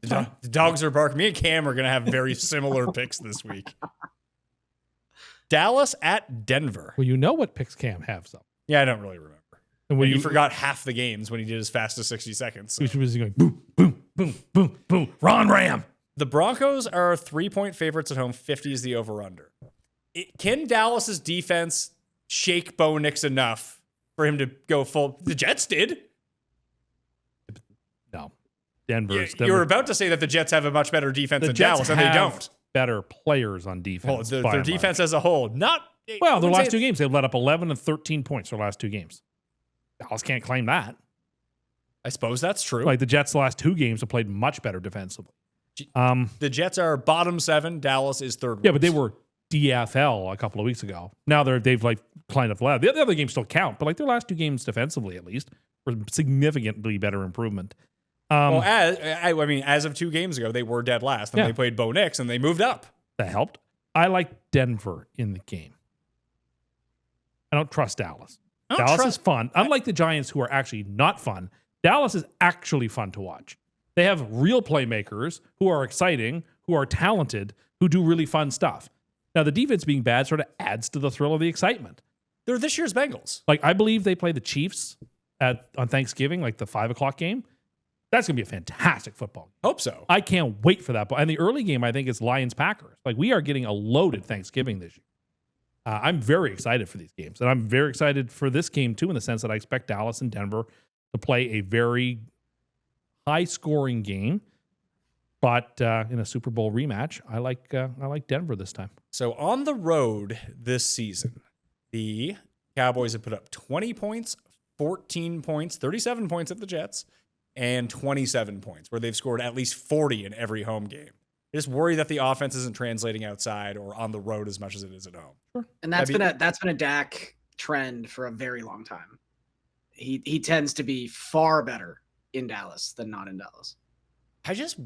S2: the dogs are barking. Me and Cam are going to have very similar picks this week. Dallas at Denver.
S1: Well, you know what picks Cam have some.
S2: Yeah, I don't really remember.
S1: And
S2: Well, you forgot half the games when he did his fast as 60 seconds. So.
S1: which was going boom, boom, boom, boom, boom. Ron Ram.
S2: The Broncos are 3-point favorites at home. 50 is the over-under. Can Dallas's defense shake Bo Nix enough for him to go full? The Jets did.
S1: No. Denver's.
S2: You were about to say that the Jets have a much better defense
S1: The
S2: than
S1: Jets
S2: Dallas, and they
S1: have
S2: don't.
S1: better players on defense.
S2: Well,
S1: by
S2: their
S1: and large.
S2: defense as a whole, not
S1: Well, their
S2: I wouldn't
S1: last
S2: say
S1: 2 games, they've let up 11 and 13 points their last 2 games. Dallas can't claim that.
S2: I suppose that's true.
S1: Like the Jets' last 2 games have played much better defensively.
S2: The Jets are bottom 7. Dallas is third.
S1: Yeah, but they
S2: worst.
S1: were DFL a couple of weeks ago. Now they've like climbed up the ladder. The other games still count, but like their last 2 games defensively, at least, were significantly better improvement.
S2: Well, as of 2 games ago, they were dead last. Then
S1: Yeah.
S2: they played Bo Nix, and they moved up.
S1: That helped. I like Denver in the game. I don't trust Dallas.
S2: I don't
S1: Dallas
S2: trust-
S1: is fun. Unlike the Giants, who are actually not fun, Dallas is actually fun to watch. They have real playmakers who are exciting, who are talented, who do really fun stuff. Now, the defense being bad sort of adds to the thrill of the excitement.
S2: They're this year's Bengals.
S1: Like, I believe they play the Chiefs on Thanksgiving, like the 5 o'clock game. That's going to be a fantastic football game.
S2: Hope so.
S1: I can't wait for that. And the early game, I think, is Lions-Packers. Like, we are getting a loaded Thanksgiving this year. I'm very excited for these games. And I'm very excited for this game, too, in the sense that I expect Dallas and Denver to play a very high-scoring game. But in a Super Bowl rematch, I like Denver this time.
S2: So on the road this season, the Cowboys have put up 20 points, 14 points, 37 points at the Jets, and 27 points, where they've scored at least 40 in every home game. I just worry that the offense isn't translating outside or on the road as much as it is at home.
S3: And that's been a Dak trend for a very long time. He tends to be far better in Dallas than not in Dallas.
S2: I just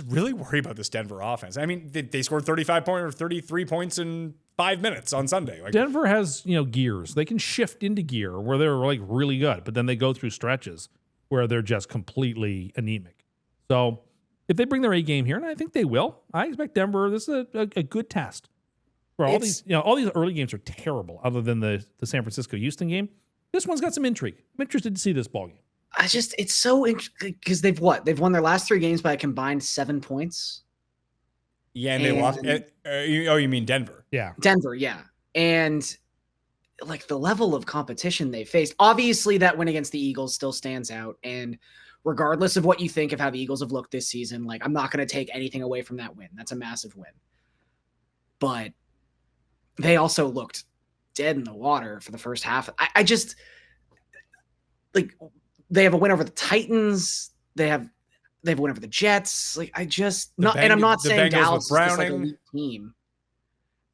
S2: really worry about this Denver offense. I mean, they scored 35 points or 33 points in 5 minutes on Sunday. Like,
S1: Denver has, gears. They can shift into gear where they're like really good, but then they go through stretches where they're just completely anemic. So if they bring their A game here, and I think they will, I expect Denver, this is a good test. For all these, all these early games are terrible other than the San Francisco-Houston game. This one's got some intrigue. I'm interested to see this ball game.
S3: It's so interesting because they've won their last 3 games by a combined 7 points.
S2: yeah, and they lost. You mean Denver?
S1: Yeah.
S3: Denver, yeah. And like the level of competition they faced, obviously that win against the Eagles still stands out. And regardless of what you think of how the Eagles have looked this season, like I'm not going to take anything away from that win. That's a massive win. But they also looked dead in the water for the first half. I just like they have a win over the Titans. They have a win over the Jets. Like and I'm not saying Dallas is just like a elite team,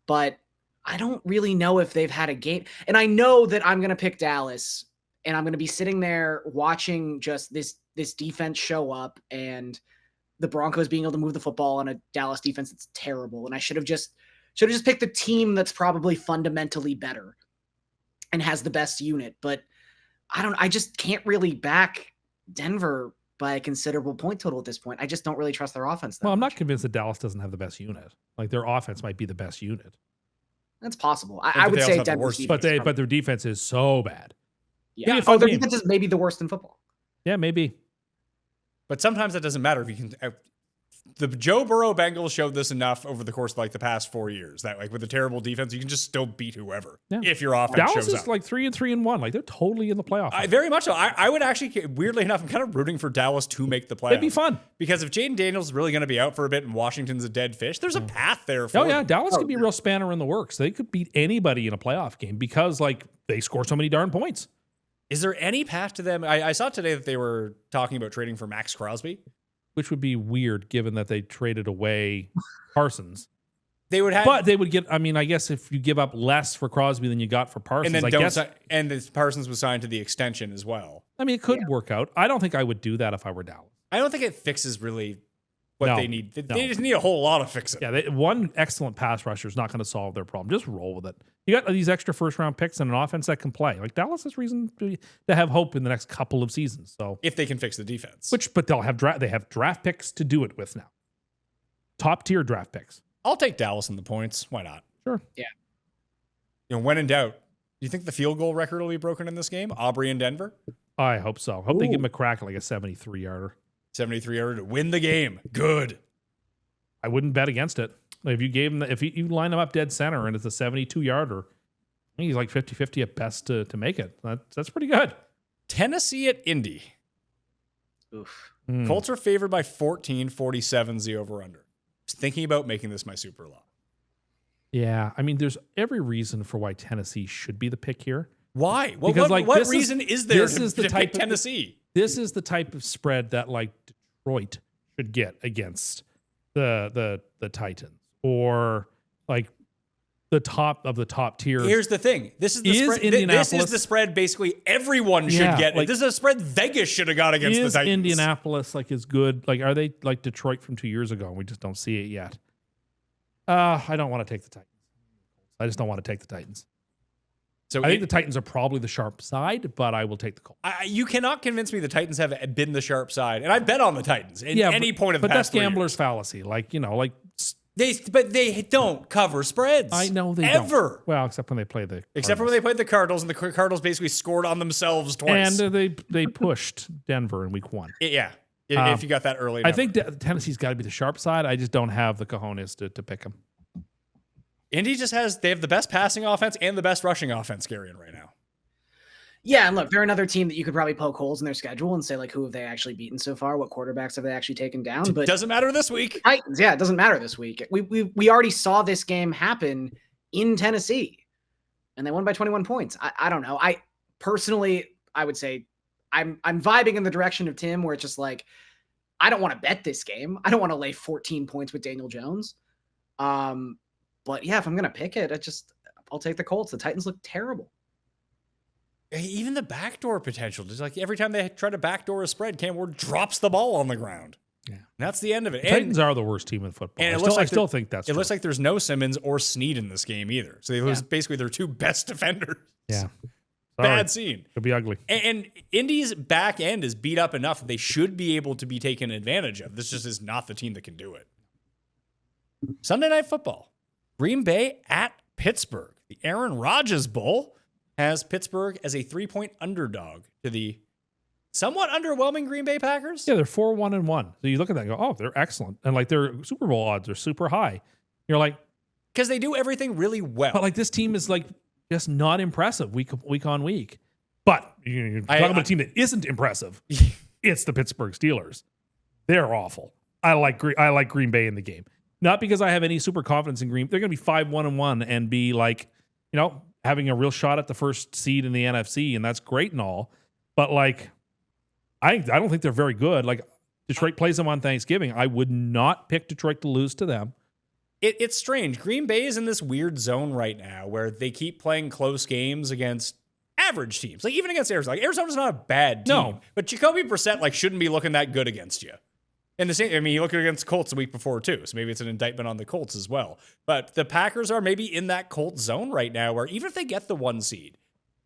S3: but I don't really know if they've had a game. And I know that I'm going to pick Dallas, and I'm going to be sitting there watching just this defense show up and the Broncos being able to move the football on a Dallas defense that's terrible. And I should have just picked the team that's probably fundamentally better and has the best unit. But I just can't really back Denver by a considerable point total at this point. I just don't really trust their offense that
S1: Well, I'm
S3: much.
S1: not convinced that Dallas doesn't have the best unit. Like their offense might be the best unit.
S3: That's possible.
S2: But
S3: I would
S2: they also
S3: say
S2: have the
S3: Denver's
S2: worst
S3: defense.
S1: But their defense is so bad.
S3: yeah.
S1: a fun
S3: Their
S1: game.
S3: defense is maybe the worst in football.
S1: Yeah, maybe.
S2: But sometimes that doesn't matter if you can. The Joe Burrow Bengals showed this enough over the course of like the past 4 years that like with a terrible defense, you can just still beat whoever if your offense
S1: Dallas
S2: shows
S1: is
S2: up.
S1: like 3-3-1. Like they're totally in the playoff.
S2: Very much so. I would actually, weirdly enough, I'm kind of rooting for Dallas to make the playoffs.
S1: It'd be fun.
S2: Because if Jaden Daniels is really going to be out for a bit and Washington's a dead fish, there's a path there for
S1: Oh yeah,
S2: them.
S1: Dallas could be a real spanner in the works. They could beat anybody in a playoff game because like they score so many darn points.
S2: Is there any path to them? I saw today that they were talking about trading for Max Crosby.
S1: Which would be weird given that they traded away Parsons.
S2: They would have,
S1: But they would get, I mean, I guess if you give up less for Crosby than you got for Parsons,
S2: and then
S1: I
S2: don't
S1: guess,
S2: and the Parsons was signed to the extension as well.
S1: I mean, it could work out. I don't think I would do that if I were Dallas.
S2: I don't think it fixes really what
S1: No,
S2: they need. They
S1: no.
S2: just need a whole lot of fixing.
S1: Yeah, one excellent pass rusher is not going to solve their problem. Just roll with it. You got these extra first-round picks and an offense that can play. Like Dallas has reason to have hope in the next couple of seasons. So,
S2: If they can fix the defense.
S1: but they'll have they have draft picks to do it with now. Top tier draft picks.
S2: I'll take Dallas in the points. Why not?
S1: Sure.
S3: Yeah.
S2: You know, when in doubt, do you think the field goal record will be broken in this game? Aubrey and Denver?
S1: I hope so. Hope they give him a crack at like a 73-yarder.
S2: 73-yarder to win the game. Good.
S1: I wouldn't bet against it. If you gave him, if you line him up dead center and it's a 72-yarder, he's like 50-50 at best to make it. That's pretty good.
S2: Tennessee at Indy.
S3: Oof.
S2: Colts are favored by 14, 47's the over-under. Just thinking about making this my super lock.
S1: Yeah, I mean, there's every reason for why Tennessee should be the pick here.
S2: Why? Well,
S1: Because,
S2: what
S1: like, this
S2: reason is there to pick Tennessee?
S1: This is the type of spread that like Detroit should get against the Titans or like the top of the top tier.
S2: Here's the thing. This is the
S1: Is
S2: spread. This
S1: Indianapolis-
S2: is the spread basically everyone should
S1: Yeah,
S2: get.
S1: like-
S2: This is a spread Vegas should have got against the
S1: Is
S2: Titans.
S1: Indianapolis like as good? Like, are they like Detroit from 2 years ago? And we just don't see it yet. I don't want to take the Titans. I just don't want to take the Titans.
S2: So
S1: I think the Titans are probably the sharp side, but I will take the Colts.
S2: you cannot convince me the Titans have been the sharp side, and I bet on the Titans at any point of the
S1: but
S2: past
S1: that's
S2: 3
S1: gambler's
S2: years.
S1: fallacy. Like
S2: They don't cover spreads.
S1: I know they
S2: ever.
S1: don't. Well, except when they play the
S2: Except for when they played the Cardinals, and the Cardinals basically scored on themselves twice.
S1: and they pushed Denver in week 1.
S2: Yeah, if you got that early.
S1: I
S2: enough.
S1: think Tennessee's got to be the sharp side. I just don't have the cojones to pick them.
S2: Indy just they have the best passing offense and the best rushing offense, Garion, right now.
S3: Yeah, and look, they're another team that you could probably poke holes in their schedule and say, like, who have they actually beaten so far? What quarterbacks have they actually taken down? But
S2: Doesn't matter this week.
S3: Titans, yeah, it doesn't matter this week. We already saw this game happen in Tennessee, and they won by 21 points. I don't know. I personally, I would say I'm vibing in the direction of Tim, where it's just like, I don't want to bet this game. I don't want to lay 14 points with Daniel Jones. But yeah, if I'm gonna pick it, I'll take the Colts. The Titans look terrible.
S2: Even the backdoor potential. Just like every time they try to backdoor a spread, Cam Ward drops the ball on the ground.
S1: Yeah.
S2: And that's the end of it.
S1: The Titans are the worst team in football.
S2: and
S1: I still think that's
S2: it
S1: true.
S2: looks like there's no Simmons or Snead in this game either. So they lose basically their two best defenders.
S1: Yeah.
S2: Bad scene.
S1: It'll be ugly.
S2: And Indy's back end is beat up enough that they should be able to be taken advantage of. This just is not the team that can do it. Sunday Night Football. Green Bay at Pittsburgh. The Aaron Rodgers Bowl has Pittsburgh as a 3-point underdog to the somewhat underwhelming Green Bay Packers.
S1: Yeah, they're 4-1-1. So you look at that and go, oh, they're excellent. And like their Super Bowl odds are super high. You're like,
S2: Because they do everything really well.
S1: but like this team is like just not impressive week on week. But you're talking about a team that isn't impressive. It's the Pittsburgh Steelers. They're awful. I like Green Bay in the game. Not because I have any super confidence in Green. They're going to be 5-1-1 and be like, having a real shot at the first seed in the NFC, and that's great and all. But like, I don't think they're very good. Like, Detroit plays them on Thanksgiving. I would not pick Detroit to lose to them.
S2: It's strange. Green Bay is in this weird zone right now where they keep playing close games against average teams. Like even against Arizona. Like Arizona's not a bad team.
S1: No.
S2: But Jacoby Brissett shouldn't be looking that good against you. And the same, he looked against Colts the week before too. So maybe it's an indictment on the Colts as well. But the Packers are maybe in that Colts zone right now where even if they get the 1 seed,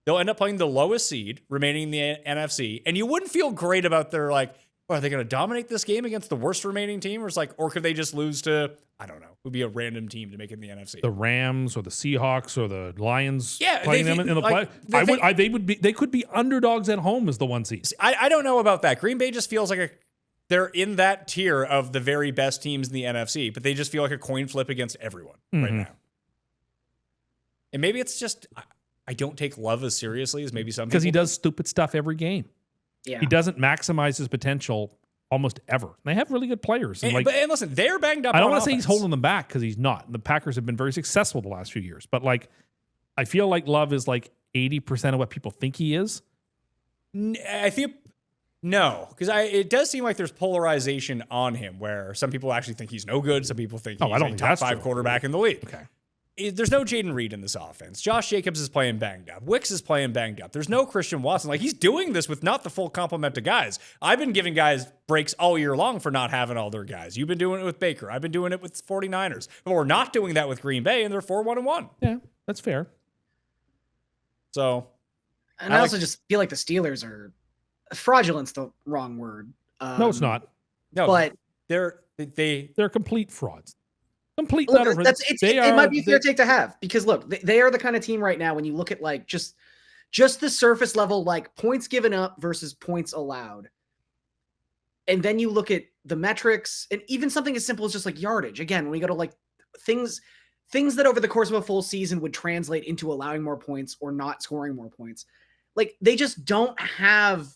S2: they'll end up playing the lowest seed remaining in the NFC. And you wouldn't feel great about their are they going to dominate this game against the worst remaining team? Or could they just lose to, I don't know, would be a random team to make it in the NFC?
S1: The Rams or the Seahawks or the Lions
S2: they-
S1: playing them in the play. They could be underdogs at home as the 1 seed.
S2: I don't know about that. Green Bay just feels like they're in that tier of the very best teams in the NFC, but they just feel like a coin flip against everyone right now. And maybe it's just I don't take Love as seriously as maybe some
S1: Because he
S2: people
S1: does stupid stuff every game.
S3: Yeah.
S1: He doesn't maximize his potential almost ever. They have really good players. And
S2: And, and listen, they're banged up.
S1: I don't
S2: on
S1: want to say he's
S2: offense.
S1: holding them back because he's not. The Packers have been very successful the last few years. But like, I feel like Love is like 80% of what people think he is.
S2: I feel no, because it does seem like there's polarization on him, where some people actually think he's no good, some people think he's
S1: I don't
S2: a
S1: think
S2: top
S1: that's
S2: 5
S1: true.
S2: quarterback in the league.
S1: Okay.
S2: There's no Jaden Reed in this offense. Josh Jacobs is playing banged up. Wicks is playing banged up. There's no Christian Watson. Like, he's doing this with not the full complement of guys. I've been giving guys breaks all year long for not having all their guys. You've been doing it with Baker. I've been doing it with 49ers. But we're not doing that with Green Bay, and they're 4-1-1.
S1: Yeah, that's fair.
S2: So,
S3: And I also just feel like the Steelers are fraudulent's the wrong word.
S1: No, it's not.
S2: no,
S3: But
S2: they're
S1: They're complete frauds. Complete
S3: look,
S1: utter.
S3: it might be a fair take to have, because look, they are the kind of team right now when you look at like just the surface level, like points given up versus points allowed. And then you look at the metrics and even something as simple as just like yardage. Again, when we go to like things that over the course of a full season would translate into allowing more points or not scoring more points. Like, they just don't have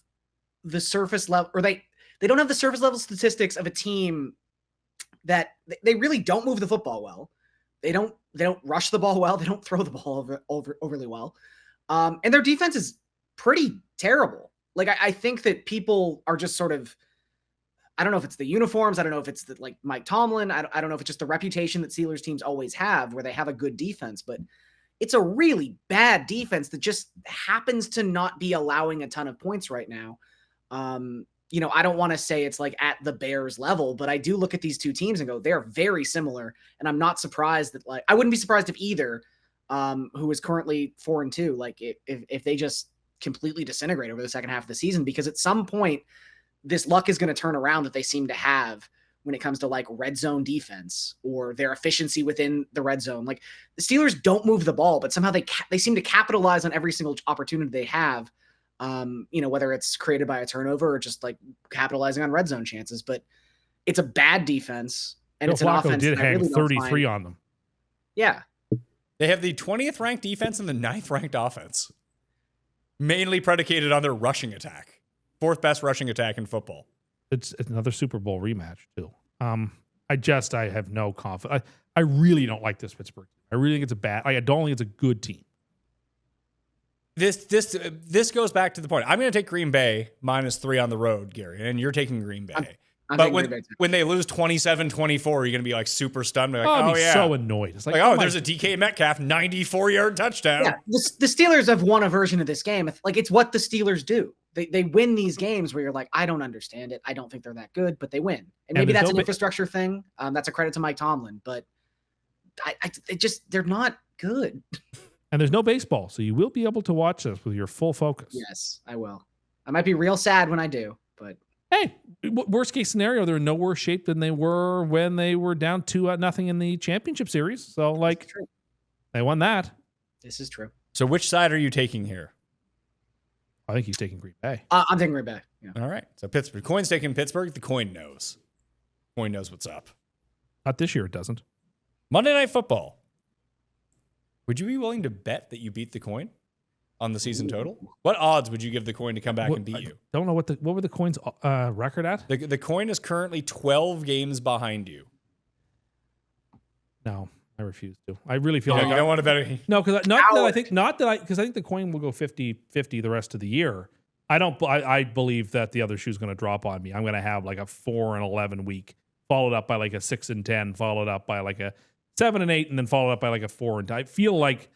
S3: the surface level, or they don't have the surface level statistics of a team that they really don't move the football well. They don't rush the ball well. They don't throw the ball overly well. And their defense is pretty terrible. Like, I think that people are just sort of, I don't know if it's the uniforms. I don't know if it's the, like Mike Tomlin. I don't know if it's just the reputation that Steelers teams always have where they have a good defense, but it's a really bad defense that just happens to not be allowing a ton of points right now. You know, I don't want to say it's like at the Bears level, but I do look at these two teams and go, they're very similar. And I'm not surprised that, like, I wouldn't be surprised if either, who is currently 4-2, like if they just completely disintegrate over the second half of the season, because at some point this luck is going to turn around that they seem to have when it comes to like red zone defense or their efficiency within the red zone. Like, the Steelers don't move the ball, but somehow they seem to capitalize on every single opportunity they have. You know, whether it's created by a turnover or just like capitalizing on red zone chances, but it's a bad defense and
S1: Joe
S3: it's an
S1: Flacco
S3: offense
S1: did
S3: that I
S1: hang
S3: really don't
S1: 33
S3: find-
S1: on them.
S3: Yeah.
S2: they have the 20th ranked defense and the 9th ranked offense, mainly predicated on their rushing attack. 4th best rushing attack in football.
S1: It's another Super Bowl rematch too. I have no confidence. I really don't like this Pittsburgh team. I really think it's a bad. I don't think it's a good team.
S2: This goes back to the point. I'm going to take Green Bay -3 on the road, Gary, and you're taking Green Bay.
S3: I'm
S2: But
S3: taking Green Bay too.
S2: when they lose 27-24, you're going to be like super stunned. Like,
S1: I'll
S2: oh
S1: be
S2: yeah.
S1: so annoyed. It's like,
S2: Like, oh,
S1: my-
S2: there's a DK Metcalf 94-yard touchdown.
S3: Yeah, the Steelers have won a version of this game. Like, it's what the Steelers do. They win these games where you're like, I don't understand it. I don't think they're that good, but they win. And maybe
S1: there's
S3: that's
S1: no
S3: an infrastructure thing. That's a credit to Mike Tomlin, but they're not good.
S1: And there's no baseball, so you will be able to watch this with your full focus.
S3: Yes, I will. I might be real sad when I do, but
S1: Hey, worst case scenario, they're in no worse shape than they were when they were down 2-0 in the championship series. So, like,
S3: it's true.
S1: they won that.
S3: This is true.
S2: So which side are you taking here?
S1: I think he's taking Green Bay.
S3: I'm taking Green Bay. Yeah.
S2: All right. So Pittsburgh. Coin's taking Pittsburgh. The coin knows. Coin knows what's up.
S1: Not this year, it doesn't.
S2: Monday Night Football. Would you be willing to bet that you beat the coin on the season total? What odds would you give the coin to come back and beat you?
S1: Don't know what were the Coin's record at?
S2: The coin is currently 12 games behind you.
S1: No, I refuse to. I really feel
S2: You
S1: like
S2: don't want to bet.
S1: no, because I think the Coin will go 50-50 the rest of the year. I believe that the other shoe's going to drop on me. I'm going to have like a 4-11 week, followed up by like a 6-10, followed up by like a 7-8, and then followed up by like a 4. And I feel like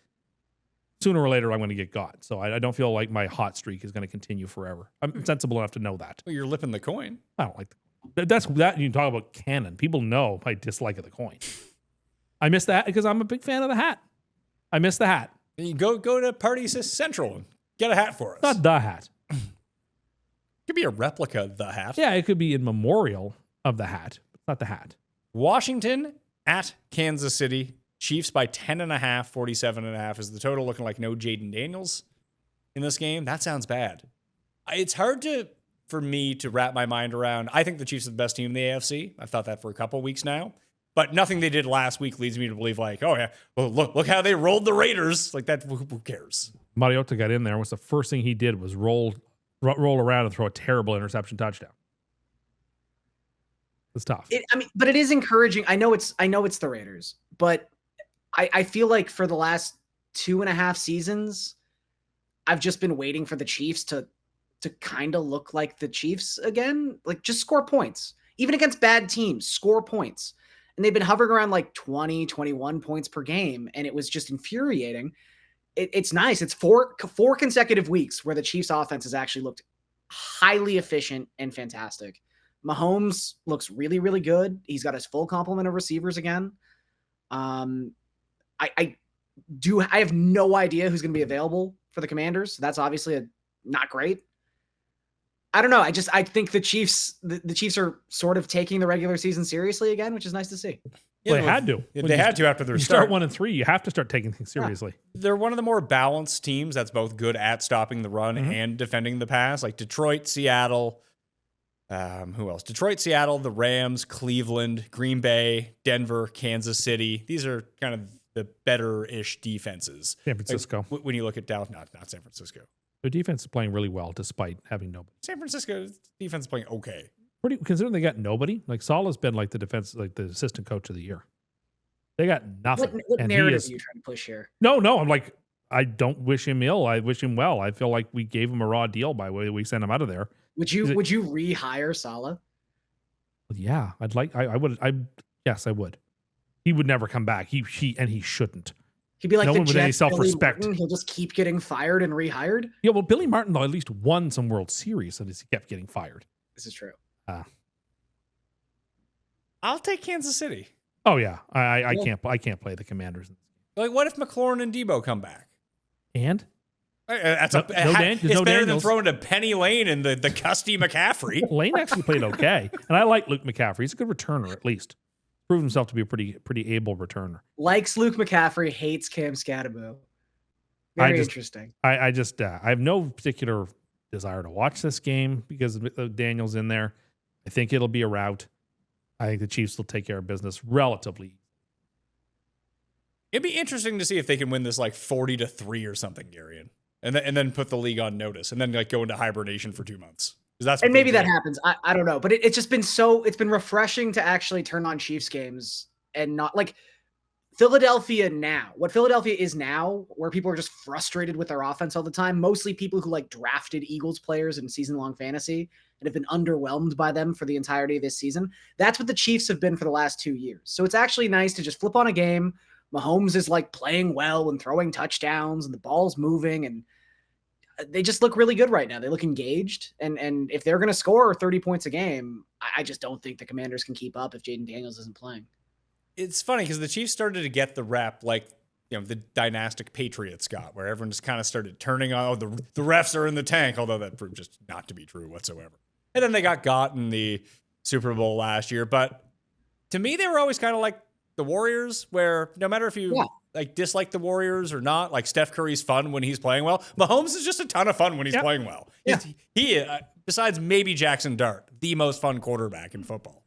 S1: sooner or later I'm going to get got. So I don't feel like my hot streak is going to continue forever. I'm sensible enough to know that.
S2: Well, you're lipping the coin.
S1: I don't like that's that. You talk about canon. People know my dislike of the coin. I miss that because I'm a big fan of the hat. I miss the hat.
S2: You go to Party Central and get a hat for us.
S1: Not the hat.
S2: Could be a replica of the hat.
S1: Yeah, it could be in memorial of the hat. Not the hat.
S2: Washington at Kansas City. Chiefs by 10.5, 47.5 is the total. Looking like no Jaden Daniels in this game. That sounds bad. It's hard to for me to wrap my mind around. I think the Chiefs are the best team in the AFC. I've thought that for a couple of weeks now. But nothing they did last week leads me to believe like, oh yeah, well look how they rolled the Raiders. Like that, who cares?
S1: Mariota got in there. Was the first thing he did was roll around and throw a terrible interception touchdown. It's tough.
S3: But it is encouraging. I know it's the Raiders, but I feel like for the last 2.5 seasons, I've just been waiting for the Chiefs to kind of look like the Chiefs again. Like just score points. Even against bad teams, score points. And they've been hovering around like 20, 21 points per game. And it was just infuriating. It's nice. It's four consecutive weeks where the Chiefs offense has actually looked highly efficient and fantastic. Mahomes looks really, really good. He's got his full complement of receivers again. I have no idea who's going to be available for the Commanders. So that's obviously not great. I don't know. I think the Chiefs are sort of taking the regular season seriously again, which is nice to see.
S1: Well, they had to.
S2: They had to after their
S1: you
S2: start.
S1: start 1-3. You have to start taking things seriously.
S2: They're one of the more balanced teams that's both good at stopping the run and defending the pass. Like Detroit, Seattle. Who else? Detroit, Seattle, the Rams, Cleveland, Green Bay, Denver, Kansas City. These are kind of the better-ish defenses.
S1: San Francisco.
S2: Like, when you look at Dallas, not San Francisco.
S1: Their defense is playing really well despite having nobody.
S2: San Francisco's defense is playing okay.
S1: Pretty considering they got nobody. Like Salah's been like the defense, like the assistant coach of the year. They got nothing.
S3: What
S1: and
S3: narrative are you trying to push here?
S1: No. I'm like, I don't wish him ill. I wish him well. I feel like we gave him a raw deal by the way we sent him out of there.
S3: Would you rehire Salah?
S1: Yeah, I'd like. I would. Yes, I would. He would never come back. He shouldn't.
S3: He'd be like
S1: no
S3: the
S1: one with any
S3: Jets, Billy
S1: self-respect.
S3: Martin. He'll just keep getting fired and rehired.
S1: Yeah, well, Billy Martin though at least won some World Series, and he kept getting fired.
S3: This is true.
S2: I'll take Kansas City.
S1: Oh yeah, I can't play the Commanders.
S2: Like, what if McLaurin and Debo come back?
S1: And
S2: That's
S1: it's
S2: better than throwing to Penny Lane and the Custy McCaffrey.
S1: Lane actually played okay, and I like Luke McCaffrey. He's a good returner at least. Proved himself to be a pretty able returner.
S3: Likes Luke McCaffrey, hates Cam Scatterbo. Very interesting.
S1: I have no particular desire to watch this game because Daniel's in there. I think it'll be a rout. I think the Chiefs will take care of business relatively.
S2: It'd be interesting to see if they can win this like 40-3 or something, Garion, and then put the league on notice, and then like go into hibernation for 2 months.
S3: And maybe that happens. I don't know, but it's just been it's been refreshing to actually turn on Chiefs games and not like Philadelphia now. What Philadelphia is now, where people are just frustrated with their offense all the time, mostly people who like drafted Eagles players in season-long fantasy and have been underwhelmed by them for the entirety of this season. That's what the Chiefs have been for the last 2 years. So it's actually nice to just flip on a game. Mahomes is like playing well and throwing touchdowns and the ball's moving and they just look really good right now. They look engaged. And if they're going to score 30 points a game, I just don't think the Commanders can keep up if Jaden Daniels isn't playing.
S2: It's funny because the Chiefs started to get the rep like, the dynastic Patriots got, where everyone just kind of started turning on, the refs are in the tank, although that proved just not to be true whatsoever. And then they got in the Super Bowl last year. But to me, they were always kind of like the Warriors, where no matter if you like dislike the Warriors or not, like Steph Curry's fun when he's playing well. Mahomes is just a ton of fun when he's playing well. Yeah. He besides maybe Jackson Dart, the most fun quarterback in football.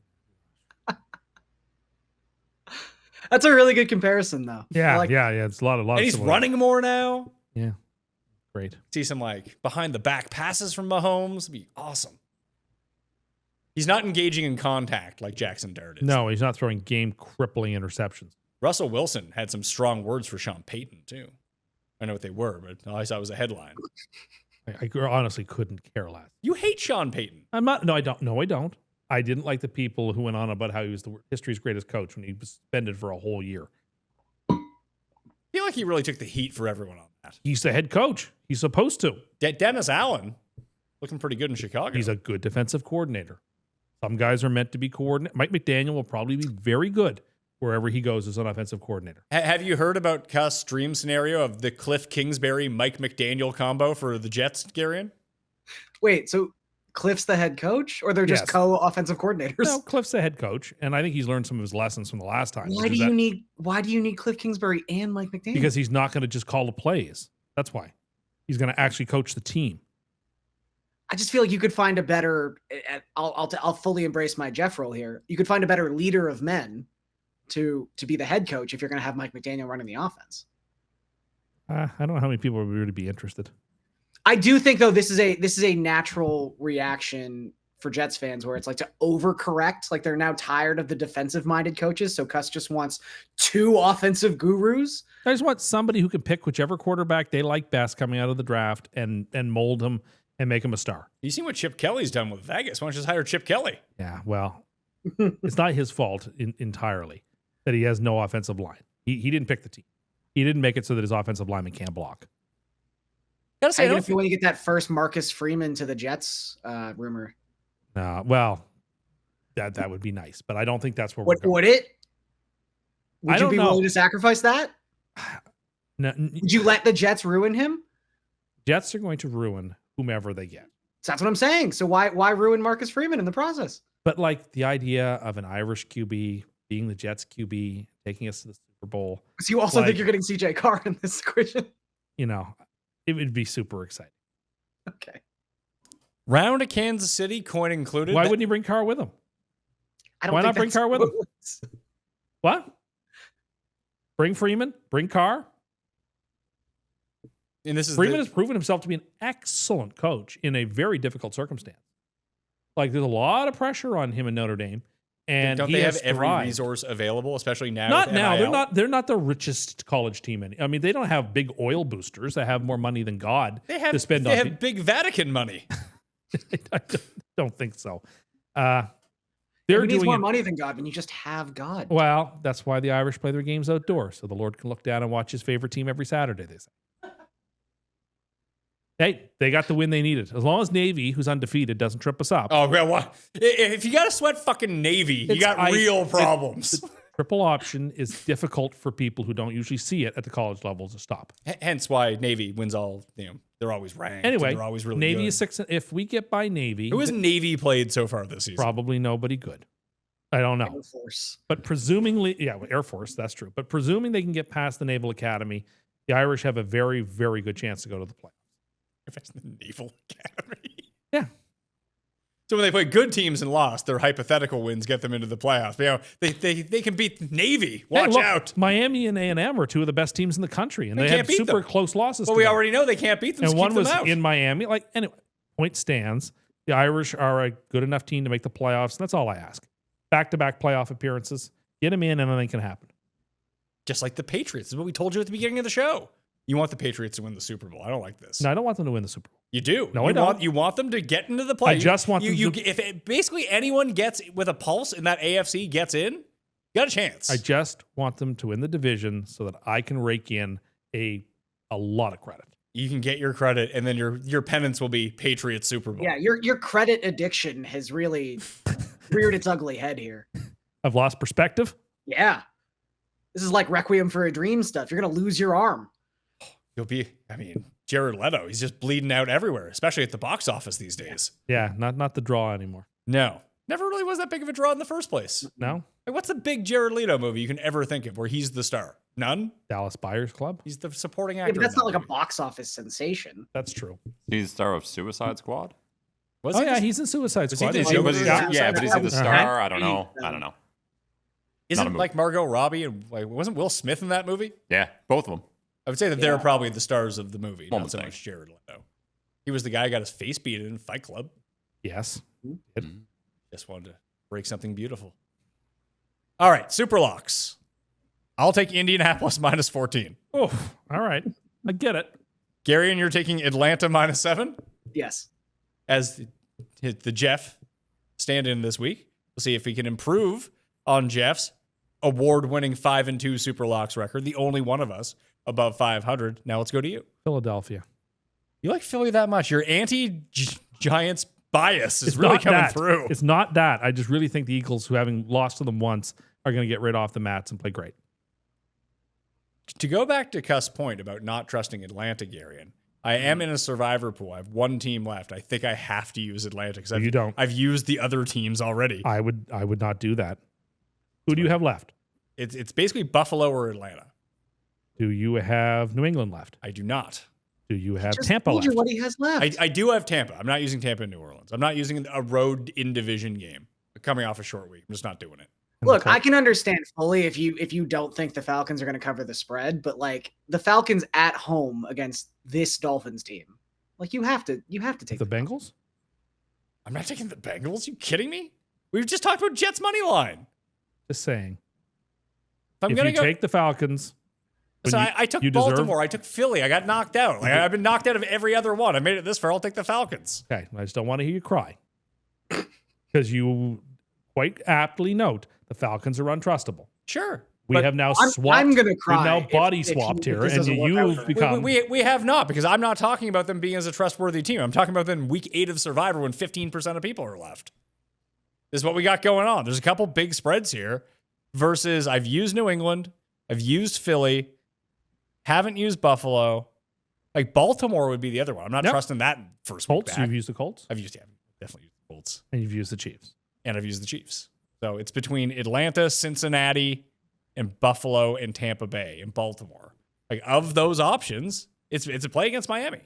S3: That's a really good comparison, though.
S1: Yeah, it's a lot.
S2: And he's running more now.
S1: Yeah, great.
S2: See some like behind the back passes from Mahomes. It'd be awesome. He's not engaging in contact like Jackson Dart is.
S1: No, he's not throwing game-crippling interceptions.
S2: Russell Wilson had some strong words for Sean Payton, too. I know what they were, but all I saw was a headline.
S1: I honestly couldn't care less.
S2: You hate Sean Payton.
S1: I'm not. No, I don't. No, I don't. I didn't like the people who went on about how he was the history's greatest coach when he was suspended for a whole year.
S2: I feel like he really took the heat for everyone on that.
S1: He's the head coach. He's supposed to.
S2: Dennis Allen, looking pretty good in Chicago.
S1: He's a good defensive coordinator. Some guys are meant to be coordinated. Mike McDaniel will probably be very good wherever he goes as an offensive coordinator.
S2: Have you heard about Cust's dream scenario of the Cliff Kingsbury, Mike McDaniel combo for the Jets, Garion?
S3: Wait, so Cliff's the head coach, or they're just co-offensive coordinators?
S1: No, Cliff's the head coach, and I think he's learned some of his lessons from the last time.
S3: Why do you need Cliff Kingsbury and Mike McDaniel?
S1: Because he's not going to just call the plays. That's why. He's going to actually coach the team.
S3: I just feel like you could find a better. I'll fully embrace my Jeff role here. You could find a better leader of men to be the head coach if you're going to have Mike McDaniel running the offense.
S1: I don't know how many people would really be interested.
S3: I do think though this is a natural reaction for Jets fans where it's like to overcorrect. Like they're now tired of the defensive minded coaches. So Cust just wants 2 offensive gurus.
S1: I just want somebody who can pick whichever quarterback they like best coming out of the draft and mold him and make him a star.
S2: You seen what Chip Kelly's done with Vegas? Why don't you just hire Chip Kelly?
S1: Yeah, well, it's not his fault entirely that he has no offensive line. He didn't pick the team. He didn't make it so that his offensive lineman can't block.
S2: Gotta say,
S3: Even if you want to get that first Marcus Freeman to the Jets rumor.
S1: Well, that would be nice, but I don't think that's where we're going.
S3: Would it?
S1: I
S3: Would you
S1: don't
S3: be
S1: know.
S3: willing to sacrifice that?
S1: No,
S3: Would you let the Jets ruin him?
S1: Jets are going to ruin whomever they get.
S3: So that's what I'm saying. So why ruin Marcus Freeman in the process?
S1: But like the idea of an Irish QB being the Jets QB, taking us to the Super Bowl,
S3: Because you also
S1: Like-
S3: think you're getting CJ Carr in this equation.
S1: you know, it would be super exciting.
S3: Okay.
S2: round to Kansas City, coin included.
S1: Why wouldn't you bring Carr with him?
S3: I don't
S1: Why
S3: think
S1: not bring
S3: that's
S1: Carr with him?
S3: close.
S1: What? Bring Freeman, bring Carr.
S2: And this is
S1: Freeman has proven himself to be an excellent coach in a very difficult circumstance. Like there's a lot of pressure on him in Notre Dame, and
S2: don't
S1: he
S2: they have
S1: has
S2: every
S1: thrived.
S2: resource available, especially now?
S1: Not
S2: with
S1: now.
S2: NIL?
S1: They're not the richest college team. I mean, they don't have big oil boosters that have more money than God
S2: They have
S1: to spend
S2: they
S1: on.
S2: have big Vatican money.
S1: I don't think so. They're
S3: Who needs
S1: doing
S3: more
S1: it.
S3: money than God when you just have God?
S1: Well, that's why the Irish play their games outdoors, so the Lord can look down and watch his favorite team every Saturday. They say. Hey, they got the win they needed. As long as Navy, who's undefeated, doesn't trip us up.
S2: Oh well, what? If you got to sweat fucking Navy, you
S1: It's
S2: got
S1: ice.
S2: real problems.
S1: Triple option is difficult for people who don't usually see it at the college level to stop.
S2: Hence why Navy wins all. They're always ranked. and
S1: Anyway,
S2: they're always really
S1: Navy
S2: good.
S1: is 6. If we get by Navy,
S2: Who has Navy played so far this season?
S1: probably nobody good. I don't know.
S3: Air Force.
S1: But presumingly, yeah, well, Air Force, that's true. But presuming they can get past the Naval Academy, the Irish have a very, very good chance to go to the playoffs.
S2: If it's the Naval Academy.
S1: Yeah.
S2: So when they play good teams and lost, their hypothetical wins get them into the playoffs. But, they can beat Navy. Watch
S1: Hey, look,
S2: out.
S1: Miami and A&M are 2 of the best teams in the country, and
S2: They
S1: they
S2: can't
S1: had
S2: beat
S1: super
S2: them.
S1: close losses.
S2: Well, we
S1: together.
S2: already know they can't beat them.
S1: And
S2: so
S1: one
S2: keep
S1: was
S2: them out.
S1: in Miami. Like anyway, point stands. The Irish are a good enough team to make the playoffs. And that's all I ask. Back-to-back playoff appearances. Get them in, and anything can happen.
S2: Just like the Patriots. This is what we told you at the beginning of the show. You want the Patriots to win the Super Bowl. I don't like this.
S1: No, I don't want them to win the Super Bowl.
S2: You do.
S1: No,
S2: you
S1: I don't.
S2: Want, you want them to get into the play.
S1: I just want them
S2: you,
S1: to-
S2: If basically anyone gets with a pulse in that AFC gets in, you got a chance.
S1: I just want them to win the division so that I can rake in a lot of credit.
S2: You can get your credit, and then your penance will be Patriots Super Bowl.
S3: Yeah, your credit addiction has really reared its ugly head here.
S1: I've lost perspective.
S3: Yeah. This is like Requiem for a Dream stuff. You're going to lose your arm.
S2: You'll be. I mean, Jared Leto. He's just bleeding out everywhere, especially at the box office these days.
S1: Yeah, not the draw anymore.
S2: No, never really was that big of a draw in the first place.
S1: No?
S2: Like, what's the big Jared Leto movie you can ever think of where he's the star? None.
S1: Dallas Buyers Club?
S2: He's the supporting
S3: Yeah,
S2: actor.
S3: but that's
S2: in
S3: not
S2: that
S3: like a
S2: movie.
S3: box office sensation.
S1: That's true.
S4: He's the star of Suicide Squad.
S2: Was
S1: Oh,
S2: he
S1: yeah,
S2: the-
S1: he's in Suicide
S2: Was he
S1: Squad.
S2: the
S1: He's-
S2: Joker?
S4: But he's,
S2: Yeah.
S4: yeah, but is he the
S3: Uh-huh.
S4: star? I don't know. I don't know. Not a
S2: Isn't
S4: movie.
S2: like Margot Robbie and like wasn't Will Smith in that movie?
S4: Yeah, both of them.
S2: I would say that they're probably the stars of the movie,
S4: One
S2: not
S4: would
S2: so
S4: think.
S2: much Jared Leto. He was the guy who got his face beat in Fight Club.
S1: Yes.
S2: Just wanted to break something beautiful. All right, Superlocks. I'll take Indianapolis minus 14.
S1: Oh, all right. I get it.
S2: Gary, and you're taking Atlanta minus 7
S3: Yes.
S2: as the Jeff stand-in this week. We'll see if we can improve on Jeff's award-winning 5-2 Superlocks record, the only one of us above 500. Now let's go to you.
S1: Philadelphia.
S2: You like Philly that much? Your anti-Giants bias is
S1: It's
S2: really
S1: not
S2: coming
S1: that.
S2: through.
S1: It's not that. I just really think the Eagles, who having lost to them once, are going to get right off the mats and play great.
S2: To go back to Cust's point about not trusting Atlanta, Garion, I am in a survivor pool. I have one team left. I think I have to use Atlanta because
S1: You don't.
S2: I've used the other teams already.
S1: I would not do that. Who do you have left?
S2: It's basically Buffalo or Atlanta.
S1: Do you have New England left?
S2: I do not.
S1: Do you have
S3: Just
S1: Tampa
S3: told you
S1: left?
S3: what he has left.
S2: I do have Tampa. I'm not using Tampa in New Orleans. I'm not using a road in division game. Coming off a short week. I'm just not doing it.
S3: Look, I can understand fully if you don't think the Falcons are going to cover the spread, but like the Falcons at home against this Dolphins team, like you have to take
S1: The Bengals?
S2: I'm not taking the Bengals. You kidding me? We've just talked about Jets money line.
S1: Just saying.
S2: If I'm
S1: If
S2: gonna
S1: you
S2: go,
S1: take the Falcons,
S2: so
S1: when
S2: I took
S1: you deserve-
S2: Baltimore. I took Philly. I got knocked out. Like, I've been knocked out of every other one. I made it this far. I'll take the Falcons.
S1: Okay, I just don't want to hear you cry. Because you quite aptly note the Falcons are untrustable.
S2: Sure.
S1: We
S2: But
S1: have now
S3: I'm
S1: swapped.
S3: gonna
S1: We've
S3: cry
S1: now
S3: if-
S1: body
S3: if
S1: swapped
S3: you- if
S1: here,
S3: this
S1: and
S3: doesn't work out
S1: you've
S3: for me.
S1: become.
S2: We have not, because I'm not talking about them being as a trustworthy team. I'm talking about them week 8 of Survivor when 15% of people are left. This is what we got going on. There's a couple big spreads here versus I've used New England. I've used Philly. Haven't used Buffalo. Like Baltimore would be the other one. I'm not
S1: Yep.
S2: trusting that first week
S1: Colts.
S2: back.
S1: You've used the Colts,
S2: I've definitely used the Colts.
S1: and you've used the Chiefs.
S2: And I've used the Chiefs. So it's between Atlanta, Cincinnati, and Buffalo, and Tampa Bay, and Baltimore. Like of those options, it's a play against Miami.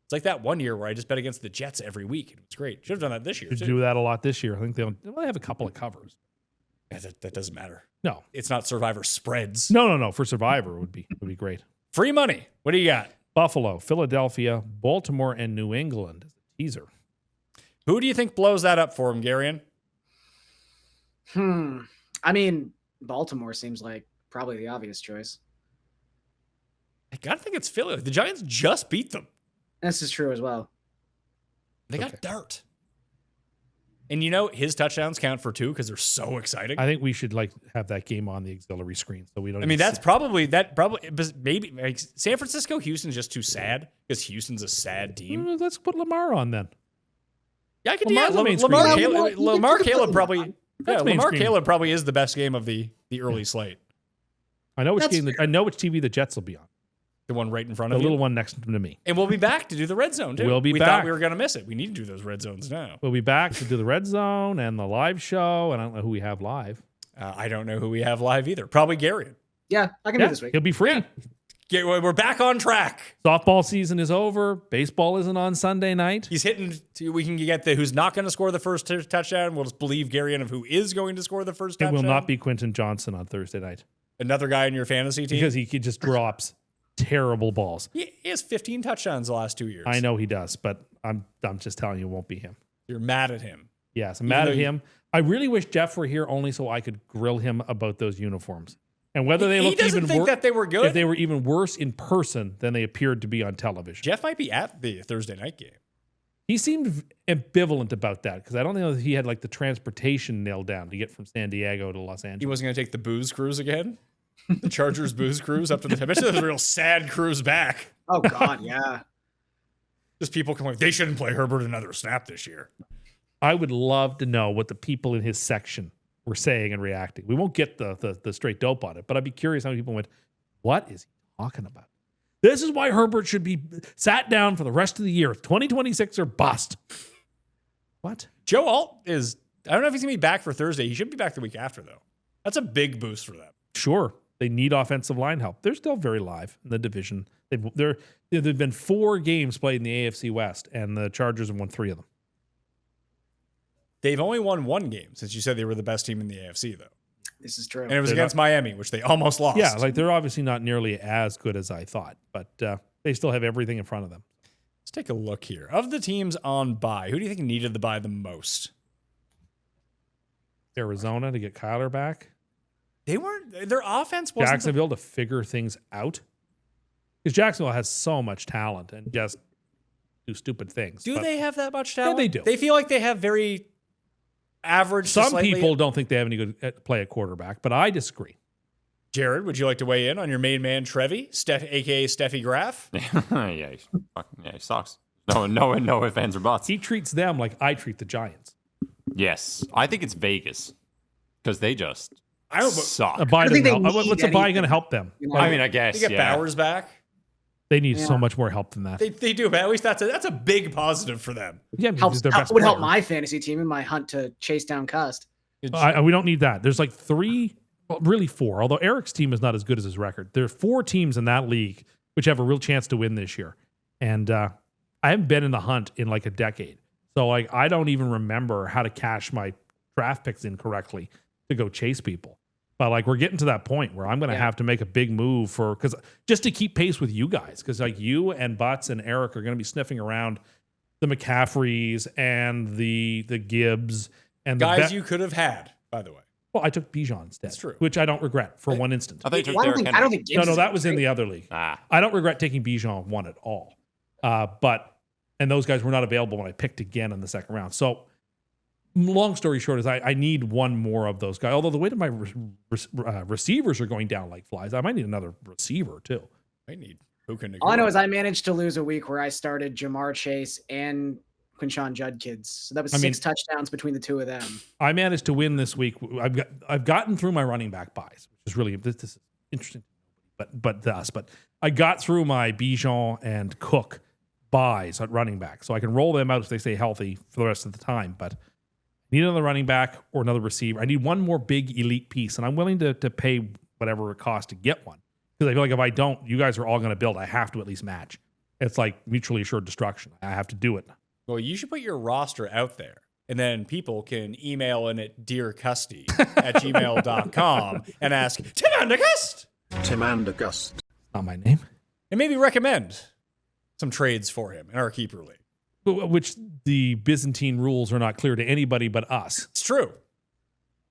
S2: It's like that one year where I just bet against the Jets every week. It was great. Should have done that this year
S1: Should
S2: too.
S1: do that a lot this year. I think they have a couple of covers.
S2: Yeah, that doesn't matter.
S1: No,
S2: It's not Survivor spreads.
S1: no. For Survivor would be great.
S2: Free money. What do you got?
S1: Buffalo, Philadelphia, Baltimore, and New England as a teaser.
S2: Who do you think blows that up for him, Garion?
S3: I mean, Baltimore seems like probably the obvious choice.
S2: I gotta think it's Philly. The Giants just beat them.
S3: This is true as well.
S2: They got dirt. And you know his touchdowns count for 2 because they're so exciting.
S1: I think we should have that game on the auxiliary screen so we don't.
S2: I mean,
S1: even
S2: that's
S1: see-
S2: probably but maybe like, San Francisco, Houston's just too sad because Houston's a sad team.
S1: Let's put Lamar on then.
S2: Yeah, I could
S1: Lamar's the main
S2: Lamar
S1: screen.
S2: Caleb.
S3: Yeah,
S2: Lamar
S3: you could
S2: Caleb
S3: put
S2: probably.
S3: Lamar.
S1: That's
S2: Yeah,
S1: main
S2: Lamar
S1: screen.
S2: Caleb probably is the best game of the early slate.
S1: I know which
S3: That's
S1: game. I know which TV the Jets will be on.
S2: The one right in front
S1: The
S2: of you.
S1: little one next to me.
S2: And we'll be back to do the red zone too.
S1: We'll be
S2: we
S1: back.
S2: thought we were going to miss it. We need to do those red zones now.
S1: We'll be back to do the Red Zone and the live show. And I don't know who we have live.
S2: I don't know who we have live either. Probably Garion.
S3: Yeah, I can do this week.
S1: He'll be free.
S2: We're back on track.
S1: Softball season is over. Baseball isn't on Sunday night.
S2: He's hitting. We can get the who's not going to score the first touchdown. We'll just believe Garion of who is going to score the first
S1: It
S2: touchdown.
S1: will not be Quentin Johnson on Thursday night
S2: Another guy in your fantasy team
S1: because he just drops terrible balls.
S2: He has 15 touchdowns the last 2 years.
S1: I know he does, but I'm just telling you, it won't be him.
S2: You're mad at him.
S1: Yes, I'm
S2: Even
S1: mad
S2: though
S1: at
S2: you-
S1: him. I really wish Jeff were here only so I could grill him about those uniforms and whether they
S2: He
S1: looked
S2: doesn't
S1: even
S2: think
S1: worse.
S2: that they were good.
S1: If they were even worse in person than they appeared to be on television.
S2: Jeff might be at the Thursday night game.
S1: He seemed ambivalent about that because I don't know that he had the transportation nailed down to get from San Diego to Los
S2: He
S1: Angeles.
S2: wasn't going to take the booze cruise again. The Chargers booze cruise up to the. I bet you there's a real sad cruise back.
S3: Oh God, yeah.
S2: Just people going, they shouldn't play Herbert another snap this year.
S1: I would love to know what the people in his section were saying and reacting. We won't get the straight dope on it, but I'd be curious how many people went, what is he talking about? This is why Herbert should be sat down for the rest of the year. 2026 or bust. What?
S2: Joe Alt is. I don't know if he's going to be back for Thursday. He should be back the week after, though. That's a big boost for them.
S1: Sure. They need offensive line help. They're still very live in the division. There've been 4 games played in the AFC West, and the Chargers have won 3 of them.
S2: They've only won 1 game since you said they were the best team in the AFC, though.
S3: This is true.
S2: And it was
S1: They're
S2: against Miami, which they almost lost.
S1: Yeah, they're obviously not nearly as good as I thought, but they still have everything in front of them.
S2: Let's take a look here. Of the teams on bye, who do you think needed the bye the most?
S1: Arizona to get Kyler back.
S2: They weren't. Their offense wasn't.
S1: Jacksonville to figure things out. Because Jacksonville has so much talent and just do stupid things.
S2: Do
S1: But
S2: they have that much talent?
S1: they do.
S2: They feel like they have very average. to
S1: Some
S2: slightly-
S1: people don't think they have any good play at quarterback, but I disagree.
S2: Jared, would you like to weigh in on your main man Trevi, aka Steffi Graf?
S4: Yeah, he sucks. No ifs, ands, or buts.
S1: He treats them like I treat the Giants.
S4: Yes, I think it's Vegas because they just
S2: I don't.
S4: suck.
S1: A buy
S3: I think
S1: doesn't
S3: they
S1: help.
S3: need
S1: What's a buy
S3: anything.
S1: going to help them?
S3: You know?
S4: I mean, I guess
S2: They get
S4: yeah.
S2: Bowers back.
S1: They need
S3: Yeah.
S1: so much more help than that.
S2: They do, but at least that's a big positive for them.
S1: Yeah, because
S3: Helps,
S1: they're best
S3: would help
S1: player.
S3: my fantasy team in my hunt to chase down Cust.
S1: We don't need that. There's 3, well, really 4. Although Eric's team is not as good as his record. There are 4 teams in that league which have a real chance to win this year. And I haven't been in the hunt in like a decade. So like I don't even remember how to cash my draft picks in correctly to go chase people. But like we're getting to that point where I'm going to have to make a big move because just to keep pace with you guys, because like you and Butts and Eric are going to be sniffing around the McCaffreys and the Gibbs and
S2: Guys you could have had, by the way.
S1: Well, I took Bijan instead.
S2: That's true.
S1: Which I don't regret for one instant.
S4: I thought you took
S3: Well,
S4: Derrick
S3: I
S4: Henry.
S3: don't think Gibbs
S1: No,
S3: is
S1: that was in
S3: great.
S1: the other league.
S4: Ah,
S1: I don't regret taking Bijan one at all. And those guys were not available when I picked again in the second round. So long story short is I need one more of those guys. Although the way that my receivers are going down like flies, I might need another receiver too.
S2: I need Puka Nacua.
S3: All I know is I managed to lose a week where I started Jamar Chase and Quinshon Judkins. So that was 6 touchdowns between the two of them.
S1: I managed to win this week. I've gotten through my running back buys, which is really this is interesting, but I got through my Bijan and Cook buys at running back, so I can roll them out if they stay healthy for the rest of the time. But I need another running back or another receiver. I need one more big elite piece, and I'm willing to pay whatever it costs to get one because I feel like if I don't, you guys are all going to build. I have to at least match. It's like mutually assured destruction. I have to do it.
S2: Well, you should put your roster out there, and then people can email in at dearcusty at gmail.com and ask, Tim Andergust!
S5: Tim Andergust.
S1: Not my name.
S2: And maybe recommend some trades for him in our keeper league.
S1: Which the Byzantine rules are not clear to anybody but us.
S2: It's true.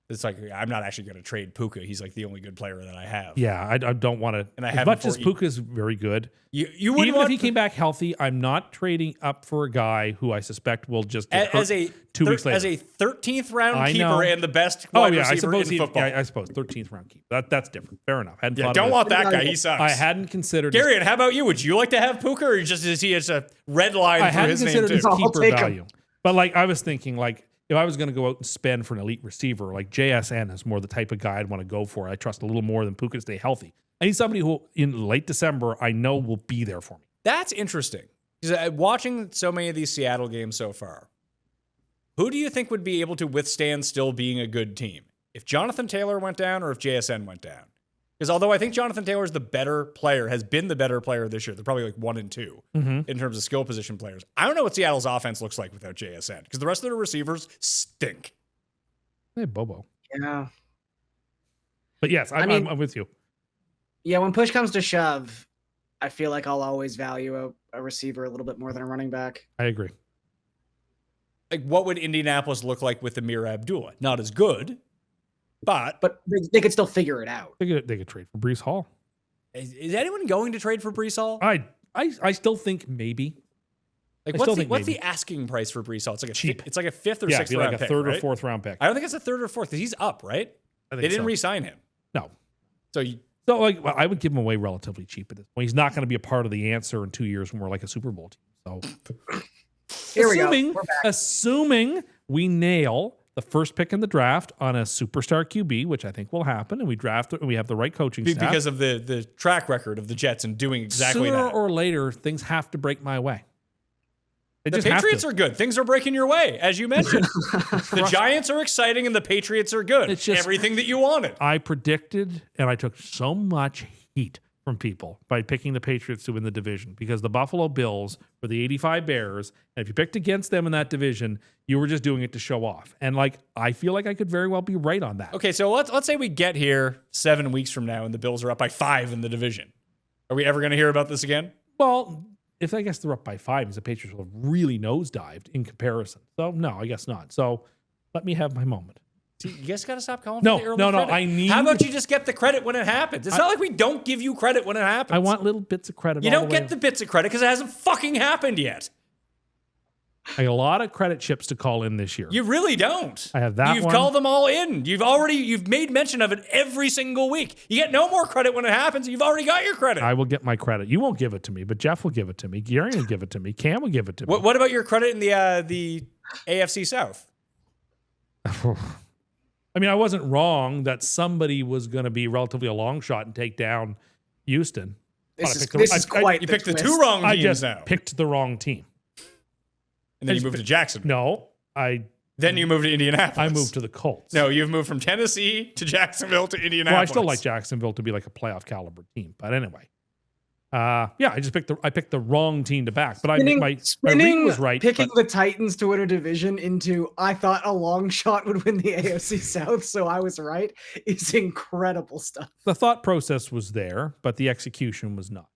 S2: It's like, I'm not actually going to trade Puka. He's like the only good player that I have.
S1: Yeah, I don't want to.
S2: And I
S1: as
S2: have
S1: much
S2: him
S1: as
S2: for
S1: Puka's very good.
S2: You wouldn't
S1: Even if
S2: want
S1: he came back healthy, I'm not trading up for a guy who I suspect will just get
S2: as
S1: hurt
S2: a
S1: 2 weeks later.
S2: as a 13th round
S1: I
S2: keeper
S1: know.
S2: and the best
S1: Oh
S2: wide
S1: yeah, I
S2: receiver
S1: suppose
S2: in football.
S1: I suppose 13th round keep. That's different. Fair enough. Hadn't
S2: Yeah,
S1: thought
S2: don't
S1: of it.
S2: want that guy. He sucks.
S1: I hadn't considered.
S2: Garion, how about you? Would you like to have Puka, or just is he as a red line
S1: I
S2: for
S1: hadn't
S2: his name
S1: considered his
S2: too?
S3: I'll
S1: keeper
S3: take him.
S1: value. But like I was thinking, like if I was going to go out and spend for an elite receiver, like JSN is more the type of guy I'd want to go for. I trust a little more than Puka to stay healthy. I need somebody who in late December I know will be there for me.
S2: That's interesting. Because watching so many of these Seattle games so far, who do you think would be able to withstand still being a good team? If Jonathan Taylor went down or if JSN went down? Because although I think Jonathan Taylor is the better player, has been the better player this year, they're probably like 1 and 2 in terms of skill position players. I don't know what Seattle's offense looks like without JSN because the rest of the receivers stink.
S1: Hey, Bobo.
S3: Yeah.
S1: But yes, I'm with you.
S3: Yeah, when push comes to shove, I feel like I'll always value a receiver a little bit more than a running back.
S1: I agree.
S2: Like, what would Indianapolis look like with Amir Abdullah? Not as good, but
S3: But they could still figure it out.
S1: They could trade for Brees Hall.
S2: is anyone going to trade for Brees Hall?
S1: I still think maybe.
S2: Like,
S1: I still
S2: what's
S1: think
S2: the
S1: maybe.
S2: asking price for Brees Hall? It's like
S1: Cheap.
S2: It's like a 5th or
S1: Yeah,
S2: 6th
S1: it'd be
S2: round
S1: like a
S2: pick,
S1: third
S2: right?
S1: or 4th round pick.
S2: I don't think it's a 3rd or 4th because he's up, right?
S1: I think
S2: They didn't
S1: so.
S2: re-sign him.
S1: No.
S2: So
S1: like I would give him away relatively cheap at this point. He's not going to be a part of the answer in 2 years when we're like a Super Bowl team. So
S3: Here we go.
S1: assuming
S3: We're back.
S1: assuming we nail the first pick in the draft on a superstar QB, which I think will happen, and we draft it and we have the right coaching staff.
S2: because of the track record of the Jets and doing exactly
S1: sooner
S2: that.
S1: or later, things have to break my way. They
S2: The
S1: just have
S2: Patriots
S1: to.
S2: are good. Things are breaking your way, as you mentioned. The Giants are exciting and the Patriots are good.
S1: It's just-
S2: everything that you wanted.
S1: I predicted, and I took so much heat from people by picking the Patriots to win the division because the Buffalo Bills were the 85 Bears, and if you picked against them in that division, you were just doing it to show off. And like, I feel like I could very well be right on that.
S2: Okay, so let's say we get here 7 weeks from now and the Bills are up by 5 in the division. Are we ever going to hear about this again?
S1: Well, if I guess they're up by 5, the Patriots will have really nosedived in comparison. So no, I guess not. So let me have my moment.
S2: See, you guys got to stop calling
S1: No,
S2: for the early
S1: no,
S2: credit.
S1: I need-
S2: How about you just get the credit when it happens? It's not like we don't give you credit when it happens.
S1: I want little bits of credit.
S2: You
S1: all
S2: don't
S1: the way.
S2: get the bits of credit because it hasn't fucking happened yet.
S1: I got a lot of credit chips to call in this year.
S2: You really don't.
S1: I have that
S2: You've
S1: one.
S2: called them all in. You've made mention of it every single week. You get no more credit when it happens. You've already got your credit.
S1: I will get my credit. You won't give it to me, but Jeff will give it to me. Gary will give it to me. Cam will give it to me.
S2: What about your credit in the AFC South?
S1: I mean, I wasn't wrong that somebody was going to be relatively a long shot and take down Houston.
S3: This
S1: I
S3: is,
S1: picked the-
S3: this
S1: I-
S3: is
S1: I-
S3: quite
S2: You
S3: the
S2: picked the
S3: twist.
S2: 2 wrong
S1: I
S2: teams
S1: just
S2: now.
S1: picked the wrong team.
S2: And then you
S1: I
S2: moved
S1: just
S2: to Jacksonville.
S1: No,
S2: Then you moved to Indianapolis.
S1: I moved to the Colts.
S2: No, you've moved from Tennessee to Jacksonville to Indianapolis.
S1: Well, I still like Jacksonville to be like a playoff caliber team. But anyway, Yeah, I picked the wrong team to back, but
S3: Spinning,
S1: my read
S3: spinning
S1: was right.
S3: picking
S1: but
S3: the Titans to win a division into I thought a long shot would win the AFC South, so I was right, is incredible stuff.
S1: the thought process was there, but the execution was not.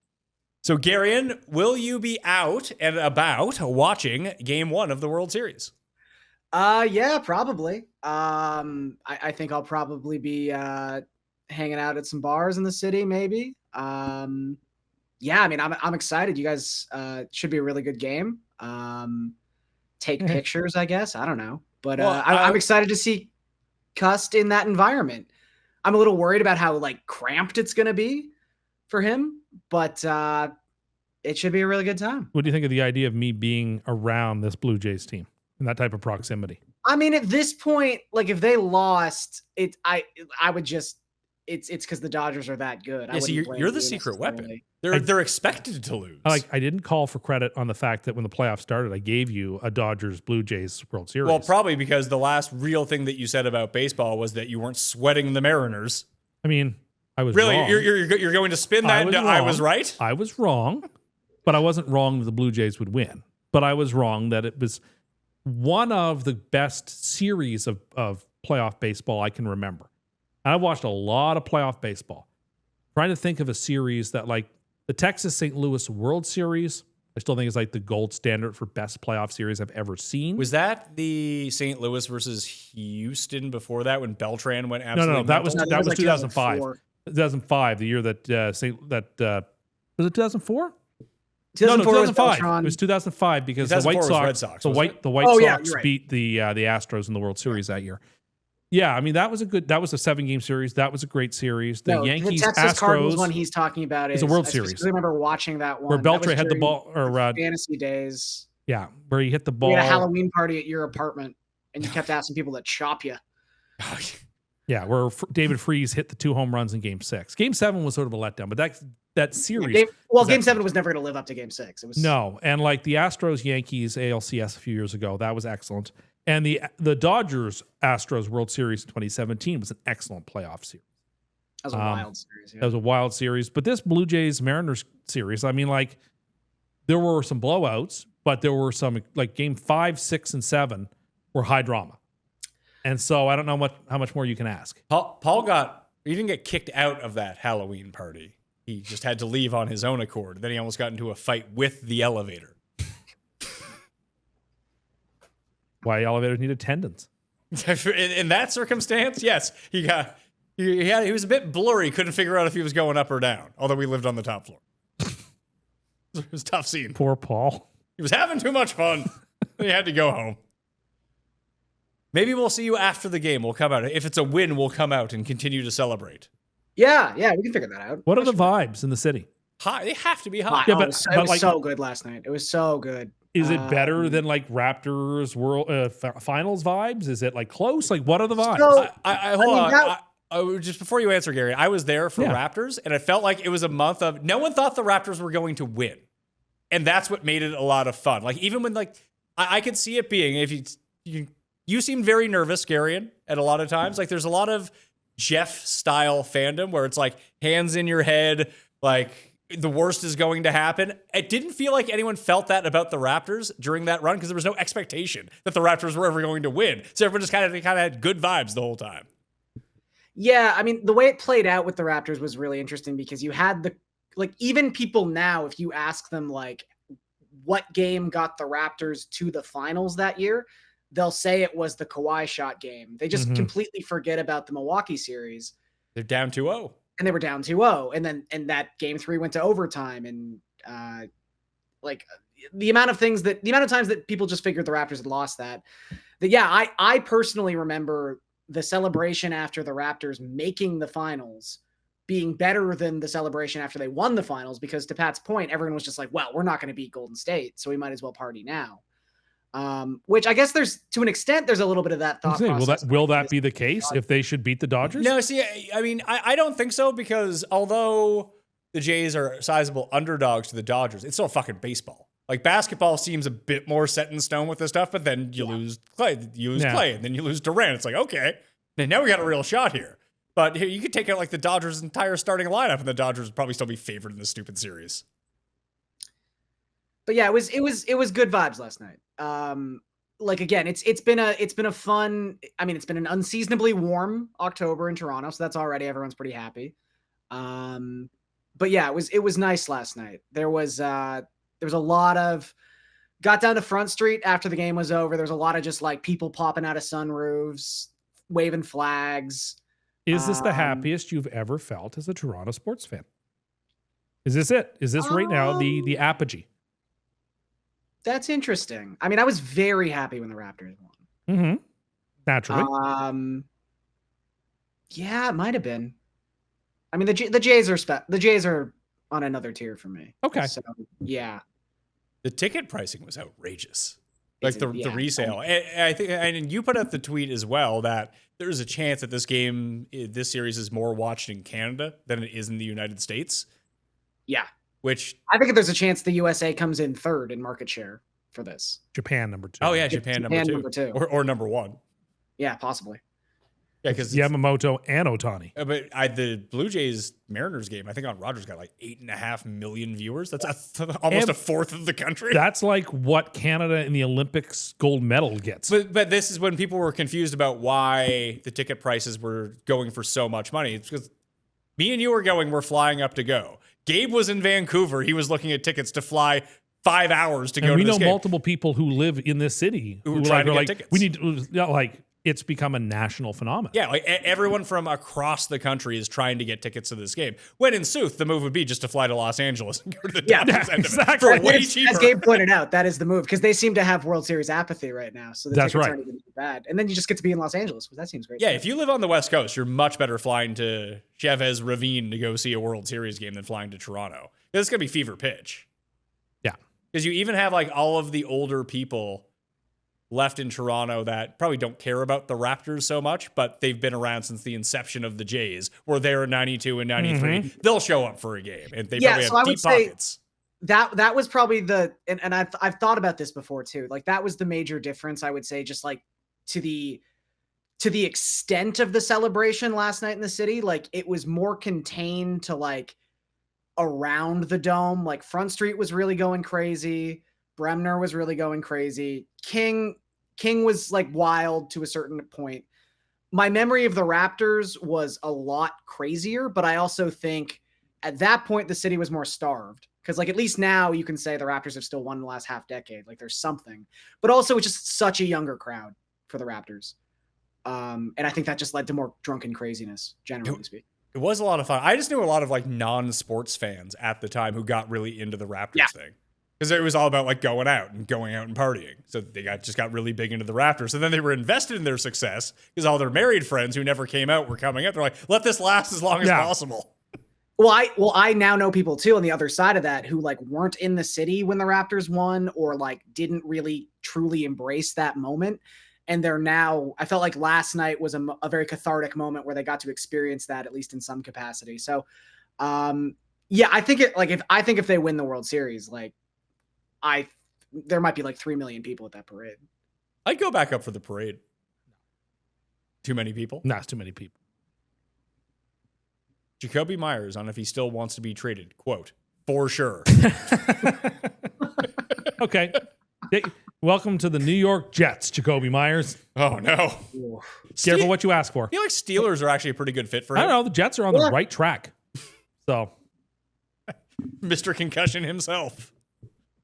S2: So, Garion, will you be out and about watching Game 1 of the World Series?
S3: Yeah, probably. I think I'll probably be hanging out at some bars in the city, maybe. Yeah, I mean, I'm excited. You guys should be a really good game. Take pictures, I guess. I don't know, but
S2: Well,
S3: I'm excited to see Cust in that environment. I'm a little worried about how like cramped it's going to be for him, but it should be a really good time.
S1: What do you think of the idea of me being around this Blue Jays team in that type of proximity?
S3: I mean, at this point, like if they lost, I would just it's because the Dodgers are that good.
S2: Yeah, so you're the secret weapon. They're expected to lose.
S1: I didn't call for credit on the fact that when the playoffs started, I gave you a Dodgers Blue Jays World Series.
S2: Well, probably because the last real thing that you said about baseball was that you weren't sweating the Mariners.
S1: I mean, I was
S2: really
S1: wrong.
S2: You're going to spin that into I was right.
S1: I was wrong, but I wasn't wrong that the Blue Jays would win. But I was wrong that it was one of the best series of playoff baseball I can remember. And I've watched a lot of playoff baseball. Trying to think of a series that like the Texas St. Louis World Series, I still think is like the gold standard for best playoff series I've ever seen.
S2: Was that the St. Louis versus Houston before that when Beltran went absolutely
S1: No, that was
S2: mental?
S1: that was
S3: like
S1: 2005.
S3: 2004.
S1: 2005, the year that was it 2004?
S3: 2004 was
S1: 2005.
S3: Beltran.
S1: It was 2005 because the
S2: 2004
S1: White
S2: was
S1: Sox,
S2: Red Sox,
S1: the
S2: wasn't
S1: White
S2: it?
S1: the White
S3: Oh, yeah,
S1: Sox
S3: you're right.
S1: beat the Astros in the World Series that year. Yeah, I mean that was a 7-game series. That was a great series. The Yankees
S3: the Texas Cardinals
S1: Astros
S3: one he's talking about is
S1: a World
S3: I
S1: Series.
S3: specifically remember watching that one
S1: where
S3: That was
S1: Beltran had the
S3: during
S1: ball or
S3: fantasy days.
S1: yeah, where he hit the ball.
S3: We had a Halloween party at your apartment, and you kept asking people to chop you.
S1: Yeah, where David Freese hit the 2 home runs in Game 6. Game 7 was sort of a letdown, but that series.
S3: Game 7 was never going to live up to Game 6. It was
S1: No, and like the Astros Yankees ALCS a few years ago, that was excellent. And the Dodgers Astros World Series in 2017 was an excellent playoff series.
S3: That was a wild series. Yeah.
S1: That was a wild series. But this Blue Jays Mariners series, I mean, like there were some blowouts, but there were some like Game 5, 6, and 7 were high drama. And so I don't know how much more you can ask.
S2: He didn't get kicked out of that Halloween party. He just had to leave on his own accord. Then he almost got into a fight with the elevator.
S1: Why elevators need attendants.
S2: In that circumstance, yes, he was a bit blurry. Couldn't figure out if he was going up or down. Although we lived on the top floor. It was a tough scene.
S1: Poor Paul.
S2: He was having too much fun. He had to go home. Maybe we'll see you after the game. We'll come out. If it's a win, we'll come out and continue to celebrate.
S3: Yeah, we can figure that out.
S1: What are the vibes in the city?
S2: High. They have to be high.
S1: Yeah,
S3: Oh,
S1: but-
S3: it was
S1: like-
S3: so good last night. It was so good.
S1: Is it better than like Raptors World Finals vibes? Is it like close? Like what are the vibes?
S3: So-
S2: Hold on.
S3: that-
S2: Just before you answer, Gary, I was there for
S1: Yeah.
S2: Raptors, and I felt like it was a month of no one thought the Raptors were going to win, and that's what made it a lot of fun. Like even when like I could see it being if you seemed very nervous, Garion, at a lot of times. Like there's a lot of Jeff style fandom where it's like hands in your head, like the worst is going to happen. It didn't feel like anyone felt that about the Raptors during that run because there was no expectation that the Raptors were ever going to win. So everyone just kind of had good vibes the whole time.
S3: Yeah, I mean, the way it played out with the Raptors was really interesting because you had even people now, if you ask them like what game got the Raptors to the finals that year, they'll say it was the Kawhi shot game. They just completely forget about the Milwaukee series.
S2: They're down 2-0.
S3: And they were down 2-0. And that Game 3 went to overtime. And the amount of times that people just figured the Raptors had lost that yeah, I personally remember the celebration after the Raptors making the finals being better than the celebration after they won the finals, because to Pat's point, everyone was just like, well, we're not going to beat Golden State, so we might as well party now. Which I guess there's a little bit of that thought process.
S1: Will that be the case if they should beat the Dodgers?
S2: No, see, I mean, I don't think so because although the Jays are sizable underdogs to the Dodgers, it's still fucking baseball. Like basketball seems a bit more set in stone with this stuff, but then you lose Clay, Clay, and then you lose Durant. It's like, okay, now we got a real shot here. But here, you could take out like the Dodgers' entire starting lineup, and the Dodgers would probably still be favored in this stupid series.
S3: But yeah, it was good vibes last night. Like again, it's been a fun. I mean, it's been an unseasonably warm October in Toronto, so that's already everyone's pretty happy. But yeah, it was nice last night. There was a lot of got down to Front Street after the game was over. There was a lot of just like people popping out of sunroofs, waving flags.
S1: Is this the happiest you've ever felt as a Toronto sports fan? Is this it? Is this right now the apogee?
S3: That's interesting. I mean, I was very happy when the Raptors won.
S1: Mm-hmm. Naturally.
S3: Yeah, it might have been. I mean, the Jays are on another tier for me.
S1: Okay.
S3: So yeah,
S2: The ticket pricing was outrageous. Like the
S3: Yeah.
S2: resale. And I think, and you put out the tweet as well that there's a chance that this series is more watched in Canada than it is in the United States.
S3: yeah.
S2: Which,
S3: I think there's a chance the USA comes in third in market share for this.
S1: Japan number 2.
S2: oh yeah, Japan number two. Or number one.
S3: Yeah, possibly.
S2: Yeah, because
S1: Yamamoto and Otani.
S2: but the Blue Jays Mariners game, I think on Rogers got like 8.5 million viewers. That's almost a fourth of the country.
S1: That's like what Canada in the Olympics gold medal gets.
S2: But this is when people were confused about why the ticket prices were going for so much money. It's because me and you we're flying up to go. Gabe was in Vancouver. He was looking at tickets to fly 5 hours to go
S1: And we
S2: to this
S1: know
S2: game.
S1: multiple people who live in this city
S2: Who were trying to get tickets.
S1: we need to, it's become a national phenomenon.
S2: Yeah, like everyone from across the country is trying to get tickets to this game. When in Sooth, the move would be just to fly to Los Angeles and go to the Dodgers end of it
S1: exactly.
S2: for way
S3: As
S2: cheaper.
S3: Gabe pointed out, that is the move because they seem to have World Series apathy right now. So the
S1: That's
S3: tickets
S1: right.
S3: aren't even too bad. And then you just get to be in Los Angeles. That seems great.
S2: Yeah, if you live on the West Coast, you're much better flying to Chavez Ravine to go see a World Series game than flying to Toronto. It's going to be fever pitch.
S1: Yeah.
S2: Because you even have like all of the older people left in Toronto that probably don't care about the Raptors so much, but they've been around since the inception of the Jays, where they were 92 and 93. They'll show up for a game, and they probably
S3: so I
S2: have
S3: would
S2: deep
S3: say
S2: pockets.
S3: that was probably and I've thought about this before too. Like that was the major difference, I would say, just like to the extent of the celebration last night in the city. Like it was more contained to like around the dome. Like Front Street was really going crazy. Bremner was really going crazy. King was like wild to a certain point. My memory of the Raptors was a lot crazier, but I also think at that point the city was more starved because like at least now you can say the Raptors have still won the last half decade. Like there's something, but also it's just such a younger crowd for the Raptors. And I think that just led to more drunken craziness, generally speaking.
S2: It was a lot of fun. I just knew a lot of like non-sports fans at the time who got really into the Raptors thing. Because it was all about like going out and partying. So they just got really big into the Raptors. And then they were invested in their success because all their married friends who never came out were coming out. They're like, let this last as long as possible.
S3: Well, I now know people too on the other side of that who like weren't in the city when the Raptors won or like didn't really truly embrace that moment. And they're now, I felt like last night was a very cathartic moment where they got to experience that at least in some capacity. So, yeah, I think if they win the World Series, like there might be like 3 million people at that parade.
S2: I'd go back up for the parade. Too many people?
S1: No, it's too many people.
S2: Jacoby Myers on if he still wants to be traded. Quote, for sure.
S1: Okay. Hey, welcome to the New York Jets, Jacoby Myers.
S2: Oh, no.
S1: Careful what you ask for.
S2: I feel like Steelers are actually a pretty good fit for
S1: I
S2: him.
S1: don't know. The Jets are on the right track. So,
S2: Mr. Concussion himself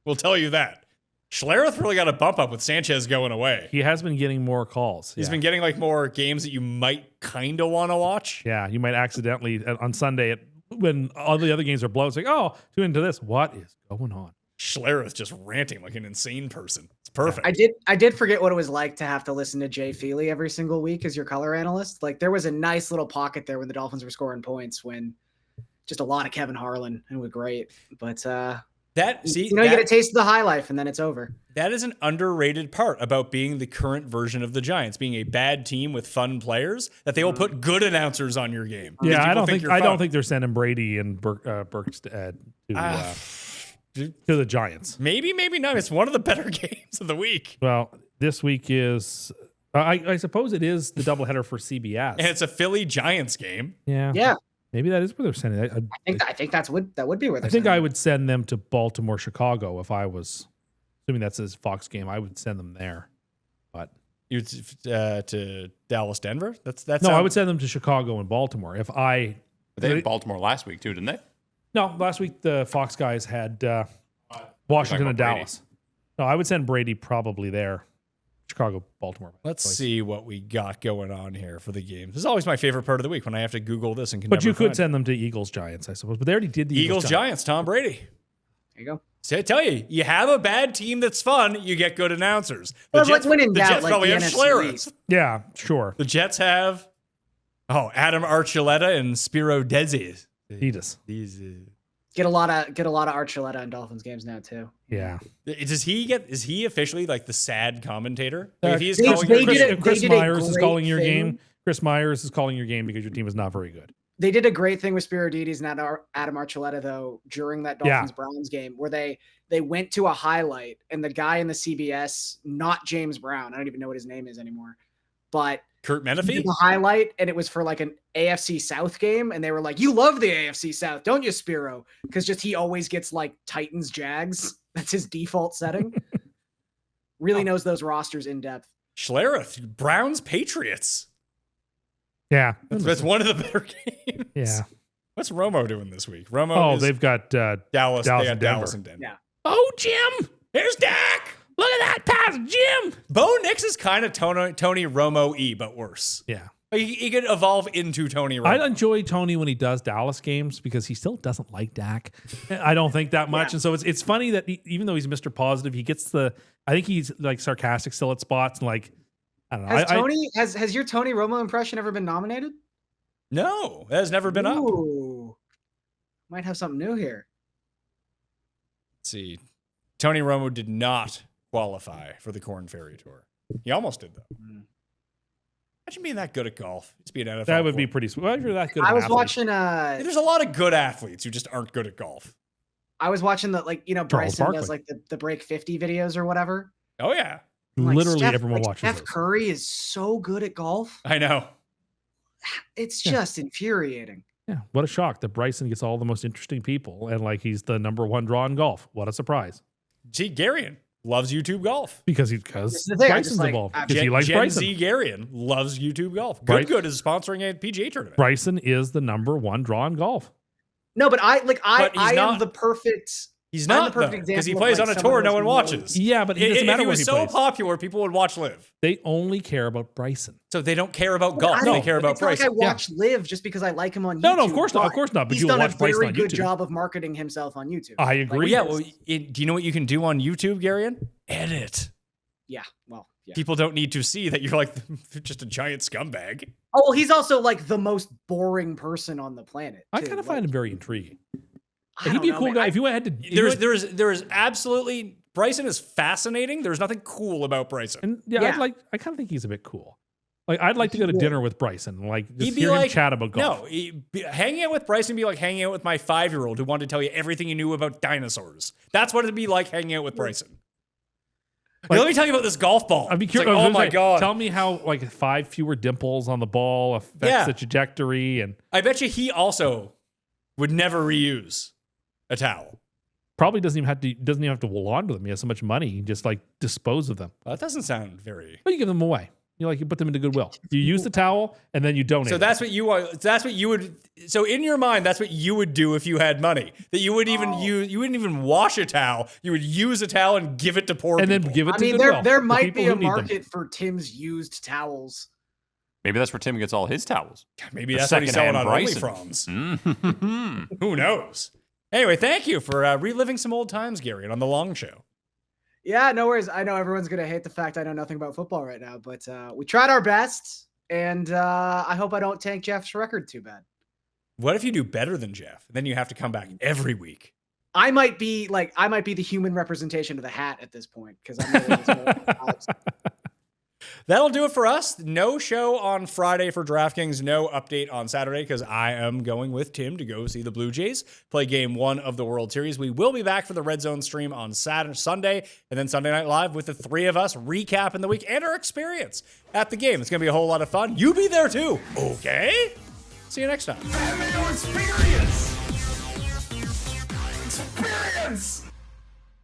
S2: will tell you that. Schlereth really got a bump up with Sanchez going away.
S1: he has been getting more calls.
S2: He's
S1: Yeah.
S2: been getting like more games that you might kind of want to watch.
S1: Yeah, you might accidentally on Sunday when all the other games are blown. It's like, oh, tune into this. What is going on?
S2: Schlereth just ranting like an insane person. It's perfect.
S3: I did forget what it was like to have to listen to Jay Feely every single week as your color analyst. Like there was a nice little pocket there when the Dolphins were scoring points when just a lot of Kevin Harlan. It was great. But you get a taste of the high life and then it's over.
S2: That is an underrated part about being the current version of the Giants, being a bad team with fun players, that they will put good announcers on your game.
S1: Yeah, I
S2: Because
S1: don't think they're sending Brady and Burkstead to the Giants.
S2: Maybe not. It's one of the better games of the week.
S1: Well, this week is I suppose it is the doubleheader for CBS.
S2: And it's a Philly Giants game.
S1: Yeah.
S3: Yeah.
S1: Maybe that is where they're sending.
S3: I think that would be where they're
S1: I think
S3: sending
S1: I
S3: them.
S1: would send them to Baltimore, Chicago if I was assuming that's his Fox game. I would send them there. But
S2: You to Dallas, Denver? That's
S1: no, I would send them to Chicago and Baltimore if I.
S4: They had Baltimore last week too, didn't they?
S1: No, last week the Fox guys had Washington and
S4: Brady.
S1: Dallas. No, I would send Brady probably there. Chicago, Baltimore.
S2: Let's
S1: Choice.
S2: see what we got going on here for the games. This is always my favorite part of the week when I have to Google this and can.
S1: But
S2: never
S1: you could
S2: find it.
S1: send them to Eagles, Giants, I suppose. But they already did the
S2: Eagles, Giants, Tom Brady.
S3: There you go.
S2: See, I tell you, you have a bad team that's fun, you get good announcers.
S3: Well, like when in
S2: the
S3: doubt,
S2: Jets
S3: like
S2: probably
S3: the
S2: have
S3: NFC
S2: Schlereth.
S1: Yeah, sure.
S2: The Jets have Adam Archuleta and Spiro Desi.
S1: Edis.
S2: These.
S3: Get a lot of Archuleta in Dolphins games now too.
S1: Yeah.
S2: Is he officially like the sad commentator? If he is
S3: They-
S2: calling
S3: they
S2: your
S3: did
S2: game-
S3: it-
S1: If Chris
S3: did a
S1: Myers is
S3: great
S1: calling your
S3: thing.
S1: game, Chris Myers is calling your game because your team is not very good.
S3: They did a great thing with Spiridides and Adam Archuleta though during that
S1: Yeah.
S3: Dolphins Browns game where they went to a highlight and the guy in the CBS, not James Brown, I don't even know what his name is anymore, but
S2: Kurt
S3: he did
S2: Menefee?
S3: the highlight and it was for like an AFC South game and they were like, "You love the AFC South, don't you, Spiro?" Because just he always gets like Titans Jags. That's his default setting. Really knows those rosters in depth.
S2: Schlereth, Browns Patriots.
S1: Yeah.
S2: That's one of the better games.
S1: Yeah.
S2: What's Romo doing this week? Romo
S1: Oh,
S2: is
S1: they've got
S2: Dallas.
S1: Dallas
S2: They got
S1: and
S2: Dallas
S1: Denver.
S2: and Denver.
S3: Yeah.
S1: Oh, Jim.
S2: Here's Dak.
S1: Look at that pass, Jim.
S2: Bo Nix is kind of Tony Romo-y, but worse.
S1: Yeah.
S2: Like, he could evolve into Tony Romo.
S1: I enjoy Tony when he does Dallas games because he still doesn't like Dak. I don't think that much.
S3: Yeah.
S1: And so it's funny that even though he's Mr. Positive, he gets I think he's like sarcastic still at spots and like, I don't know.
S3: Has your Tony Romo impression ever been nominated?
S2: No, that has never been up. Let's
S3: Ooh. Might have something new here.
S2: see. Tony Romo did not qualify for the Corn Ferry Tour. He almost did, though. Imagine being that good at golf. Just be an NFL
S1: That would be
S2: player.
S1: pretty sweet. Well, if you're that good of
S3: I
S1: an
S3: was
S1: athlete.
S3: watching
S2: There's a lot of good athletes who just aren't good at golf.
S3: the Bryson
S1: Barkley.
S3: does like the break 50 videos or whatever.
S2: Oh, yeah.
S3: I'm like,
S1: Literally
S3: Steph-
S1: everyone
S3: like,
S1: watches
S3: Steph
S1: those.
S3: Curry is so good at golf.
S2: I know.
S3: It's just infuriating.
S1: Yeah, what a shock that Bryson gets all the most interesting people and like he's the number one draw in golf. What a surprise.
S2: See, Garion loves YouTube golf.
S1: Because
S3: This is the thing, I
S1: Bryson's
S3: just, like,
S1: involved.
S3: I'm-
S1: Because he likes
S2: Gen
S1: Bryson.
S2: Z Garion loves YouTube golf.
S1: Bry-
S2: Good is sponsoring a PGA tournament.
S1: Bryson is the number one draw in golf.
S3: No, but I
S2: But he's
S3: am
S2: not-
S3: the perfect.
S2: He's
S3: I'm
S2: not,
S3: the perfect
S2: because he
S3: example of,
S2: plays
S3: like,
S2: on a
S3: someone
S2: tour no
S3: who
S2: one
S3: knows-
S2: watches.
S1: Yeah, but it doesn't
S2: If
S1: matter
S2: he
S1: where
S2: was
S1: he
S2: so
S1: plays.
S2: popular, people would watch Live.
S1: They only care about Bryson.
S2: So they don't care about golf.
S3: I
S2: They
S3: don't-
S2: care about
S3: it's not like
S2: Bryson.
S3: I watch Live just because I like him on YouTube.
S1: No, of course not. Of course not. But
S3: he's
S1: you'll
S3: done
S1: watch
S3: a
S1: Bryson
S3: very
S1: on
S3: good
S1: YouTube.
S3: job of marketing himself on YouTube.
S1: I
S3: Like,
S1: agree.
S2: Well, yeah, well, do you know what you can do on YouTube, Garion? Edit.
S3: yeah. Well, yeah.
S2: People don't need to see that you're like just a giant scumbag.
S3: Oh, well, he's also like the most boring person on the planet.
S1: I
S3: too.
S1: kind of find him very intriguing.
S3: I
S1: He'd
S3: don't
S1: be a
S3: know,
S1: cool
S3: man.
S1: guy. If you had to,
S2: There's absolutely Bryson is fascinating. There's nothing cool about Bryson.
S1: and
S3: Yeah.
S1: I kind of think he's a bit cool. Like I'd like to go to dinner with Bryson, like just
S2: He'd be
S1: hear
S2: like
S1: him chat about golf.
S2: No, hanging out with Bryson would be like hanging out with my 5-year-old who wanted to tell you everything you knew about dinosaurs. That's what it'd be like hanging out with Bryson. Hey, let me tell you about this golf ball.
S1: I'd be
S2: It's like,
S1: curious.
S2: oh my god!
S1: Tell me how like 5 fewer dimples on the ball affects
S2: Yeah.
S1: the trajectory, and
S2: I bet you he also would never reuse a towel.
S1: probably doesn't even have to launder them. He has so much money, he can just like dispose of them.
S2: Well, that doesn't sound very.
S1: But you give them away. You put them into Goodwill. You use the towel and then you donate.
S2: So
S1: them.
S2: that's what you want. That's what you would. So in your mind, that's what you would do if you had money. That you wouldn't even use. You wouldn't even wash a towel. You would use a towel and give it to poor
S1: and
S2: people.
S1: then give it
S3: I
S1: to
S3: mean,
S1: Goodwill.
S3: there
S1: the
S3: might
S1: people
S3: be a
S1: who need them.
S3: market for Tim's used towels.
S4: Maybe that's where Tim gets all his towels.
S2: Maybe
S4: The
S2: that's what he's selling on
S4: secondhand
S2: OnlyFans.
S4: Mm.
S2: Who knows? Anyway, thank you for reliving some old times, Gary, on the Long Show.
S3: Yeah, no worries. I know everyone's gonna hate the fact I know nothing about football right now, but we tried our best, and I hope I don't tank Jeff's record too bad.
S2: What if you do better than Jeff? Then you have to come back every week.
S3: I might be the human representation of the hat at this point because I'm really just more-
S2: That'll do it for us. No show on Friday for DraftKings. No update on Saturday because I am going with Tim to go see the Blue Jays play Game 1 of the World Series. We will be back for the Red Zone stream on Sunday, and then Sunday Night Live with the three of us recapping the week and our experience at the game. It's going to be a whole lot of fun. You be there too, okay? See you next time.
S6: Mayo experience. Experience.